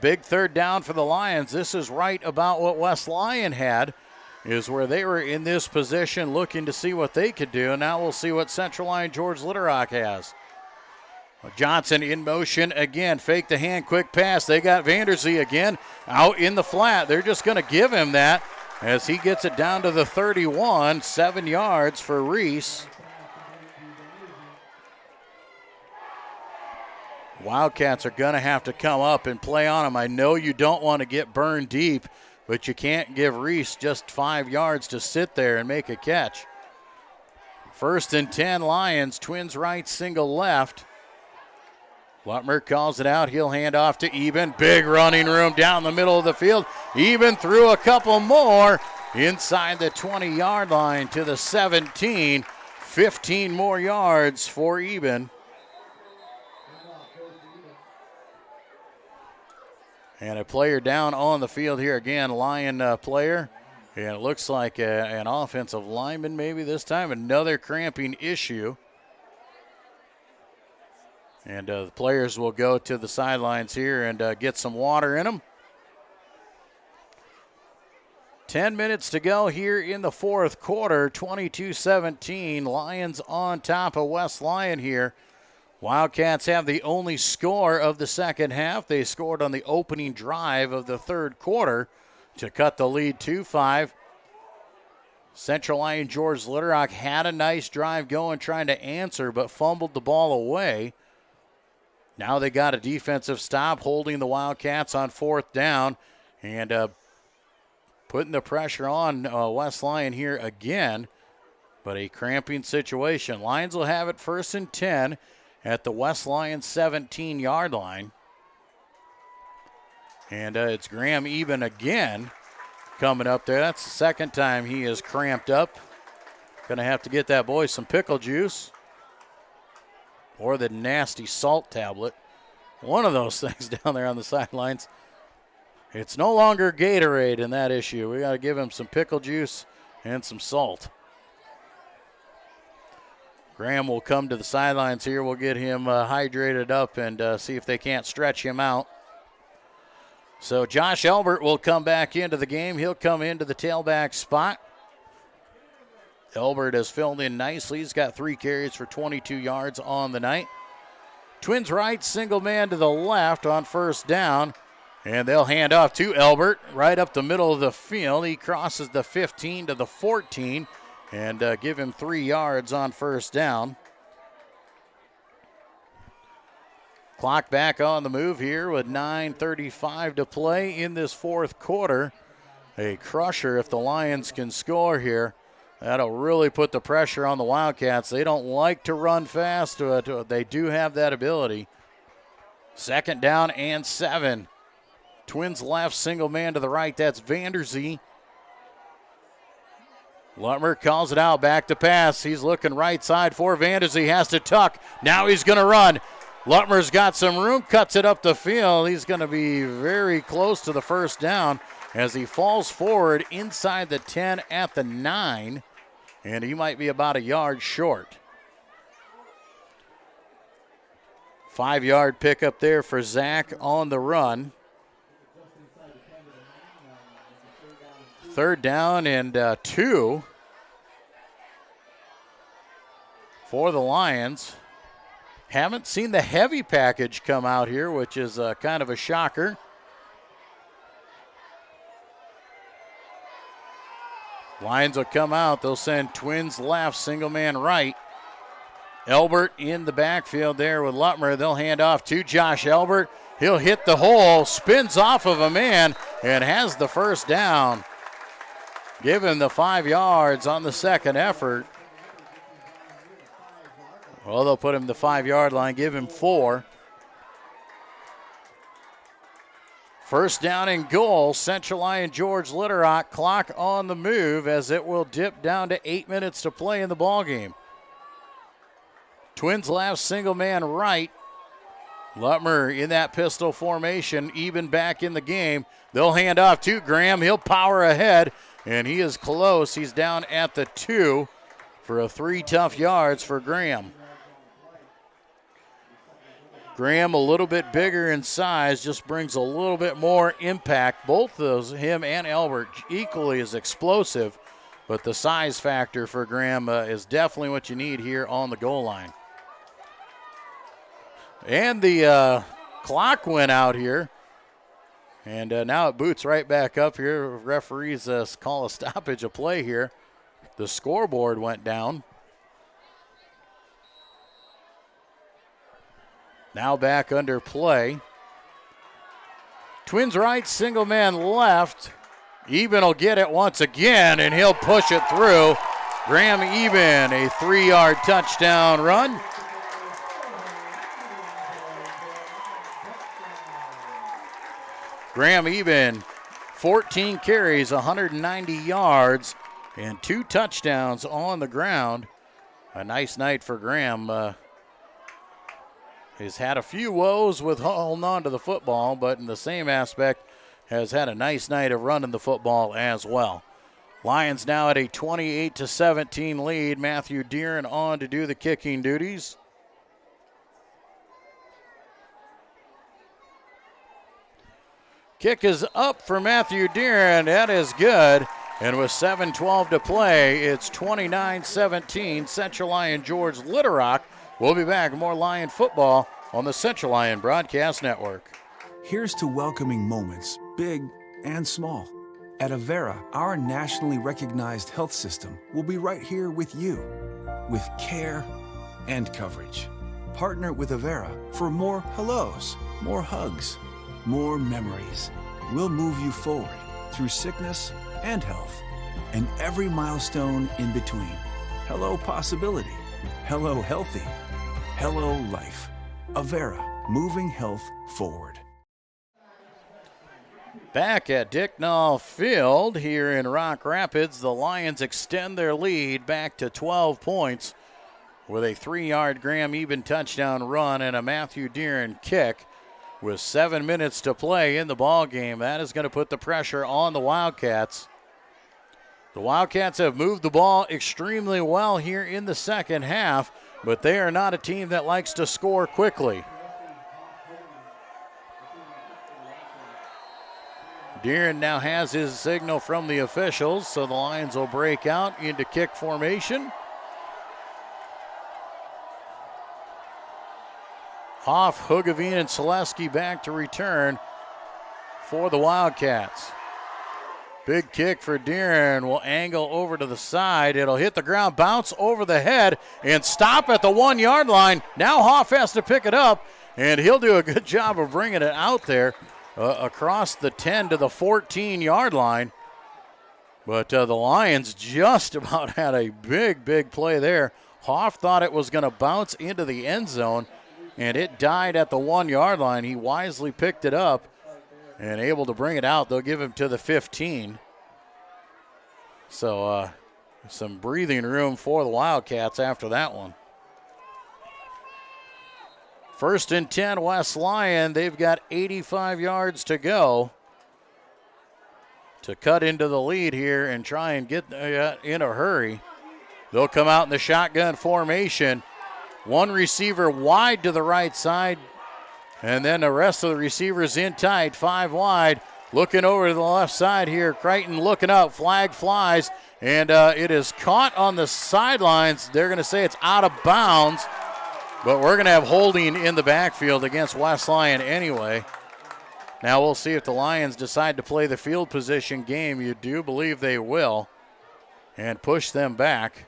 Big third down for the Lions. This is right about what West Lyon had, is where they were in this position looking to see what they could do. Now we'll see what Central Lyon George Litterock has. Johnson in motion again. Fake the hand, quick pass. They got Vanderzee again out in the flat. They're just going to give him that as he gets it down to the 31, 7 yards for Reese. Wildcats are going to have to come up and play on him. I know you don't want to get burned deep, but you can't give Reese just 5 yards to sit there and make a catch. First and 10 Lions, Twins right, single left. Lutmer calls it out. He'll hand off to Eben. Big running room down the middle of the field. Eben threw a couple more inside the 20-yard line to the 17. 15 more yards for Eben. And a player down on the field here again, Lyon player. And it looks like an offensive lineman maybe this time. Another cramping issue. And the players will go to the sidelines here and get some water in them. 10 minutes to go here in the fourth quarter, 22-17. Lions on top of West Lyon here. Wildcats have the only score of the second half. They scored on the opening drive of the third quarter to cut the lead 2-5. Central Lyon George Litterock had a nice drive going, trying to answer, but fumbled the ball away. Now they got a defensive stop holding the Wildcats on fourth down. And putting the pressure on West Lyon here again, but a cramping situation. Lions will have it 1st and 10 at the West Lyon 17-yard line. And it's Graham Eben again coming up there. That's the second time he is cramped up. Going to have to get that boy some pickle juice or the nasty salt tablet. One of those things down there on the sidelines. It's no longer Gatorade in that issue. We got to give him some pickle juice and some salt. Graham will come to the sidelines here. We'll get him hydrated up and see if they can't stretch him out. So Josh Elbert will come back into the game. He'll come into the tailback spot. Elbert has filled in nicely. He's got 3 carries for 22 yards on the night. Twins right, single man to the left on 1st down. And they'll hand off to Elbert right up the middle of the field. He crosses the 15 to the 14 and give him 3 yards on 1st down. Clock back on the move here with 9:35 to play in this 4th quarter. A crusher if the Lions can score here. That'll really put the pressure on the Wildcats. They don't like to run fast, but they do have that ability. 2nd down and 7. Twins left, single man to the right. That's Vanderzee. Lutmer calls it out, back to pass. He's looking right side for Vanderzee. Has to tuck. Now he's going to run. Lutmer's got some room, cuts it up the field. He's going to be very close to the 1st down as he falls forward inside the 10 at the 9, and he might be about a yard short. 5-yard pickup there for Zach on the run. 3rd down and 2 for the Lions. Haven't seen the heavy package come out here, which is kind of a shocker. Lions will come out. They'll send Twins left, single man right. Elbert in the backfield there with Lutmer. They'll hand off to Josh Elbert. He'll hit the hole, spins off of a man, and has the 1st down. Give him the 5 yards on the 2nd effort. Well, they'll put him the 5-yard line, give him 4. 1st down and goal. Central Lyon George Litterock. Clock on the move as it will dip down to 8 minutes to play in the ballgame. Twins left, single man right. Lutmer in that pistol formation, even back in the game. They'll hand off to Graham. He'll power ahead, and he is close. He's down at the 2 for a 3 tough yards for Graham. Graham a little bit bigger in size, just brings a little bit more impact. Both those, him and Elbert, equally as explosive, but the size factor for Graham is definitely what you need here on the goal line. And the clock went out here, and now it boots right back up here. Referees call a stoppage of play here. The scoreboard went down. Now back under play. Twins right, single man left. Eben will get it once again, and he'll push it through. Graham Eben, a 3-yard touchdown run. Graham Eben, 14 carries, 190 yards, and 2 touchdowns on the ground. A nice night for Graham. He's had a few woes with holding on to the football, but in the same aspect has had a nice night of running the football as well. Lions now at a 28-17 lead. Matthew Deeren on to do the kicking duties. Kick is up for Matthew Deeren. That is good. And with 7:12 to play, it's 29-17. Central Lyon George Litterock. We'll be back with more Lion football on the Central Lyon Broadcast Network. Here's to welcoming moments, big and small. At Avera, our nationally recognized health system will be right here with you, with care and coverage. Partner with Avera for more hellos, more hugs, more memories. We'll move you forward through sickness and health, and every milestone in between. Hello possibility. Hello healthy. Hello life. Avera, moving health forward. Back at Dicknall Field here in Rock Rapids, the Lions extend their lead back to 12 points with a 3-yard Graham Eben touchdown run and a Matthew Deeren kick with 7 minutes to play in the ball game. That is going to put the pressure on the Wildcats. The Wildcats have moved the ball extremely well here in the second half, but they are not a team that likes to score quickly. Deeren now has his signal from the officials, so the Lions will break out into kick formation. Hoff, Hugavine, and Selesky back to return for the Wildcats. Big kick for Deeren, will angle over to the side. It'll hit the ground, bounce over the head, and stop at the 1-yard line. Now Hoff has to pick it up, and he'll do a good job of bringing it out there across the 10 to the 14-yard line. But the Lions just about had a big play there. Hoff thought it was going to bounce into the end zone, and it died at the 1-yard line. He wisely picked it up and able to bring it out. They'll give him to the 15. So some breathing room for the Wildcats after that one. 1st and 10, West Lyon. They've got 85 yards to go to cut into the lead here and try and get in a hurry. They'll come out in the shotgun formation. One receiver wide to the right side, and then the rest of the receivers in tight, 5 wide. Looking over to the left side here, Crichton looking up, flag flies, and it is caught on the sidelines. They're going to say it's out of bounds, but we're going to have holding in the backfield against West Lyon anyway. Now we'll see if the Lions decide to play the field position game. You do believe they will, and push them back.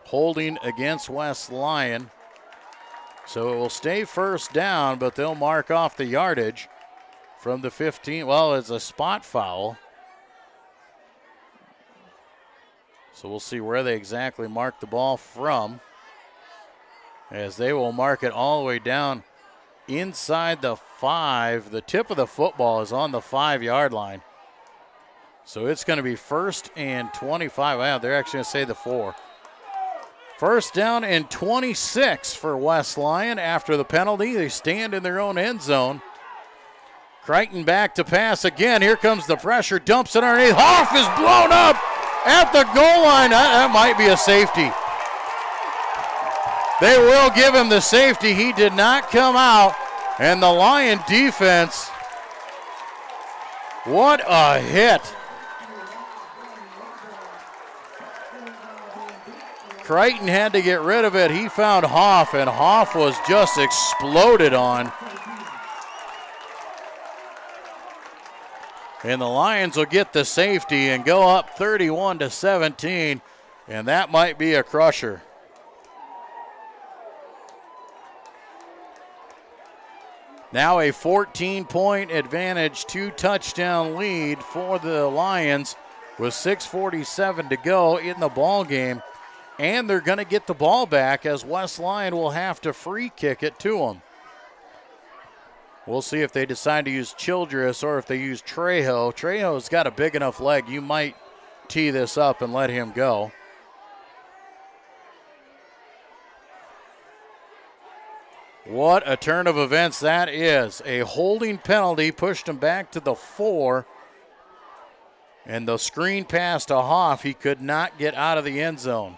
Holding against West Lyon. So it will stay first down, but they'll mark off the yardage from the 15. Well, it's a spot foul. So we'll see where they exactly mark the ball from, as they will mark it all the way down inside the 5. The tip of the football is on the 5-yard line. So it's going to be 1st and 25. Wow, they're actually going to say the 4. First down and 26 for West Lyon after the penalty. They stand in their own end zone. Crichton back to pass again. Here comes the pressure. Dumps it underneath. Hoff is blown up at the goal line. That might be a safety. They will give him the safety. He did not come out. And the Lion defense, what a hit. Crichton had to get rid of it. He found Hoff, and Hoff was just exploded on. And the Lions will get the safety and go up 31-17, and that might be a crusher. Now a 14-point advantage, 2-touchdown lead for the Lions with 6:47 to go in the ball game. And they're going to get the ball back, as West Lyon will have to free kick it to them. We'll see if they decide to use Childress or if they use Trejo. Trejo's got a big enough leg. You might tee this up and let him go. What a turn of events that is. A holding penalty pushed him back to the 4. And the screen pass to Hoff. He could not get out of the end zone.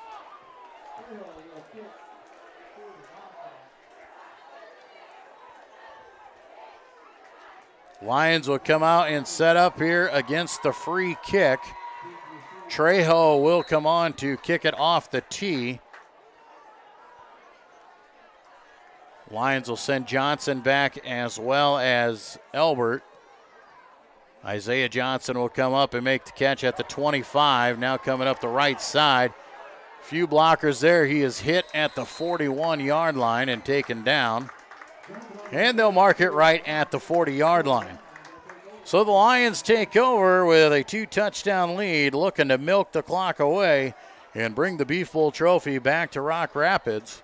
Lions will come out and set up here against the free kick. Trejo will come on to kick it off the tee. Lions will send Johnson back as well as Elbert. Isaiah Johnson will come up and make the catch at the 25. Now coming up the right side. Few blockers there. He is hit at the 41-yard line and taken down. And they'll mark it right at the 40-yard line. So the Lions take over with a 2-touchdown lead, looking to milk the clock away and bring the Beef Bowl trophy back to Rock Rapids.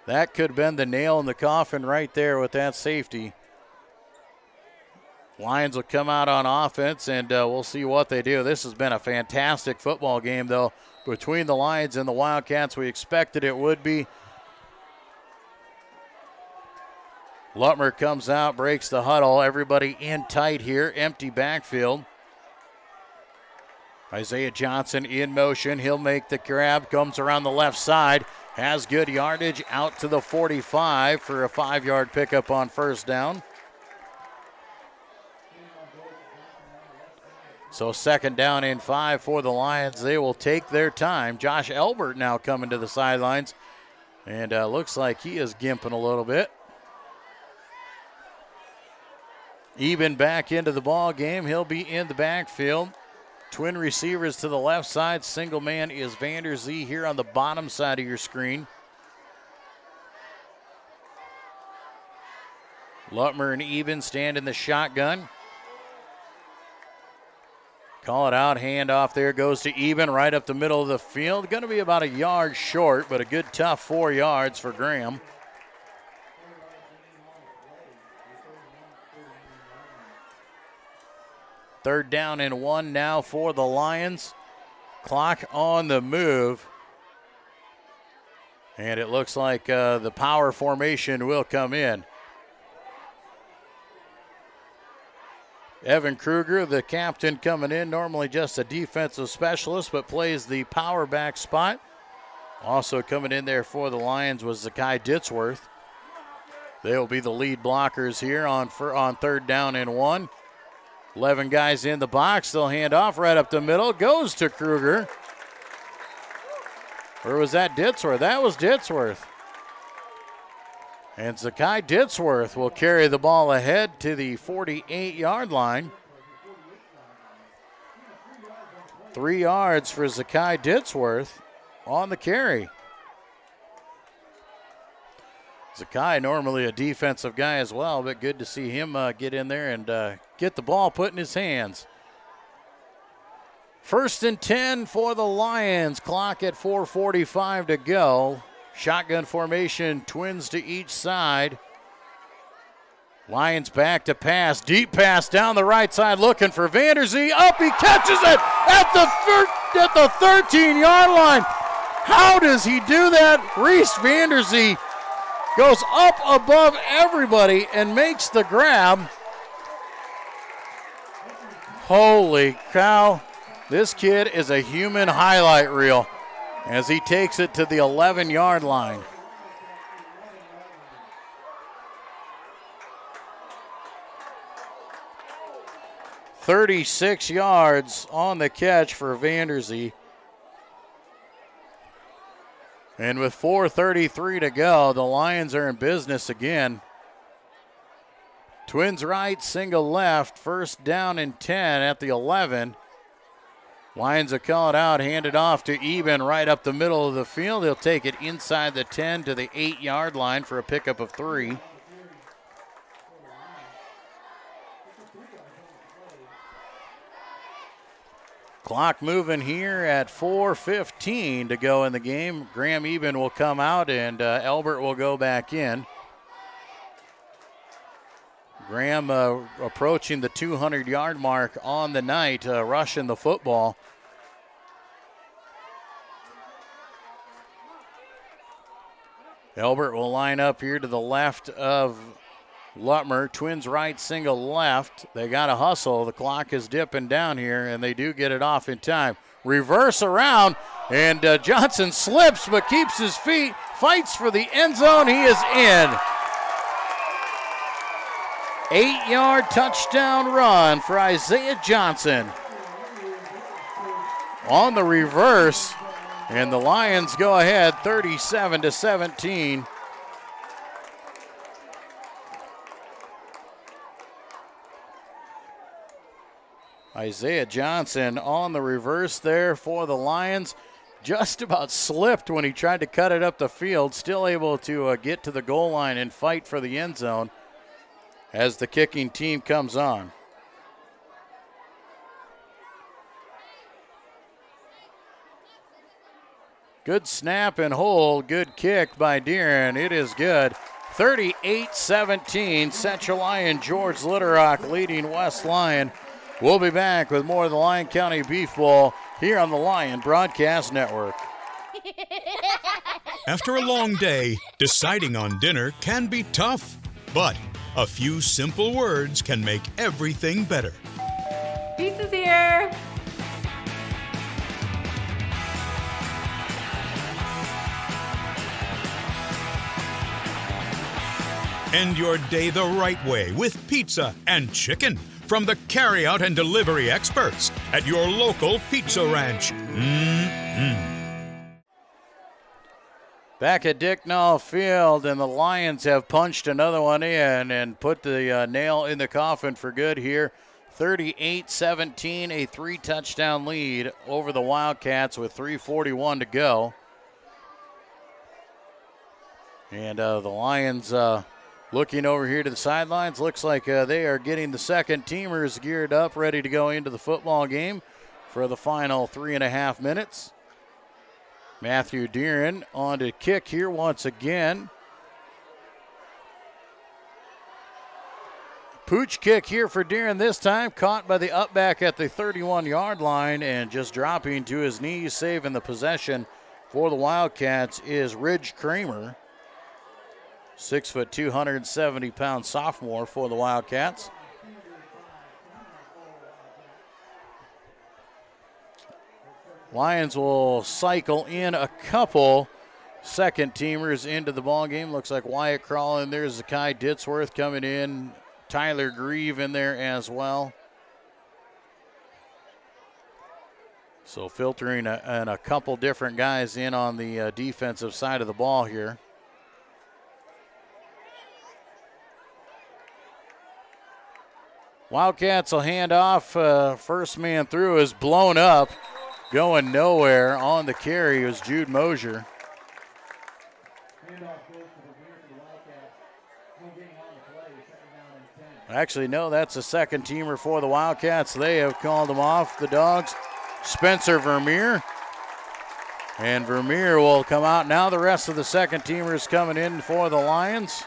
That could have been the nail in the coffin right there with that safety. Lions will come out on offense, and we'll see what they do. This has been a fantastic football game, though, between the Lions and the Wildcats. We expected it would be. Lutmer comes out, breaks the huddle. Everybody in tight here, empty backfield. Isaiah Johnson in motion. He'll make the grab, comes around the left side, has good yardage out to the 45 for a 5-yard pickup on first down. So 2nd down and 5 for the Lions. They will take their time. Josh Elbert now coming to the sidelines, and looks like he is gimping a little bit. Eben back into the ball game. He'll be in the backfield. Twin receivers to the left side. Single man is Vander Zee here on the bottom side of your screen. Lutmer and Eben stand in the shotgun. Call it out, handoff there goes to Eben right up the middle of the field. Going to be about a yard short, but a good tough 4 yards for Graham. Third down and 1 now for the Lions. Clock on the move. And it looks like the power formation will come in. Evan Kruger, the captain, coming in. Normally just a defensive specialist, but plays the power back spot. Also coming in there for the Lions was Zakai Ditzworth. They will be the lead blockers here on 3rd down and 1. 11 guys in the box. They'll hand off right up the middle. Goes to Kruger. Or was that Ditzworth? That was Ditzworth. And Zakai Ditzworth will carry the ball ahead to the 48-yard line. 3 yards for Zakai Ditzworth on the carry. Zakai, normally a defensive guy as well, but good to see him get in there and get the ball put in his hands. 1st and 10 for the Lions. Clock at 4:45 to go. Shotgun formation, twins to each side. Lions back to pass. Deep pass down the right side looking for Vander Zee. Up, he catches it at the 13-yard line. How does he do that? Reese Vander Zee goes up above everybody and makes the grab. Holy cow. This kid is a human highlight reel as he takes it to the 11-yard line. "36 yards on the catch for Vander Zee. And with 4:33 to go, the Lions are in business again. Twins right, single left, 1st down and 10 at the 11. Lions will call it out, hand it off to Eben right up the middle of the field. He'll take it inside the 10 to the 8-yard line for a pickup of 3. Clock moving here at 4:15 to go in the game. Graham Eben will come out and Elbert will go back in. Graham approaching the 200-yard mark on the night, rushing the football. Elbert will line up here to the left of Lutmer. Twins right, single left. They got to hustle. The clock is dipping down here, and they do get it off in time. Reverse around, and Johnson slips but keeps his feet, fights for the end zone. He is in. 8-yard touchdown run for Isaiah Johnson. On the reverse, and the Lions go ahead 37-17. Isaiah Johnson on the reverse there for the Lions. just about slipped when he tried to cut it up the field, still able to get to the goal line and fight for the end zone as the kicking team comes on. Good snap and hold, good kick by Deeren. It is good. 38-17, Central Lyon, George Litterock leading West Lyon. We'll be back with more of the Lyon County Beef Bowl here on the Lyon Broadcast Network. After a long day, deciding on dinner can be tough, but a few simple words can make everything better. Pizza's here. End your day the right way with pizza and chicken from the carryout and delivery experts at your local pizza ranch. Back at Dicknall Field, and the Lions have punched another one in and put the nail in the coffin for good here. 38-17, a 3-touchdown lead over the Wildcats with 3:41 to go. And the Lions looking over here to the sidelines. Looks like they are getting the second teamers geared up, ready to go into the football game for the final 3.5 minutes. Matthew Deeren on to kick here once again. Pooch kick here for Deeren this time, caught by the up back at the 31-yard line, and just dropping to his knees, saving the possession for the Wildcats is Ridge Kramer. 6 foot, 270-pound sophomore for the Wildcats. Lions will cycle in a couple second teamers into the ball game. Looks like Wyatt crawling. There's Zakai Ditzworth coming in. Tyler Grieve in there as well. So filtering a couple different guys in on the defensive side of the ball here. Wildcats will hand off. First man through is blown up. Going nowhere on the carry was Jude Mosier. Actually, no, that's a second teamer for the Wildcats. They have called him off, the Dogs. Spencer Vermeer. And Vermeer will come out. Now the rest of the second teamers coming in for the Lions.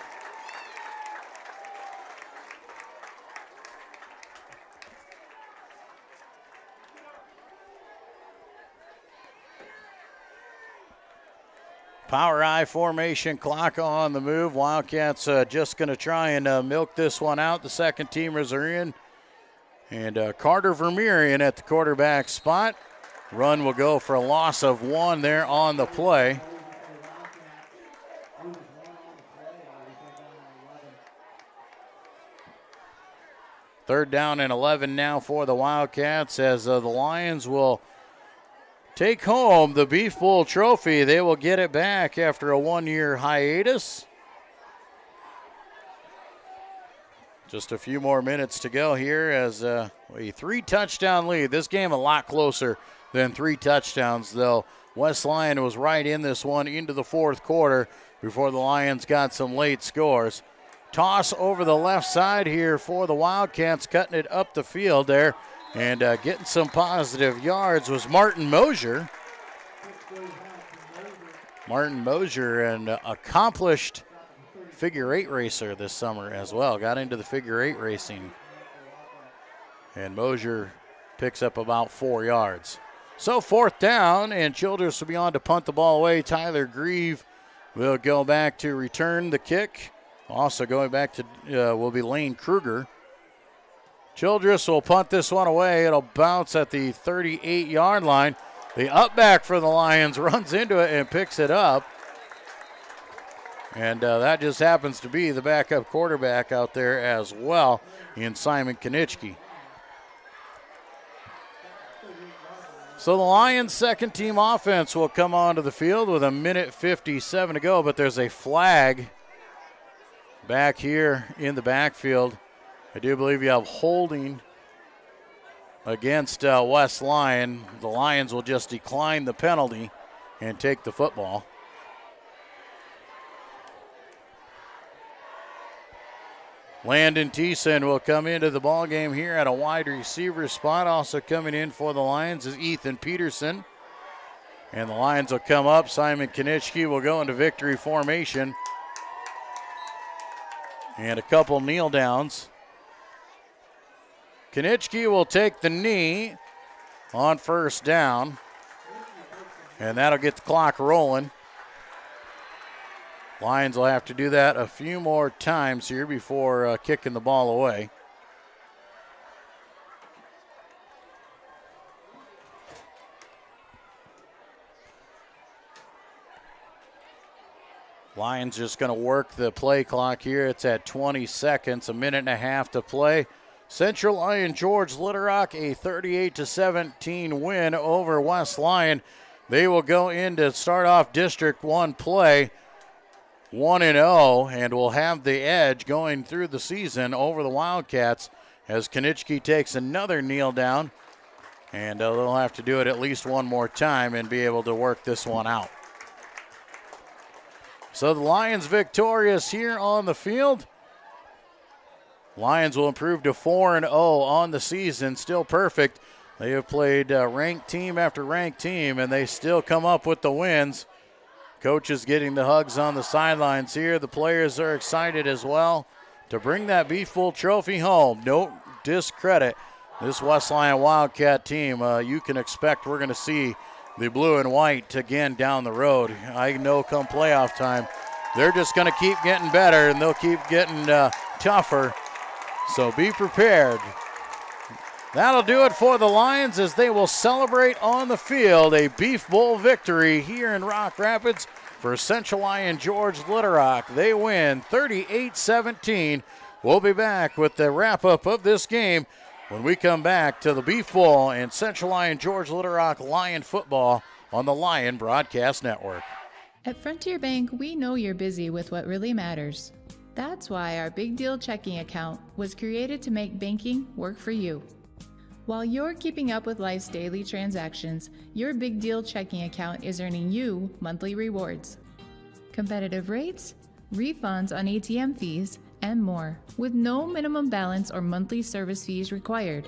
Power I formation, clock on the move. Wildcats just going to try and milk this one out. The second teamers are in. And Carter Vermeer in at the quarterback spot. Run will go for a loss of 1 there on the play. Third down and 11 now for the Wildcats as the Lions will take home the Beef Bowl trophy. They will get it back after a 1-year hiatus. Just a few more minutes to go here as a 3-touchdown lead. This game a lot closer than 3 touchdowns, though. West Lyon was right in this one into the fourth quarter before the Lions got some late scores. Toss over the left side here for the Wildcats, cutting it up the field there. And getting some positive yards was Martin Mosier. Martin Mosier, an accomplished figure 8 racer this summer as well. Got into the figure 8 racing. And Mosier picks up about 4 yards. So fourth down, and Childress will be on to punt the ball away. Tyler Grieve will go back to return the kick. Also going back to will be Lane Kruger. Childress will punt this one away. It'll bounce at the 38-yard line. The up back for the Lions runs into it and picks it up. And that just happens to be the backup quarterback out there as well in Simon Konitzky. So the Lions' second team offense will come onto the field with 1:57 to go, but there's a flag back here in the backfield. I do believe you have holding against West Lyon. The Lions will just decline the penalty. and take the football. Landon Thiessen will come into the ball game here at a wide receiver spot. Also coming in for the Lions is Ethan Peterson. And the Lions will come up. Simon Konitschke will go into victory formation. And a couple kneel downs. Konitschke will take the knee on first down. And that'll get the clock rolling. Lions will have to do that a few more times here before kicking the ball away. Lions just going to work the play clock here. It's at 20 seconds, a minute and a half to play. Central Lyon George Little Rock, a 38-17 win over West Lyon. They will go in to start off District 1 play 1-0 and will have the edge going through the season over the Wildcats as Konitschke takes another kneel down. And they'll have to do it at least one more time and be able to work this one out. So the Lions victorious here on the field. Lions will improve to 4-0 on the season, still perfect. They have played ranked team after ranked team, and they still come up with the wins. Coaches getting the hugs on the sidelines here. The players are excited as well to bring that Beef Bowl trophy home. No discredit this West Lyon Wildcat team. You can expect we're going to see the blue and white again down the road. I know come playoff time, they're just going to keep getting better and they'll keep getting tougher. So be prepared. That'll do it for the Lions as they will celebrate on the field a Beef Bowl victory here in Rock Rapids for Central Lyon George Little Rock. They win 38-17. We'll be back with the wrap-up of this game when we come back to the Beef Bowl and Central Lyon George Little Rock Lion football on the Lion Broadcast Network. At Frontier Bank, we know you're busy with what really matters. That's why our Big Deal checking account was created to make banking work for you. While you're keeping up with life's daily transactions, your Big Deal checking account is earning you monthly rewards. Competitive rates, refunds on ATM fees, and more, with no minimum balance or monthly service fees required.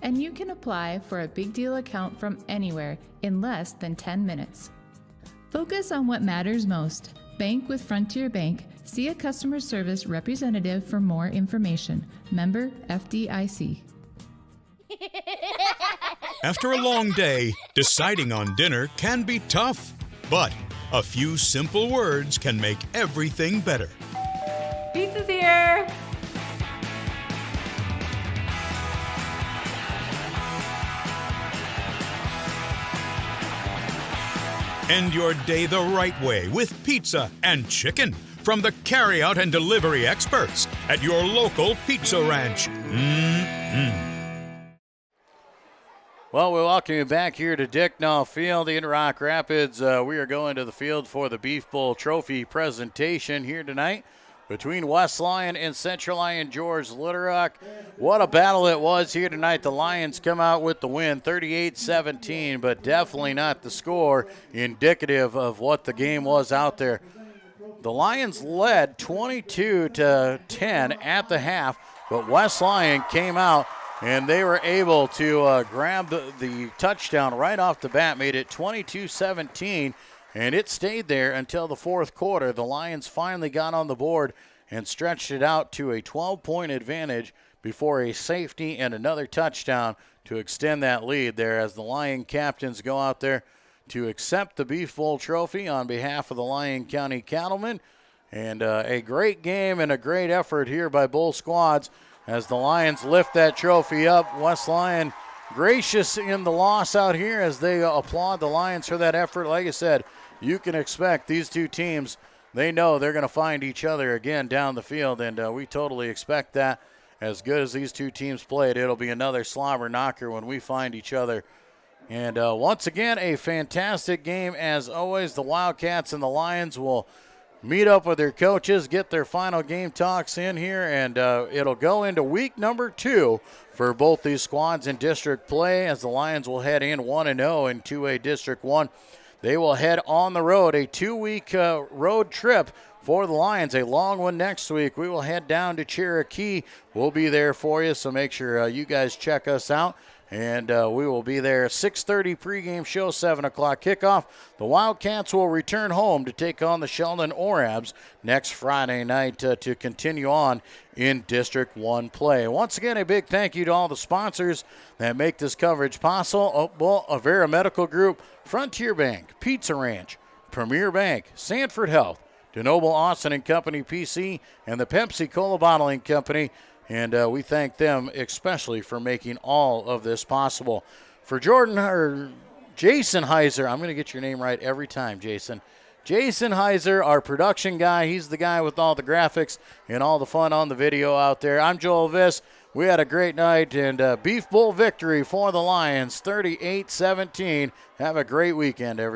And you can apply for a Big Deal account from anywhere in less than 10 minutes. Focus on what matters most. Bank with Frontier Bank. See a customer service representative for more information. Member FDIC. After a long day, deciding on dinner can be tough, but a few simple words can make everything better. Pizza's here! End your day the right way with pizza and chicken from the carryout and delivery experts at your local pizza ranch. Well, we welcome you back here to Dicknall Field in Rock Rapids. We are going to the field for the Beef Bowl Trophy presentation here tonight between West Lyon and Central Lyon George Little Rock. What a battle it was here tonight. The Lions come out with the win, 38-17, but definitely not the score indicative of what the game was out there. The Lions led 22-10 at the half, but West Lyon came out and they were able to grab the touchdown right off the bat, made it 22-17, and it stayed there until the fourth quarter. The Lions finally got on the board and stretched it out to a 12-point advantage before a safety and another touchdown to extend that lead there as the Lyon captains go out there to accept the Beef Bowl trophy on behalf of the Lyon County Cattlemen. And a great game and a great effort here by both squads as the Lions lift that trophy up. West Lyon gracious in the loss out here as they applaud the Lions for that effort. Like I said, you can expect these two teams, they know they're going to find each other again down the field, and we totally expect that. As good as these two teams played, it'll be another slobber knocker when we find each other. And once again, a fantastic game as always. The Wildcats and the Lions will meet up with their coaches, get their final game talks in here, and it'll go into week number 2 for both these squads in district play as the Lions will head in 1-0 in 2A District 1. they will head on the road, a 2-week road trip for the Lions, a long one next week. We will head down to Cherokee. We'll be there for you, so make sure you guys check us out. And we will be there. 6:30 pregame show, 7 o'clock kickoff. The Wildcats will return home to take on the Sheldon Orabs next Friday night to continue on in District 1 play. Once again, a big thank you to all the sponsors that make this coverage possible. Avera Medical Group, Frontier Bank, Pizza Ranch, Premier Bank, Sanford Health, DeNoble Austin and Company PC, and the Pepsi Cola Bottling Company. And we thank them especially for making all of this possible. For Jason Heiser, I'm going to get your name right every time, Jason. Jason Heiser, our production guy. He's the guy with all the graphics and all the fun on the video out there. I'm Joel Viss. We had a great night, and Beef Bowl victory for the Lions, 38-17. Have a great weekend, everybody.